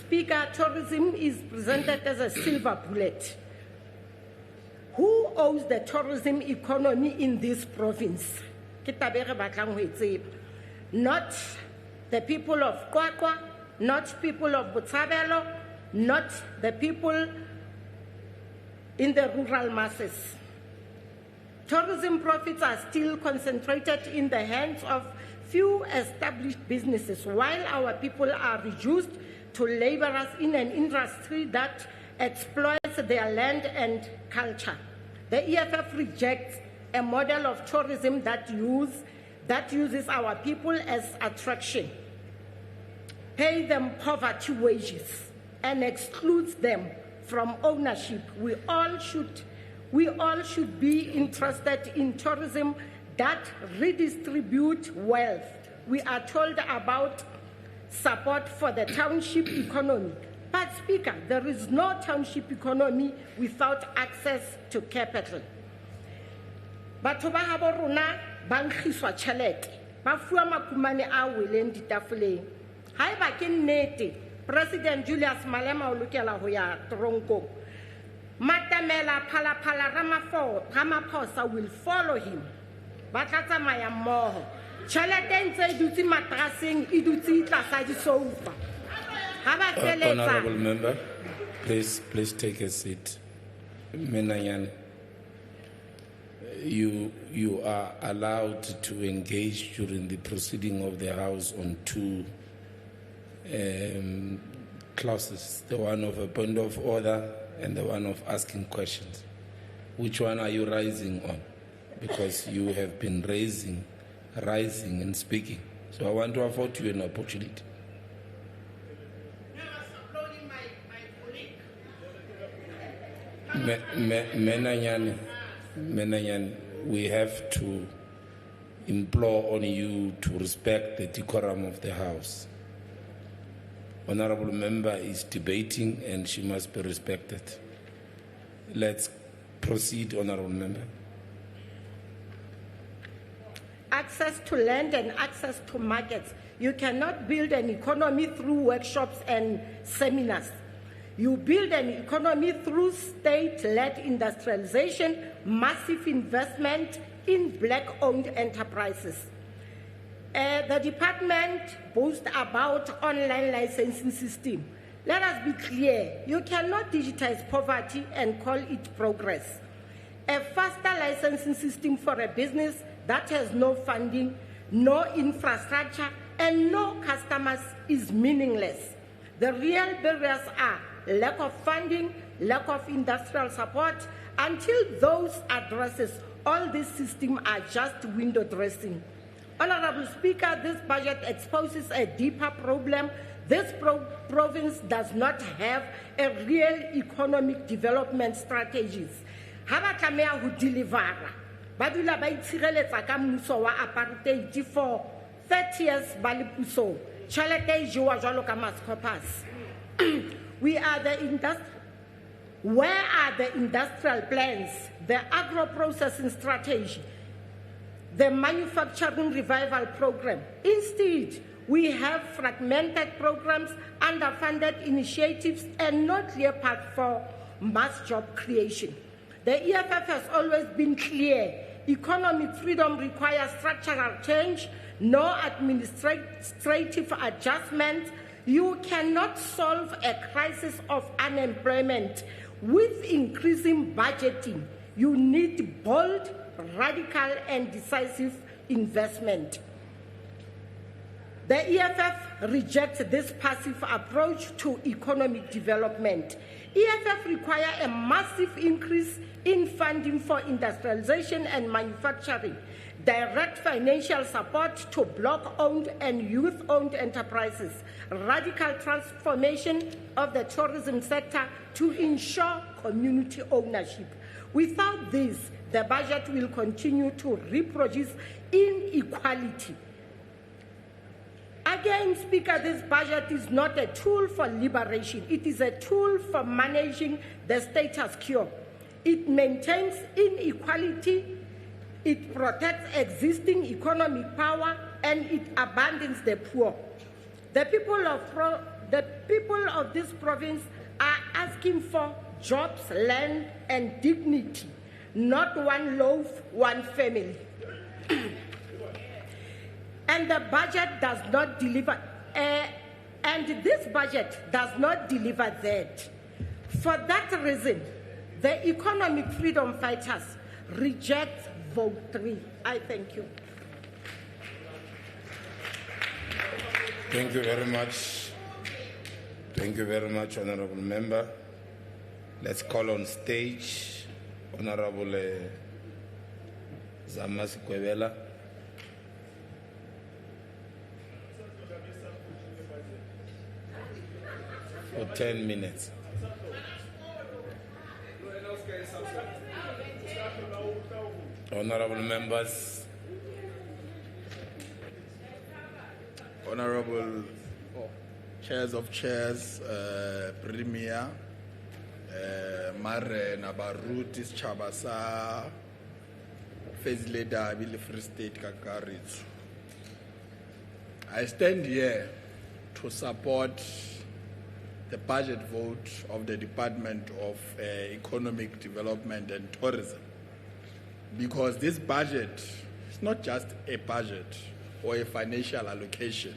Speaker, tourism is presented as a silver bullet. Who owns the tourism economy in this province? Not the people of Kwakwa, not people of Botshabelo, not the people in the rural masses. Tourism profits are still concentrated in the hands of few established businesses, while our people are reduced to laborers in an industry that exploits their land and culture. The EFF rejects a model of tourism that uses our people as attraction, pay them poverty wages, and excludes them from ownership. We all should be interested in tourism that redistribute wealth. We are told about support for the township economy. But Speaker, there is no township economy without access to capital. Batho ba habo rona ba nkgiswa tšhelete, ba fuwa makumane a weleng ditafoleng. Haeba ke nnete, President Julius Malema o lokela ho ya toronkong. Matamela Phalaphala Ramaphosa will follow him. Ba tla tsamaya mmoho. Tšhelete ntse e dutse matraseng, e dutse tlasa disoufa. Honorable member, please take a seat. Menanyane, you are allowed to engage during the proceeding of the House on two clauses, the one of a point of order and the one of asking questions. Which one are you rising on? Because you have been rising and speaking. So I want to afford you an opportunity. Menanyane, we have to implore on you to respect the decorum of the House. Honorable member is debating and she must be respected. Let's proceed, honorable member. Access to land and access to markets. You cannot build an economy through workshops and seminars. You build an economy through state-led industrialization, massive investment in black-owned enterprises. The department boasts about online licensing system. Let us be clear, you cannot digitize poverty and call it progress. A faster licensing system for a business that has no funding, no infrastructure, and no customers is meaningless. The real barriers are lack of funding, lack of industrial support. Until those addresses, all these systems are just window dressing. Honorable Speaker, this budget exposes a deeper problem. This province does not have a real economic development strategies. Haba tlameha ho deliver. Ba dula ba itshireletsa ka mmuso wa apartheid for 30 years ba le puso. Tšhelete e jewa jwalo ka Mascopas. Where are the industrial plans, the agro-processing strategy, the manufacturing revival program? Instead, we have fragmented programs, underfunded initiatives, and no clear path for mass job creation. The EFF has always been clear. Economic freedom requires structural change, no administrative adjustments. You cannot solve a crisis of unemployment with increasing budgeting. You need bold, radical, and decisive investment. The EFF rejects this passive approach to economic development. EFF requires a massive increase in funding for industrialization and manufacturing, direct financial support to block-owned and youth-owned enterprises, radical transformation of the tourism sector to ensure community ownership. Without this, the budget will continue to reproduce inequality. Again, Speaker, this budget is not a tool for liberation. It is a tool for managing the status quo. It maintains inequality, it protects existing economic power, and it abandons the poor. The people of this province are asking for jobs, land, and dignity, not one loaf, one family. And the budget does not deliver. And this budget does not deliver that. For that reason, the economic freedom fighters reject vote 3. I thank you. Thank you very much. Thank you very much, Honorable Member. Let's call on stage Honorable Zamasi Kwebela. For 10 minutes. Honorable members, Honorable Chairs of Chairs, Premier, Mare Nabarutis Chabasa, Fezile Dabi, Free State Kakaritsu. I stand here to support the budget vote of the Department of Economic Development and Tourism, because this budget is not just a budget or a financial allocation.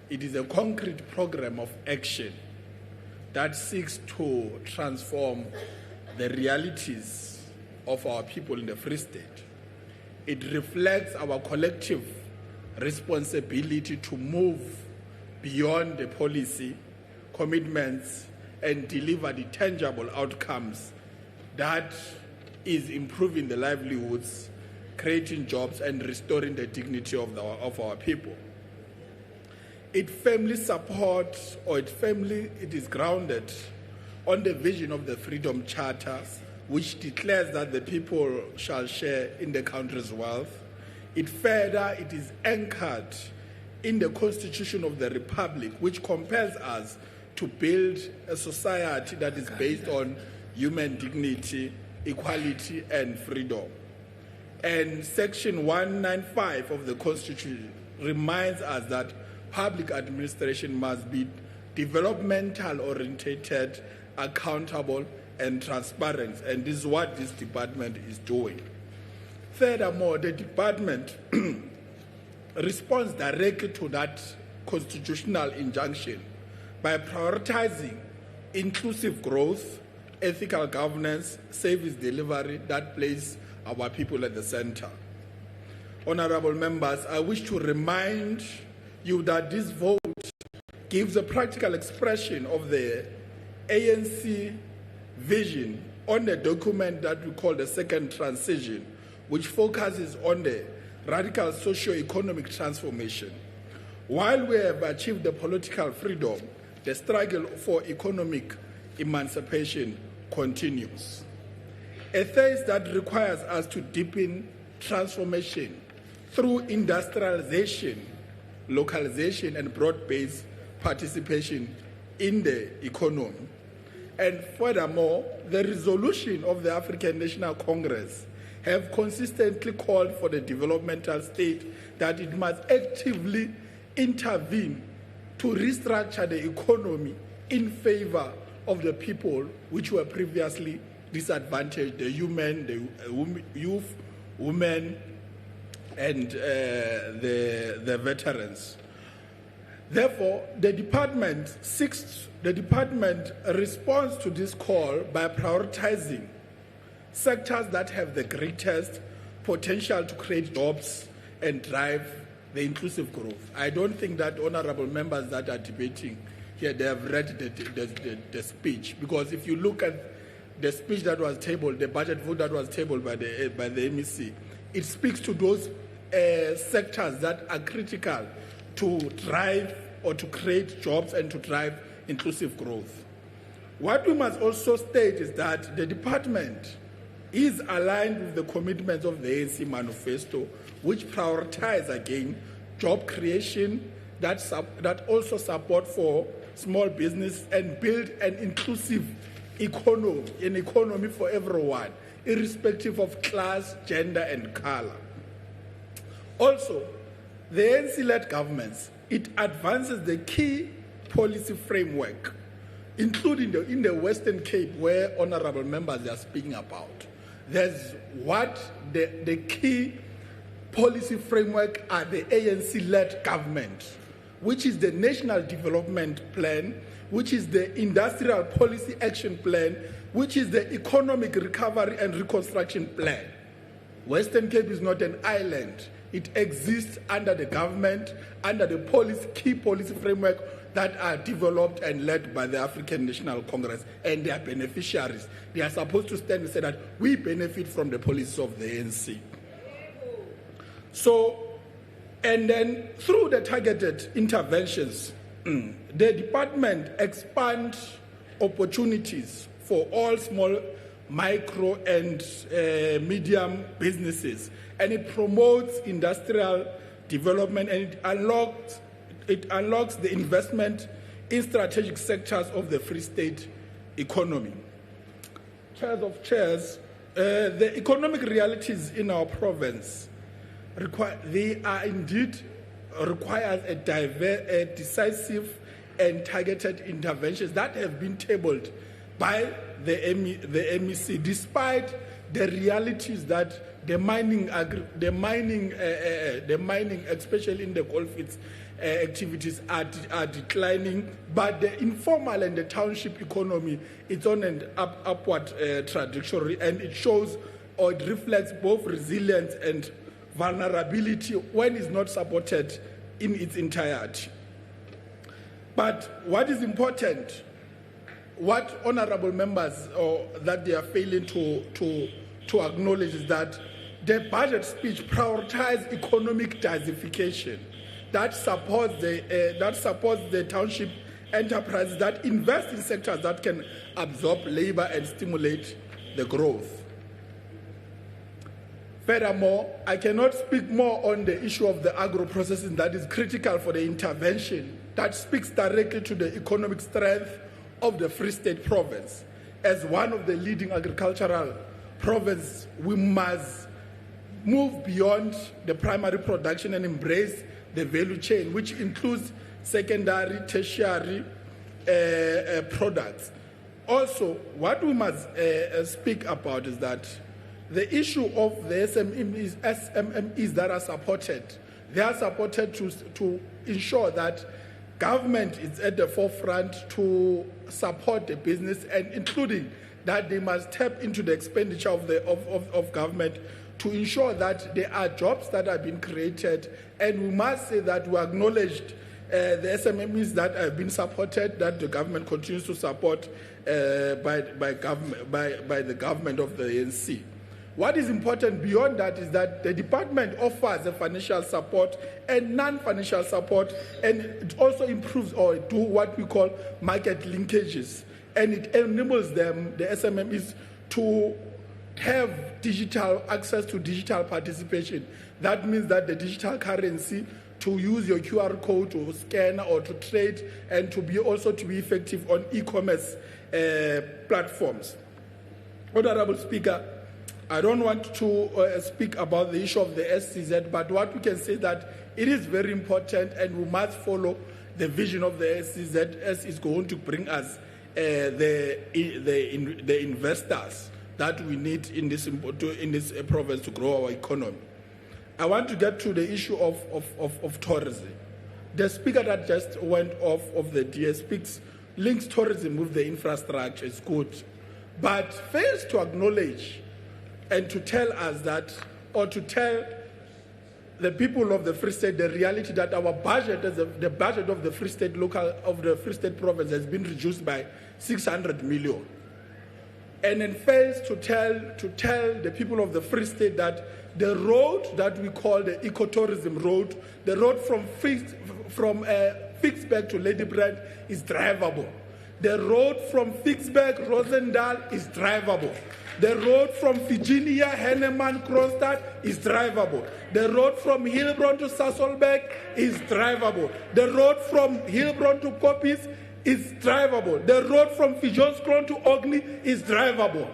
It is a concrete program of action that seeks to transform the realities of our people in the Free State. It reflects our collective responsibility to move beyond the policy commitments and deliver the tangible outcomes that is improving the livelihoods, creating jobs, and restoring the dignity of our people. It firmly supports, or it is grounded on the vision of the Freedom Charter, which declares that the people shall share in the country's wealth. It is anchored in the Constitution of the Republic, which compels us to build a society that is based on human dignity, equality, and freedom. And Section 195 of the Constitution reminds us that public administration must be developmental oriented, accountable, and transparent. And this is what this department is doing. Furthermore, the department responds directly to that constitutional injunction by prioritizing inclusive growth, ethical governance, service delivery that place our people at the center. Honorable members, I wish to remind you that this vote gives a practical expression of the ANC vision on the document that we call the Second Transition, which focuses on the radical socio-economic transformation. While we have achieved the political freedom, the struggle for economic emancipation continues. A phase that requires us to deepen transformation through industrialization, localization, and broad-based participation in the economy. And furthermore, the resolution of the African National Congress have consistently called for the developmental state that it must actively intervene to restructure the economy in favor of the people which were previously disadvantaged, the youth, women, and the veterans. Therefore, the department responds to this call by prioritizing sectors that have the greatest potential to create jobs and drive the inclusive growth. I don't think that honorable members that are debating here, they have read the speech, because if you look at the speech that was tabled, the budget vote that was tabled by the MEC, it speaks to those sectors that are critical to drive or to create jobs and to drive inclusive growth. What we must also state is that the department is aligned with the commitments of the ANC manifesto, which prioritize again job creation that also support for small business and build an inclusive economy, an economy for everyone, irrespective of class, gender, and color. Also, the ANC-led governments, it advances the key policy framework, including in the Western Cape, where honorable members are speaking about. There's what the key policy framework are the ANC-led government, which is the National Development Plan, which is the Industrial Policy Action Plan, which is the Economic Recovery and Reconstruction Plan. Western Cape is not an island. It exists under the government, under the key policy framework that are developed and led by the African National Congress and their beneficiaries. They are supposed to stand and say that we benefit from the policies of the ANC. So, and then through the targeted interventions, the department expands opportunities for all small, micro, and medium businesses, and it promotes industrial development, and it unlocks the investment in strategic sectors of the Free State economy. Chairs of chairs, the economic realities in our province requires a decisive and targeted interventions that have been tabled by the MEC, despite the realities that the mining, especially in the goldfields activities, are declining, but the informal and the township economy is on an upward trajectory, and it shows, or it reflects both resilience and vulnerability when it's not supported in its entirety. But what is important, what honorable members that they are failing to acknowledge, is that the budget speech prioritizes economic diversification that supports the township enterprises that invest in sectors that can absorb labor and stimulate the growth. Furthermore, I cannot speak more on the issue of the agro-processing that is critical for the intervention that speaks directly to the economic strength of the Free State province. As one of the leading agricultural provinces, we must move beyond the primary production and embrace the value chain, which includes secondary, tertiary products. Also, what we must speak about is that the issue of the SMMEs that are supported, they are supported to ensure that government is at the forefront to support the business, and including that they must tap into the expenditure of government to ensure that there are jobs that are being created. And we must say that we acknowledged the SMMEs that have been supported, that the government continues to support by the government of the ANC. What is important beyond that is that the department offers a financial support and non-financial support, and it also improves or do what we call market linkages, and it enables them, the SMMEs, to have digital access to digital participation. That means that the digital currency, to use your QR code to scan or to trade, and to be effective on e-commerce platforms. Honorable Speaker, I don't want to speak about the issue of the SCZ, but what we can say is that it is very important, and we must follow the vision of the SCZ as it's going to bring us the investors that we need in this province to grow our economy. I want to get to the issue of tourism. The speaker that just went off of the DS links tourism with the infrastructure, is good, but fails to acknowledge and to tell us that, or to tell the people of the Free State the reality that our budget, the budget of the Free State Free State province, has been reduced by 600 million. And then fails to tell the people of the Free State that the road that we call the ecotourism road, the road from Fixberg to Ladybrand, is drivable. The road from Fixberg, Rosendal, is drivable. The road from Virginia, Henneman, Kronstadt is drivable. The road from Hilbron to Sasolburg is drivable. The road from Hilbron to Kopis is drivable. The road from Fijonskron to Ogni is drivable.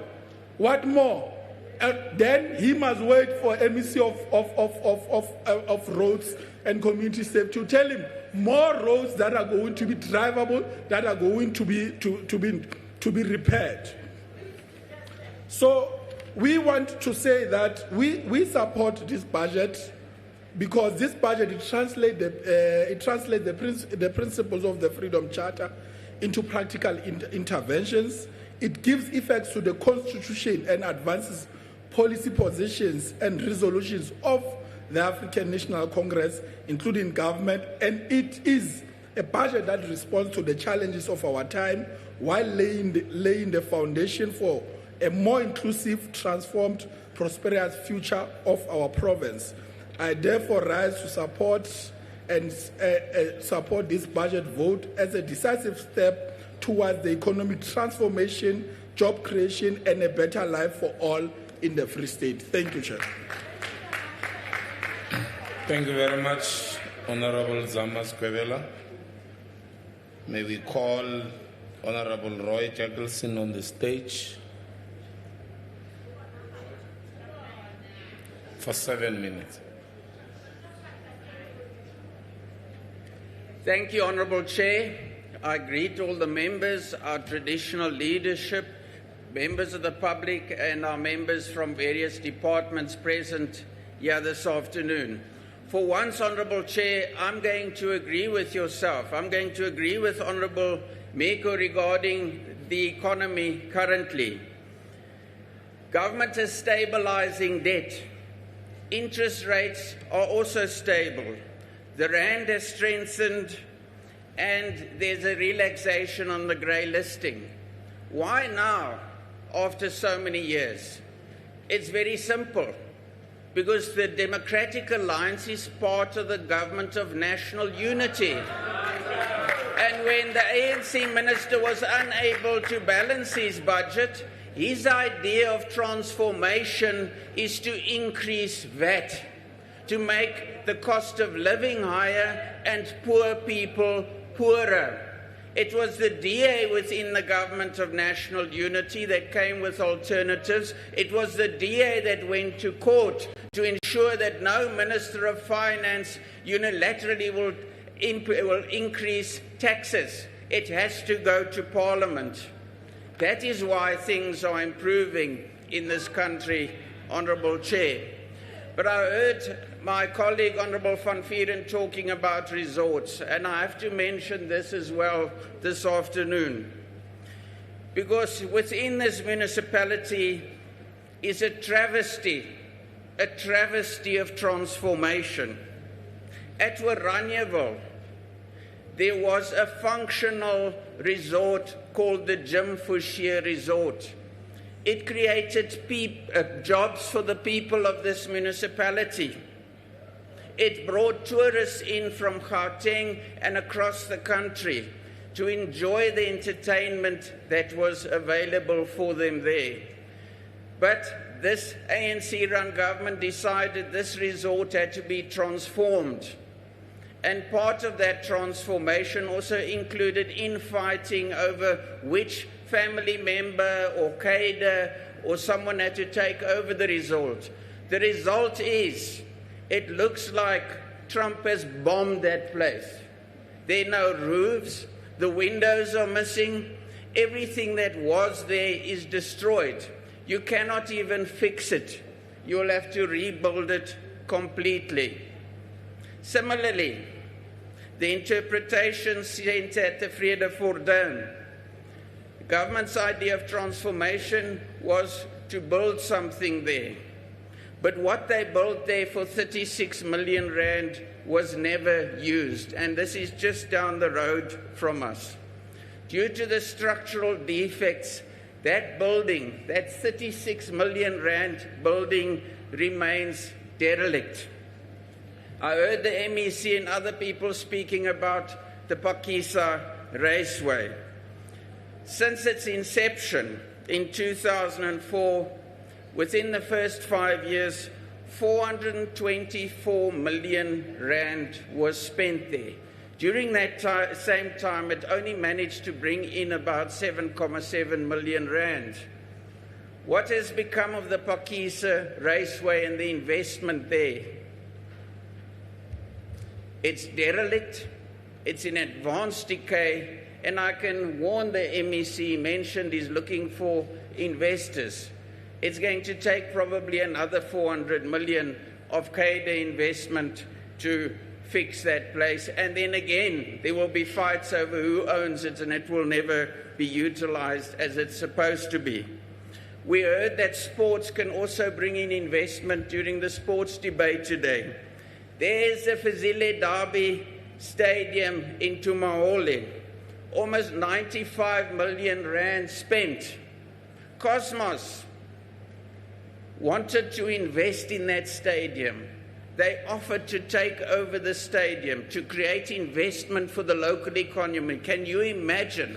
What more? Then he must wait for MEC of roads and community safety to tell him more roads that are going to be drivable, that are going to be repaired. So we want to say that we support this budget because this budget it translates the principles of the Freedom Charter into practical interventions. It gives effect to the Constitution and advances policy positions and resolutions of the African National Congress, including government, and it is a budget that responds to the challenges of our time while laying the foundation for a more inclusive, transformed, prosperous future of our province. I therefore rise to support this budget vote as a decisive step towards the economic transformation, job creation, and a better life for all in the Free State. Thank you, Chair. Thank you very much, Honorable Zamas Kwevela. May we call Honorable Roy Jackelson on the stage for 7 minutes. Thank you, Honourable Chair. I greet all the members, our traditional leadership, members of the public, and our members from various departments present here this afternoon. For once, Honourable Chair, I'm going to agree with yourself. I'm going to agree with Honourable Meko regarding the economy currently. Government is stabilising debt. Interest rates are also stable. The rand has strengthened and there's a relaxation on the grey listing. Why now, after so many years? It's very simple. Because the Democratic Alliance is part of the government of national unity. And when the ANC minister was unable to balance his budget, his idea of transformation is to increase VAT, to make the cost of living higher and poor people poorer. It was the DA within the government of national unity that came with alternatives. It was the DA that went to court to ensure that no Minister of Finance unilaterally will increase taxes. It has to go to Parliament. That is why things are improving in this country, Honourable Chair. But I heard my colleague, Honourable Van Vieren, talking about resorts, and I have to mention this as well this afternoon. Because within this municipality is a travesty of transformation. At Waranyeville, there was a functional resort called the Jim Fouchier Resort. It created jobs for the people of this municipality. It brought tourists in from Gauteng and across the country to enjoy the entertainment that was available for them there. But this ANC-run government decided this resort had to be transformed. And part of that transformation also included infighting over which family member or cadre or someone had to take over the resort. The result is, it looks like Trump has bombed that place. There are no roofs, the windows are missing, everything that was there is destroyed. You cannot even fix it. You'll have to rebuild it completely. Similarly, the interpretation centre at the Vredefort. The government's idea of transformation was to build something there. But what they built there for 36 million rand was never used, and this is just down the road from us. Due to the structural defects, that building, that 36 million rand building, remains derelict. I heard the MEC and other people speaking about the Phakisa Raceway. Since its inception in 2004, within the first 5 years, 424 million rand was spent there. During that same time, it only managed to bring in about 7.7 million rand. What has become of the Phakisa Raceway and the investment there? It's derelict, it's in advanced decay, and I can warn the MEC mentioned he's looking for investors. It's going to take probably another 400 million of CADA investment to fix that place. And then again, there will be fights over who owns it, and it will never be utilized as it's supposed to be. We heard that sports can also bring in investment during the sports debate today. There's the Fazile Derby Stadium in Tumahole, almost 95 million rand spent. Cosmos wanted to invest in that stadium. They offered to take over the stadium to create investment for the local economy. Can you imagine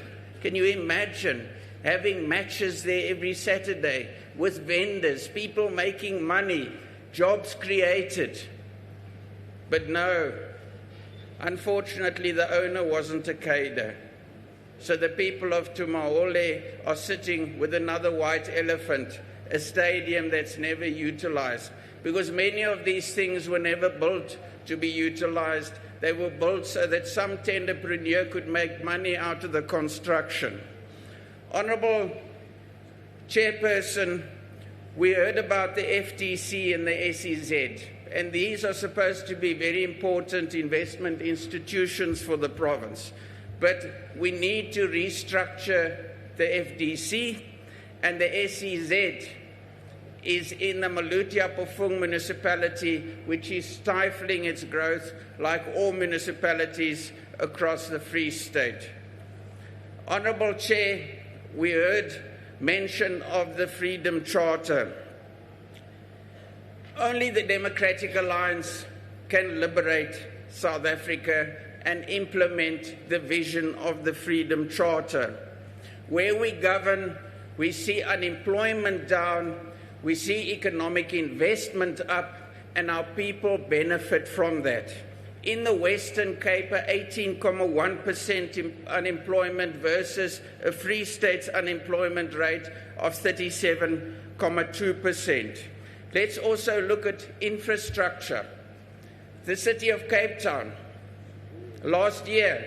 having matches there every Saturday with vendors, people making money, jobs created? But no, unfortunately the owner wasn't a CADA. So the people of Tumahole are sitting with another white elephant, a stadium that's never utilized. Because many of these things were never built to be utilized. They were built so that some tenderpreneur could make money out of the construction. Honourable Chairperson, we heard about the FTC and the SEZ, and these are supposed to be very important investment institutions for the province. But we need to restructure the FDC, and the SEZ is in the Maluti-Apofung municipality, which is stifling its growth like all municipalities across the Free State. Honourable Chair, we heard mention of the Freedom Charter. Only the Democratic Alliance can liberate South Africa and implement the vision of the Freedom Charter. Where we govern, we see unemployment down, we see economic investment up, and our people benefit from that. In the Western Cape, 18.1% unemployment versus a Free State's unemployment rate of 37.2%. Let's also look at infrastructure. The city of Cape Town last year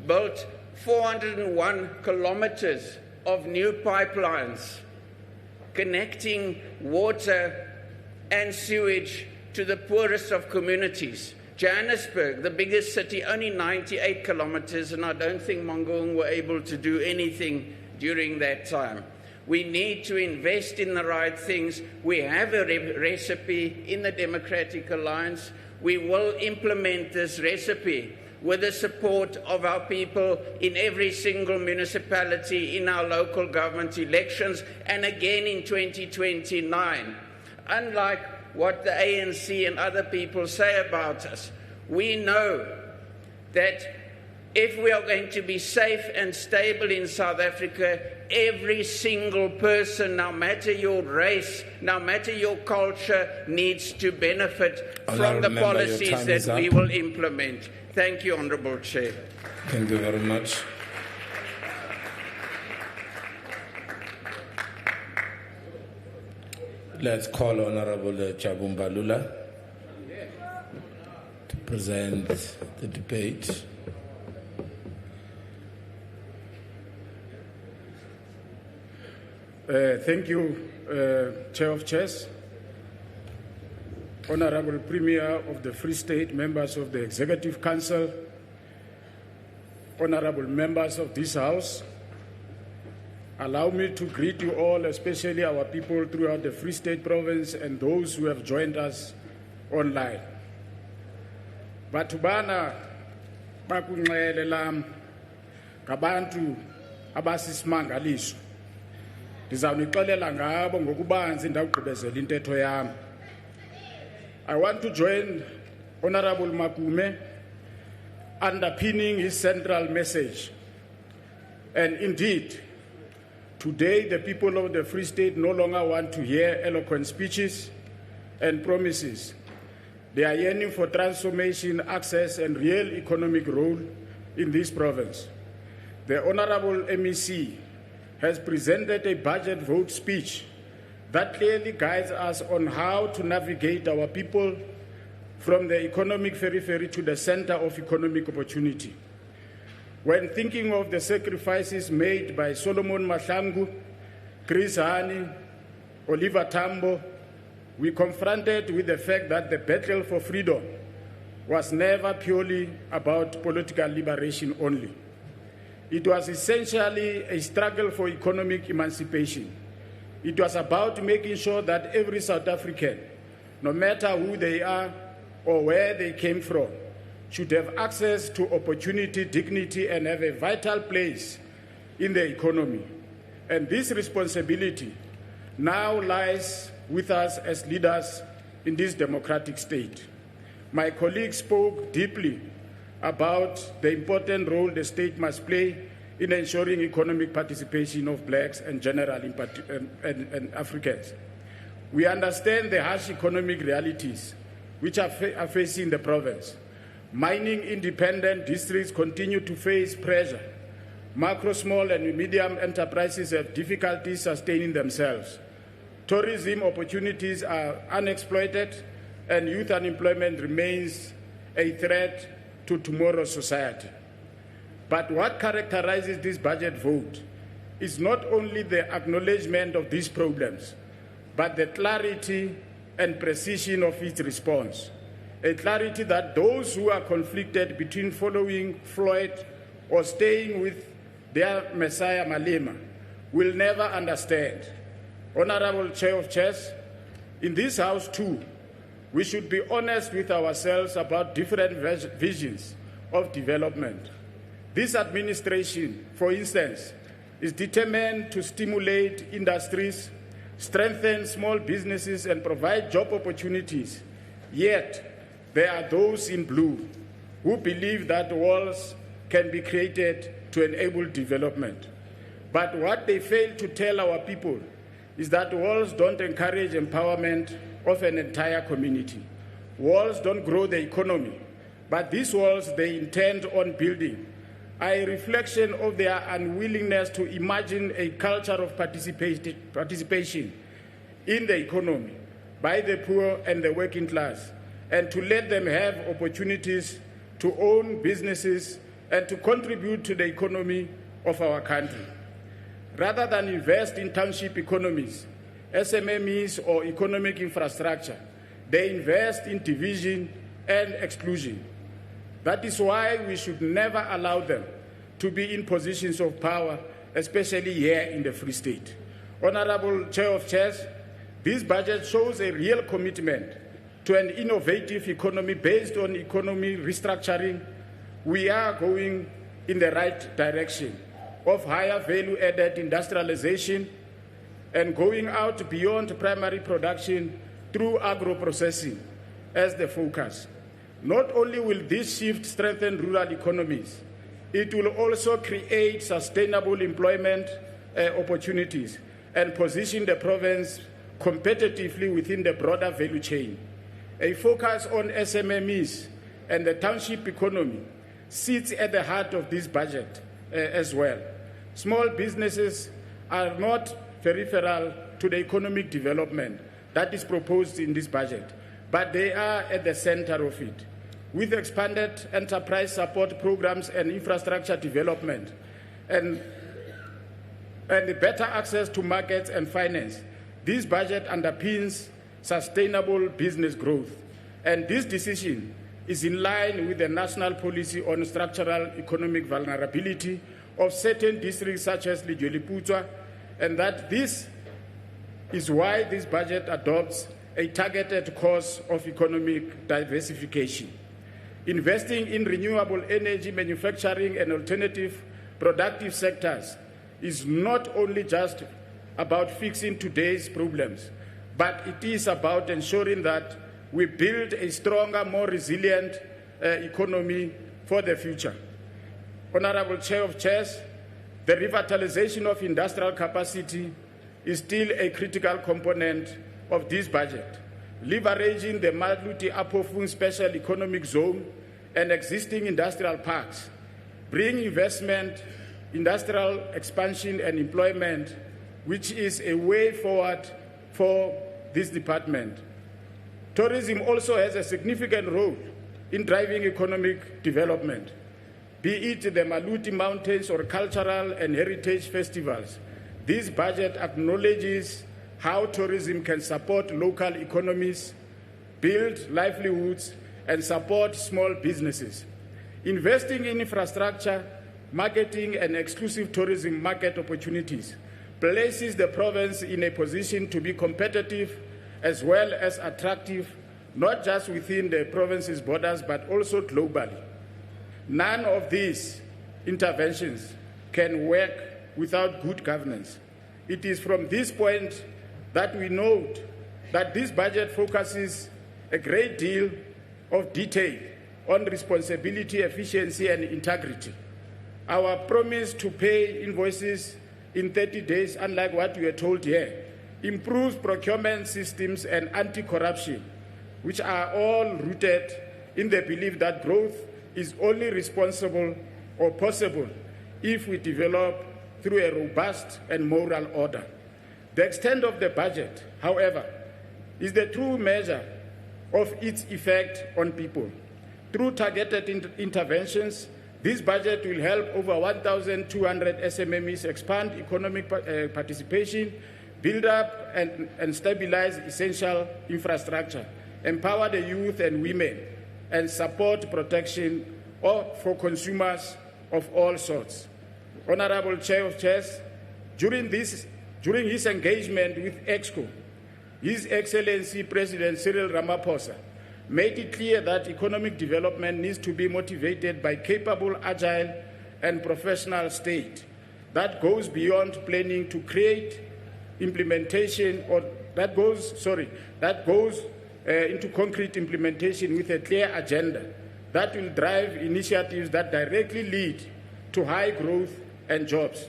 built 401 kilometers of new pipelines connecting water and sewage to the poorest of communities. Johannesburg, the biggest city, only 98 kilometers, and I don't think Mangaung were able to do anything during that time. We need to invest in the right things. We have a recipe in the Democratic Alliance. We will implement this recipe with the support of our people in every single municipality in our local government elections, and again in 2029. Unlike what the ANC and other people say about us, we know that if we are going to be safe and stable in South Africa, every single person, no matter your race, no matter your culture, needs to benefit from the policies that we will implement. Thank you, Honourable Chair. Thank you very much. Let's call Honourable Jabumba Lula to present the debate. Thank you, Chair of Chairs, Honourable Premier of the Free State, members of the Executive Council, honourable members of this House. Allow me to greet you all, especially our people throughout the Free State province and those who have joined us online. Batubana bakunxele lam ngabantu abasisimangaliso. Ndizawunixelela ngabo ngokubanzi ndawugqibezela intetho yam. I want to join Honourable Makume underpinning his central message. And indeed, today the people of the Free State no longer want to hear eloquent speeches and promises. They are yearning for transformation, access, and real economic role in this province. The Honourable MEC has presented a budget vote speech that clearly guides us on how to navigate our people from the economic periphery to the center of economic opportunity. When thinking of the sacrifices made by Solomon Mahlangu, Chris Hani, Oliver Tambo, we confronted with the fact that the battle for freedom was never purely about political liberation only. It was essentially a struggle for economic emancipation. It was about making sure that every South African, no matter who they are or where they came from, should have access to opportunity, dignity, and have a vital place in the economy. And this responsibility now lies with us as leaders in this democratic state. My colleague spoke deeply about the important role the state must play in ensuring economic participation of blacks and generally and Africans. We understand the harsh economic realities which are facing the province. Mining independent districts continue to face pressure. Macro, small, and medium enterprises have difficulty sustaining themselves. Tourism opportunities are unexploited, and youth unemployment remains a threat to tomorrow's society. But what characterizes this budget vote is not only the acknowledgement of these problems, but the clarity and precision of its response. A clarity that those who are conflicted between following Floyd or staying with their Messiah Malema will never understand. Honorable Chair of Chairs, in this House too, we should be honest with ourselves about different visions of development. This administration, for instance, is determined to stimulate industries, strengthen small businesses, and provide job opportunities. Yet, there are those in blue who believe that walls can be created to enable development. But what they fail to tell our people is that walls don't encourage empowerment of an entire community. Walls don't grow the economy, but these walls they intend on building are a reflection of their unwillingness to imagine a culture of participation in the economy by the poor and the working class, and to let them have opportunities to own businesses and to contribute to the economy of our country. Rather than invest in township economies, SMMEs, or economic infrastructure, they invest in division and exclusion. That is why we should never allow them to be in positions of power, especially here in the Free State. Honorable Chair of Chairs, this budget shows a real commitment to an innovative economy based on economy restructuring. We are going in the right direction of higher value-added industrialization and going out beyond primary production through agro-processing as the focus. Not only will this shift strengthen rural economies, it will also create sustainable employment opportunities and position the province competitively within the broader value chain. A focus on SMMEs and the township economy sits at the heart of this budget as well. Small businesses are not peripheral to the economic development that is proposed in this budget, but they are at the center of it. With expanded enterprise support programs and infrastructure development and better access to markets and finance, this budget underpins sustainable business growth. And this decision is in line with the national policy on structural economic vulnerability of certain districts such as Lejweleputswa, and that this is why this budget adopts a targeted course of economic diversification. Investing in renewable energy, manufacturing, and alternative productive sectors is not only just about fixing today's problems, but it is about ensuring that we build a stronger, more resilient economy for the future. Honorable Chair of Chairs, the revitalization of industrial capacity is still a critical component of this budget. Leveraging the Maluti-Apofung Special Economic Zone and existing industrial parks, bring investment, industrial expansion, and employment, which is a way forward for this department. Tourism also has a significant role in driving economic development, be it the Maluti Mountains or cultural and heritage festivals. This budget acknowledges how tourism can support local economies, build livelihoods, and support small businesses. Investing in infrastructure, marketing, and exclusive tourism market opportunities places the province in a position to be competitive as well as attractive, not just within the province's borders, but also globally. None of these interventions can work without good governance. It is from this point that we note that this budget focuses a great deal of detail on responsibility, efficiency, and integrity. Our promise to pay invoices in 30 days, unlike what we are told here, improves procurement systems and anti-corruption, which are all rooted in the belief that growth is only responsible or possible if we develop through a robust and moral order. The extent of the budget, however, is the true measure of its effect on people. Through targeted interventions, this budget will help over 1,200 SMMEs expand economic participation, build up and stabilize essential infrastructure, empower the youth and women, and support protection for consumers of all sorts. Honorable Chair of Chairs, during his engagement with EXCO, His Excellency President Cyril Ramaphosa made it clear that economic development needs to be motivated by capable, agile, and professional state that goes beyond planning to create implementation, or that goes into concrete implementation with a clear agenda that will drive initiatives that directly lead to high growth and jobs.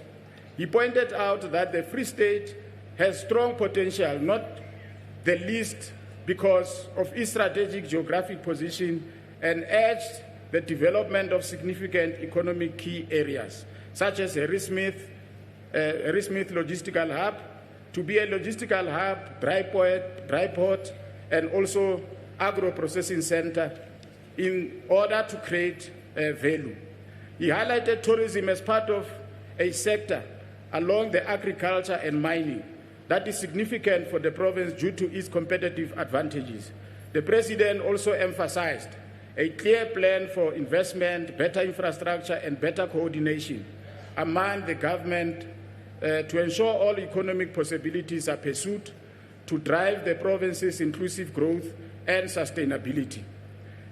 He pointed out that the Free State has strong potential, not the least because of its strategic geographic position, and urged the development of significant economic key areas, such as Harrismith Logistical Hub, to be a logistical hub, dry port, and also agro-processing center in order to create value. He highlighted tourism as part of a sector along the agriculture and mining that is significant for the province due to its competitive advantages. The President also emphasized a clear plan for investment, better infrastructure, and better coordination among the government to ensure all economic possibilities are pursued to drive the province's inclusive growth and sustainability.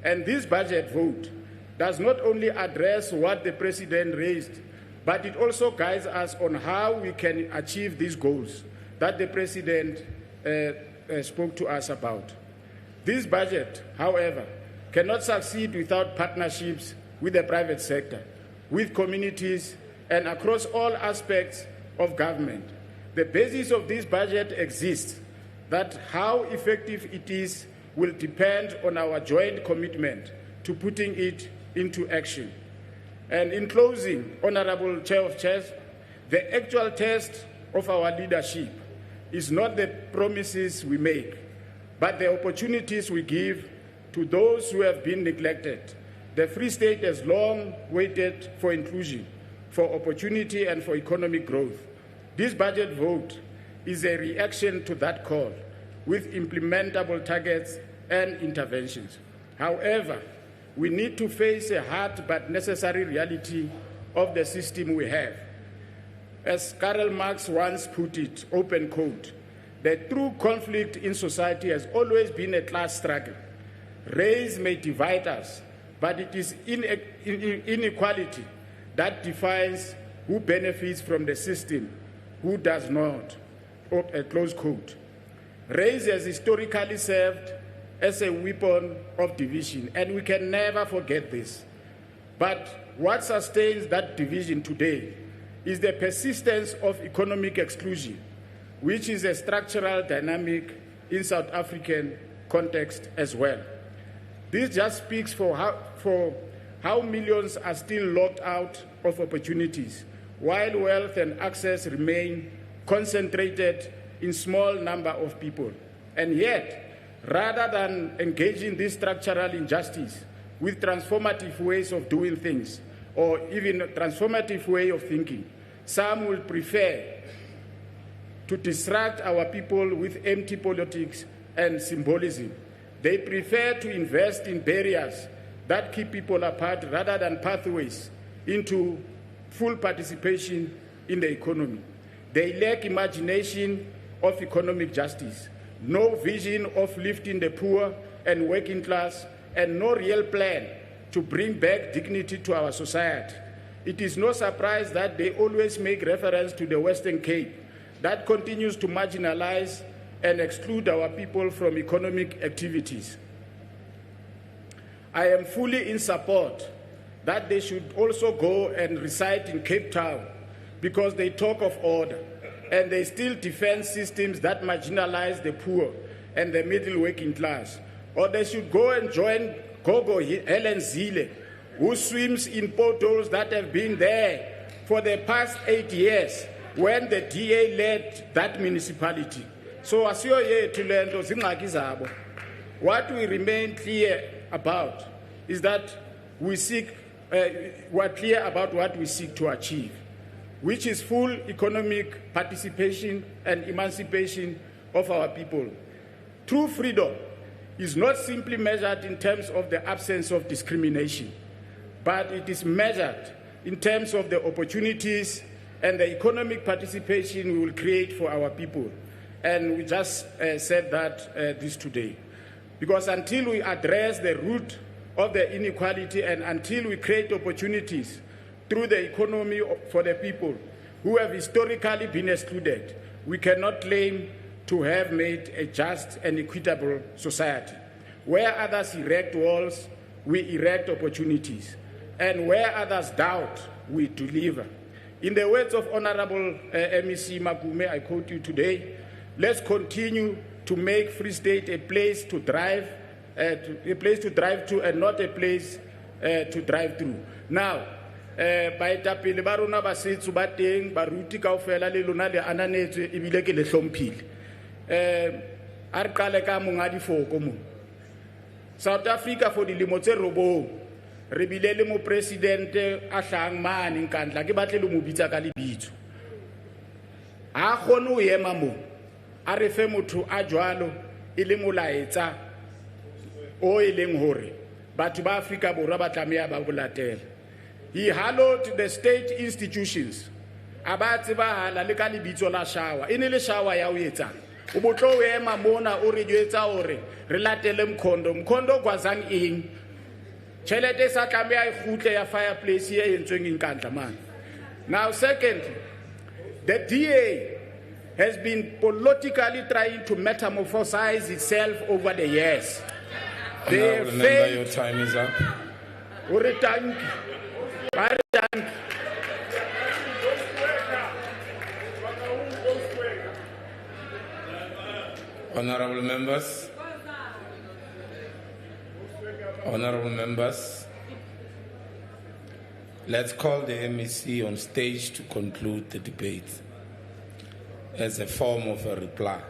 And this budget vote does not only address what the President raised, but it also guides us on how we can achieve these goals that the President spoke to us about. This budget, however, cannot succeed without partnerships with the private sector, with communities, and across all aspects of government. The basis of this budget exists, that how effective it is will depend on our joint commitment to putting it into action. And in closing, Honorable Chair of Chairs, the actual test of our leadership is not the promises we make, but the opportunities we give to those who have been neglected. The Free State has long waited for inclusion, for opportunity, and for economic growth. This budget vote is a reaction to that call, with implementable targets and interventions. However, we need to face a hard but necessary reality of the system we have. As Karl Marx once put it, open quote, the true conflict in society has always been a class struggle. Race may divide us, but it is inequality that defines who benefits from the system, who does not, close quote. Race has historically served as a weapon of division, and we can never forget this. But what sustains that division today is the persistence of economic exclusion, which is a structural dynamic in South African context as well. This just speaks for how millions are still locked out of opportunities, while wealth and access remain concentrated in small number of people. And yet, rather than engaging this structural injustice with transformative ways of doing things, or even a transformative way of thinking, some will prefer to distract our people with empty politics and symbolism. They prefer to invest in barriers that keep people apart rather than pathways into full participation in the economy. They lack imagination of economic justice, no vision of lifting the poor and working class, and no real plan to bring back dignity to our society. It is no surprise that they always make reference to the Western Cape that continues to marginalize and exclude our people from economic activities. I am fully in support that they should also go and reside in Cape Town because they talk of order and they still defend systems that marginalize the poor and the middle working class. Or they should go and join Gogo Helen Zille, who swims in potholes that have been there for the past 8 years when the DA led that municipality. So what we remain clear about is that we're clear about what we seek to achieve, which is full economic participation and emancipation of our people. True freedom is not simply measured in terms of the absence of discrimination, but it is measured in terms of the opportunities and the economic participation we will create for our people. And we just said that this today. Because until we address the root of the inequality and until we create opportunities through the economy for the people who have historically been excluded, we cannot claim to have made a just and equitable society. Where others erect walls, we erect opportunities. And where others doubt, we deliver. In the words of Honorable MEC Makume, I quote you today, let's continue to make Free State a place to drive to and not a place to drive through. Now, baetapele ba rona ba setso ba teng baruti kaofela le lona le ananetswe ebile ke le hlomphile. A re qale ka monga difoko mo. South Africa for dilemo tse robong re bile le mo president a hlahang mane nkantla ke batle le mo bitsa ka lebitso. A khone o ema mo. A re fe motho a jwalo e le molaetsa o e leng hore batho ba Afrika Borwa ba tlameha ba bolatela. He hallowed the state institutions. Abatse ba hala le ka lebitso la shawa. E ne le shawa ya o etsang. O botlo o ema mona o re jwetsa hore re latele mkhondo kwazang eng. Tšhelete sa tlameha e kgutle ya fireplace e entsweng inkandla man. Now secondly, the DA has been politically trying to metamorphosize itself over the years. Remember your time is up. Honorable members, let's call the MEC on stage to conclude the debate as a form of a reply.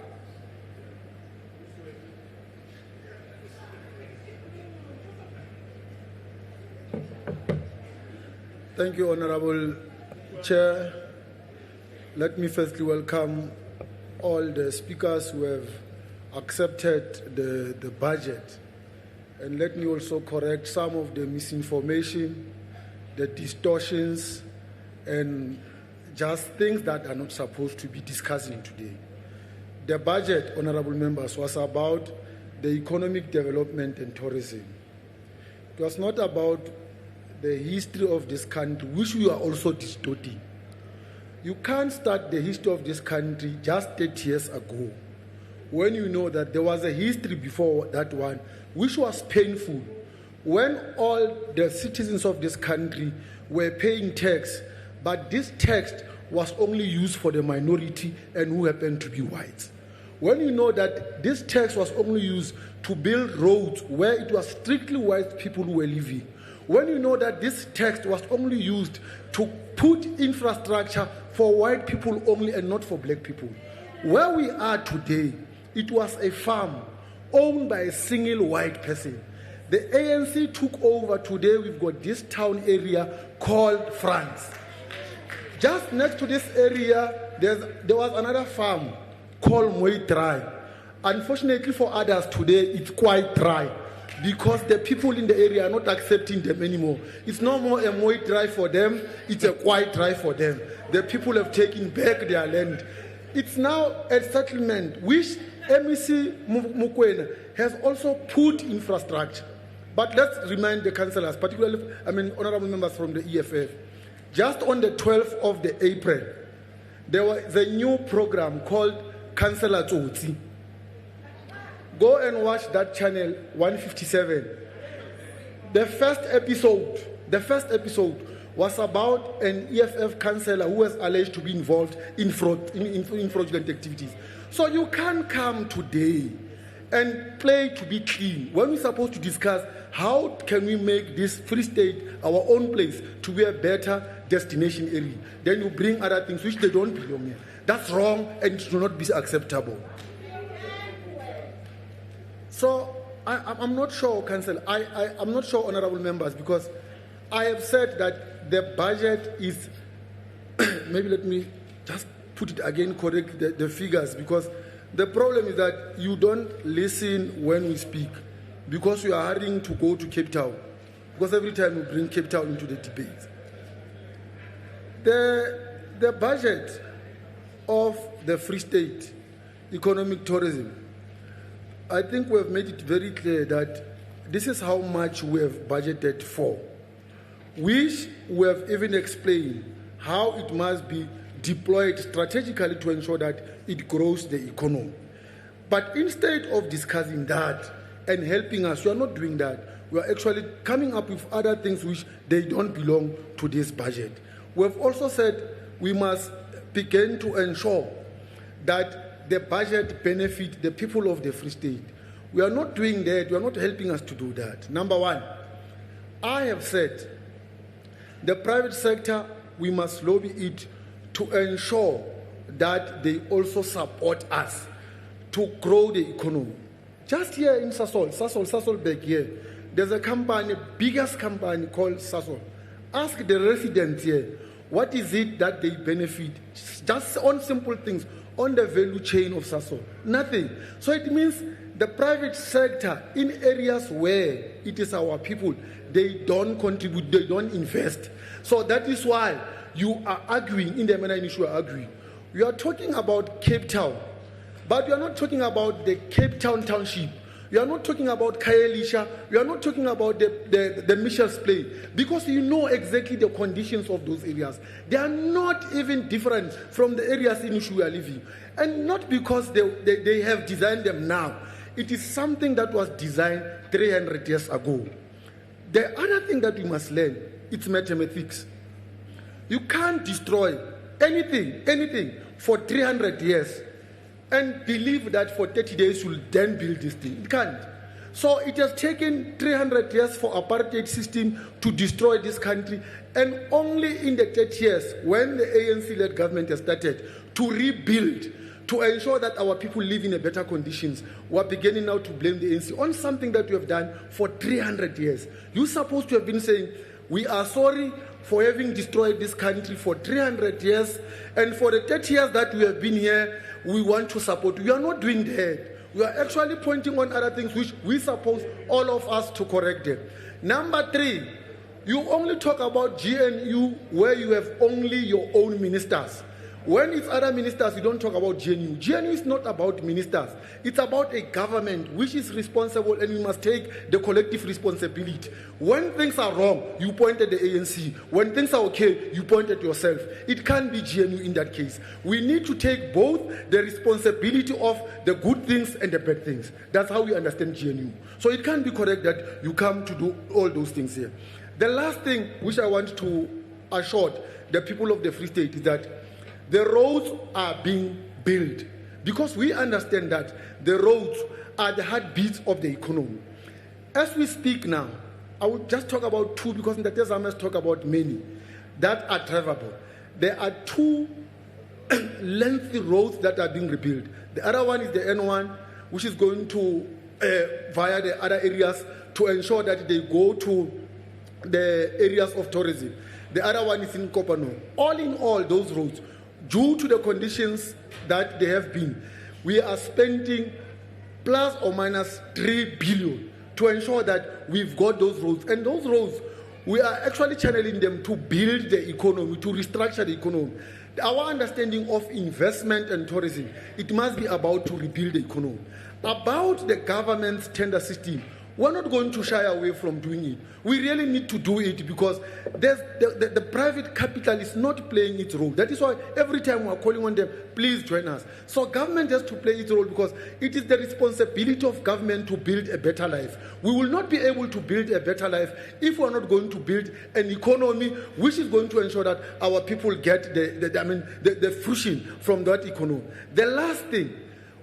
Thank you, Honorable Chair. Let me firstly welcome all the speakers who have accepted the budget. And let me also correct some of the misinformation, the distortions, and just things that are not supposed to be discussing today. The budget, honorable members, was about the economic development and tourism. It was not about the history of this country, which we are also distorting. You can't start the history of this country just 30 years ago, when you know that there was a history before that one, which was painful, when all the citizens of this country were paying tax, but this tax was only used for the minority and who happened to be whites. When you know that this tax was only used to build roads where it was strictly white people who were living, when you know that this tax was only used to put infrastructure for white people only and not for black people, where we are today, it was a farm owned by a single white person. The ANC took over. Today we've got this town area called France. Just next to this area, There was another farm called Moy Dry. Unfortunately for others today, it's quite dry because the people in the area are not accepting them anymore. It's no more a Moy Dry for them, it's a quite dry for them. The people have taken back their land. It's now a settlement which MEC Mukwena has also put infrastructure. But let's remind the councillors, particularly, honourable members from the EFF, just on the 12th of the April, there was a new program called Councillor Tsotsi. Go and watch that channel 157. The first episode was about an EFF councillor who was alleged to be involved in fraudulent activities. So you can't come today and play to be clean when we're supposed to discuss how can we make this Free State, our own place, to be a better destination area. Then you bring other things which they don't belong here. That's wrong and it should not be acceptable. So I'm not sure, Council. I'm not sure, honourable members, because I have said that the budget is, maybe let me just put it again, correct the figures, because the problem is that you don't listen when we speak, because you are hurrying to go to Cape Town, because every time we bring Cape Town into the debate. The budget of the Free State economic tourism, I think we have made it very clear that this is how much we have budgeted for, which we have even explained how it must be deployed strategically to ensure that it grows the economy. But instead of discussing that and helping us, we are not doing that. We are actually coming up with other things which they don't belong to this budget. We have also said we must begin to ensure that the budget benefits the people of the Free State. We are not doing that. You are not helping us to do that. Number one, I have said the private sector, we must lobby it to ensure that they also support us to grow the economy. Just here in Sasolburg here, there's a company, biggest company called Sasol. Ask the residents here, what is it that they benefit? Just on simple things, on the value chain of Sasol. Nothing. So it means the private sector, in areas where it is our people, they don't contribute, they don't invest. So that is why you are arguing in the manner in which you are arguing. We are talking about Cape Town, but we are not talking about the Cape Town township. We are not talking about Kaelisha. We are not talking about the Michel's Plain, because you know exactly the conditions of those areas. They are not even different from the areas in which we are living. And not because they have designed them now. It is something that was designed 300 years ago. The other thing that we must learn, it's mathematics. You can't destroy anything for 300 years and believe that for 30 days you'll then build this thing. It can't. So it has taken 300 years for apartheid system to destroy this country, and only in the 30 years when the ANC-led government has started to rebuild, to ensure that our people live in a better conditions, we are beginning now to blame the ANC on something that we have done for 300 years. You're supposed to have been saying, we are sorry for having destroyed this country for 300 years, and for the 30 years that we have been here, we want to support. We are not doing that. We are actually pointing on other things which we suppose all of us to correct them. Number three, you only talk about GNU where you have only your own ministers. When it's other ministers, you don't talk about GNU. GNU is not about ministers. It's about a government which is responsible, and we must take the collective responsibility. When things are wrong, you point at the ANC. When things are okay, you point at yourself. It can't be GNU in that case. We need to take both the responsibility of the good things and the bad things. That's how we understand GNU. So it can't be correct that you come to do all those things here. The last thing which I want to assure the people of the Free State is that the roads are being built, because we understand that the roads are the heartbeats of the economy. As we speak now, I will just talk about two, because in the test I must talk about many that are drivable. There are two lengthy roads that are being rebuilt. The other one is the N1, which is going to via the other areas to ensure that they go to the areas of tourism. The other one is in Kopano. All in all, those roads, due to the conditions that they have been, we are spending plus or minus 3 billion to ensure that we've got those roads. And those roads, we are actually channeling them to build the economy, to restructure the economy. Our understanding of investment and tourism, it must be about to rebuild the economy. About the government's tender system, we're not going to shy away from doing it. We really need to do it because the private capital is not playing its role. That is why every time we're calling on them, please join us. So government has to play its role because it is the responsibility of government to build a better life. We will not be able to build a better life if we're not going to build an economy which is going to ensure that our people get the fruition from that economy. The last thing,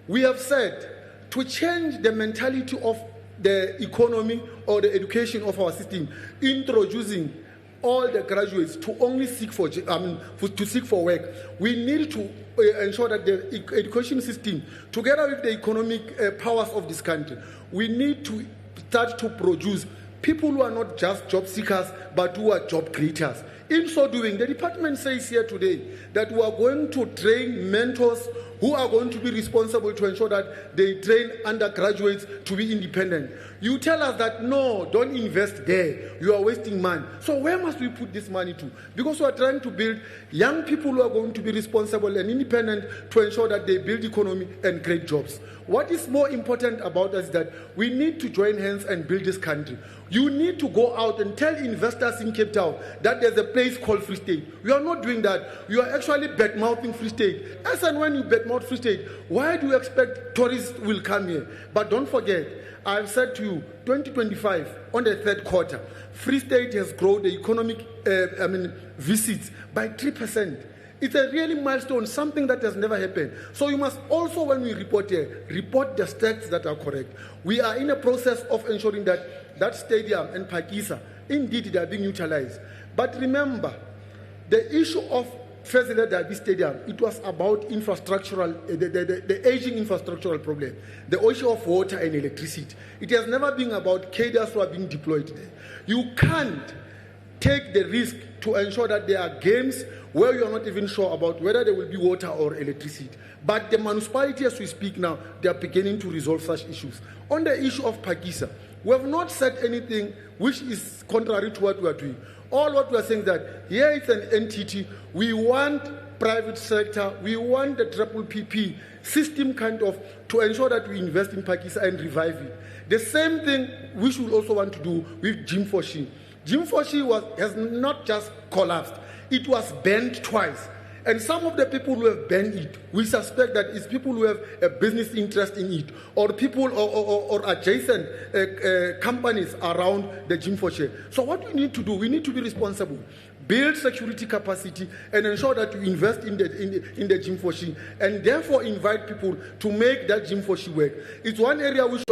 we have said to change the mentality of the economy or the education of our system, introducing all the graduates to only seek for work. We need to ensure that the education system, together with the economic powers of this country, we need to start to produce people who are not just job seekers, but who are job creators. In so doing, the department says here today that we are going to train mentors who are going to be responsible to ensure that they train undergraduates to be independent. You tell us that, no, don't invest there. You are wasting money. So where must we put this money to? Because we are trying to build young people who are going to be responsible and independent to ensure that they build economy and create jobs. What is more important about us is that we need to join hands and build this country. You need to go out and tell investors in Cape Town that there's a place called Free State. You are not doing that. You are actually bad-mouthing Free State. As and when you bad-mouth Free State, why do you expect tourists will come here? But don't forget, I've said to you, 2025, on the third quarter, Free State has grown the economic visits by 3%. It's a really milestone, something that has never happened. So you must also, when we report here, report the stats that are correct. We are in a process of ensuring that that stadium and Pakisa, indeed, they are being utilized. But remember, the issue of Fezile Derby Stadium, it was about infrastructural, the aging infrastructural problem, the issue of water and electricity. It has never been about cadres who are being deployed there. You can't take the risk to ensure that there are games where you are not even sure about whether there will be water or electricity. But the municipality, as we speak now, they are beginning to resolve such issues. On the issue of Pakisa, we have not said anything which is contrary to what we are doing. All what we are saying is that here is an entity, we want private sector, we want the triple PP system to ensure that we invest in Pakisa and revive it. The same thing we should also want to do with Jim Foshi. Jim Foshi has not just collapsed, it was banned twice. And some of the people who have banned it, we suspect that it's people who have a business interest in it, or people or adjacent companies around the Jim Foshi. So what we need to do, we need to be responsible, build security capacity, and ensure that we invest in the Jim Foshi, and therefore invite people to make that Jim Foshi work. It's one area which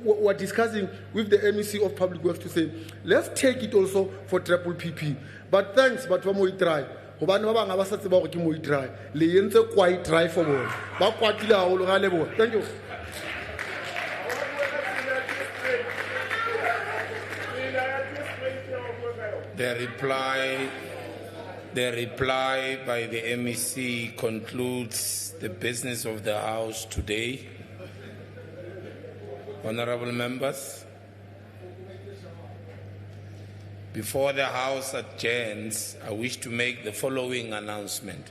we're discussing with the MEC of Public Works to say, let's take it also for triple PP. But thanks, but one more try. Thank you. The reply by the MEC concludes the business of the House today. Honorable members, before the House adjourns, I wish to make the following announcement.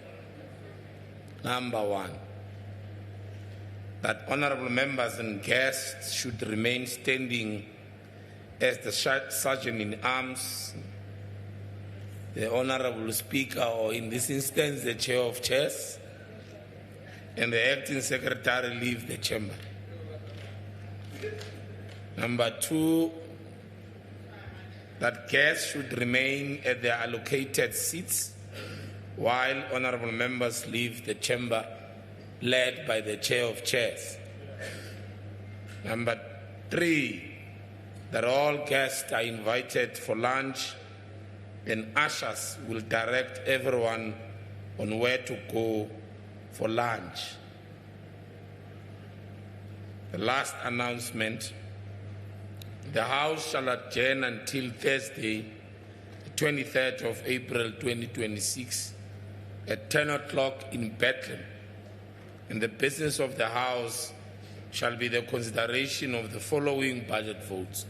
Number one, that honorable members and guests should remain standing as the Sergeant in Arms, the Honorable Speaker, or in this instance, the Chair of Chairs, and the Acting Secretary leave the chamber. Number two, that guests should remain at their allocated seats while honorable members leave the chamber, led by the Chair of Chairs. Number three, that all guests are invited for lunch, and ushers will direct everyone on where to go for lunch. The last announcement, the House shall adjourn until Thursday, 23rd of April 2026, at 10 o'clock in Bethlehem. And the business of the House shall be the consideration of the following budget votes.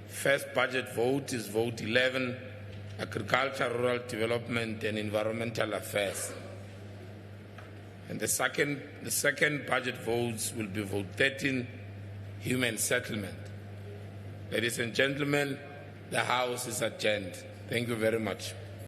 First budget vote is vote 11, Agriculture, Rural Development and Environmental Affairs. And the second budget votes will be vote 13, Human Settlement. Ladies and gentlemen, the House is adjourned. Thank you very much.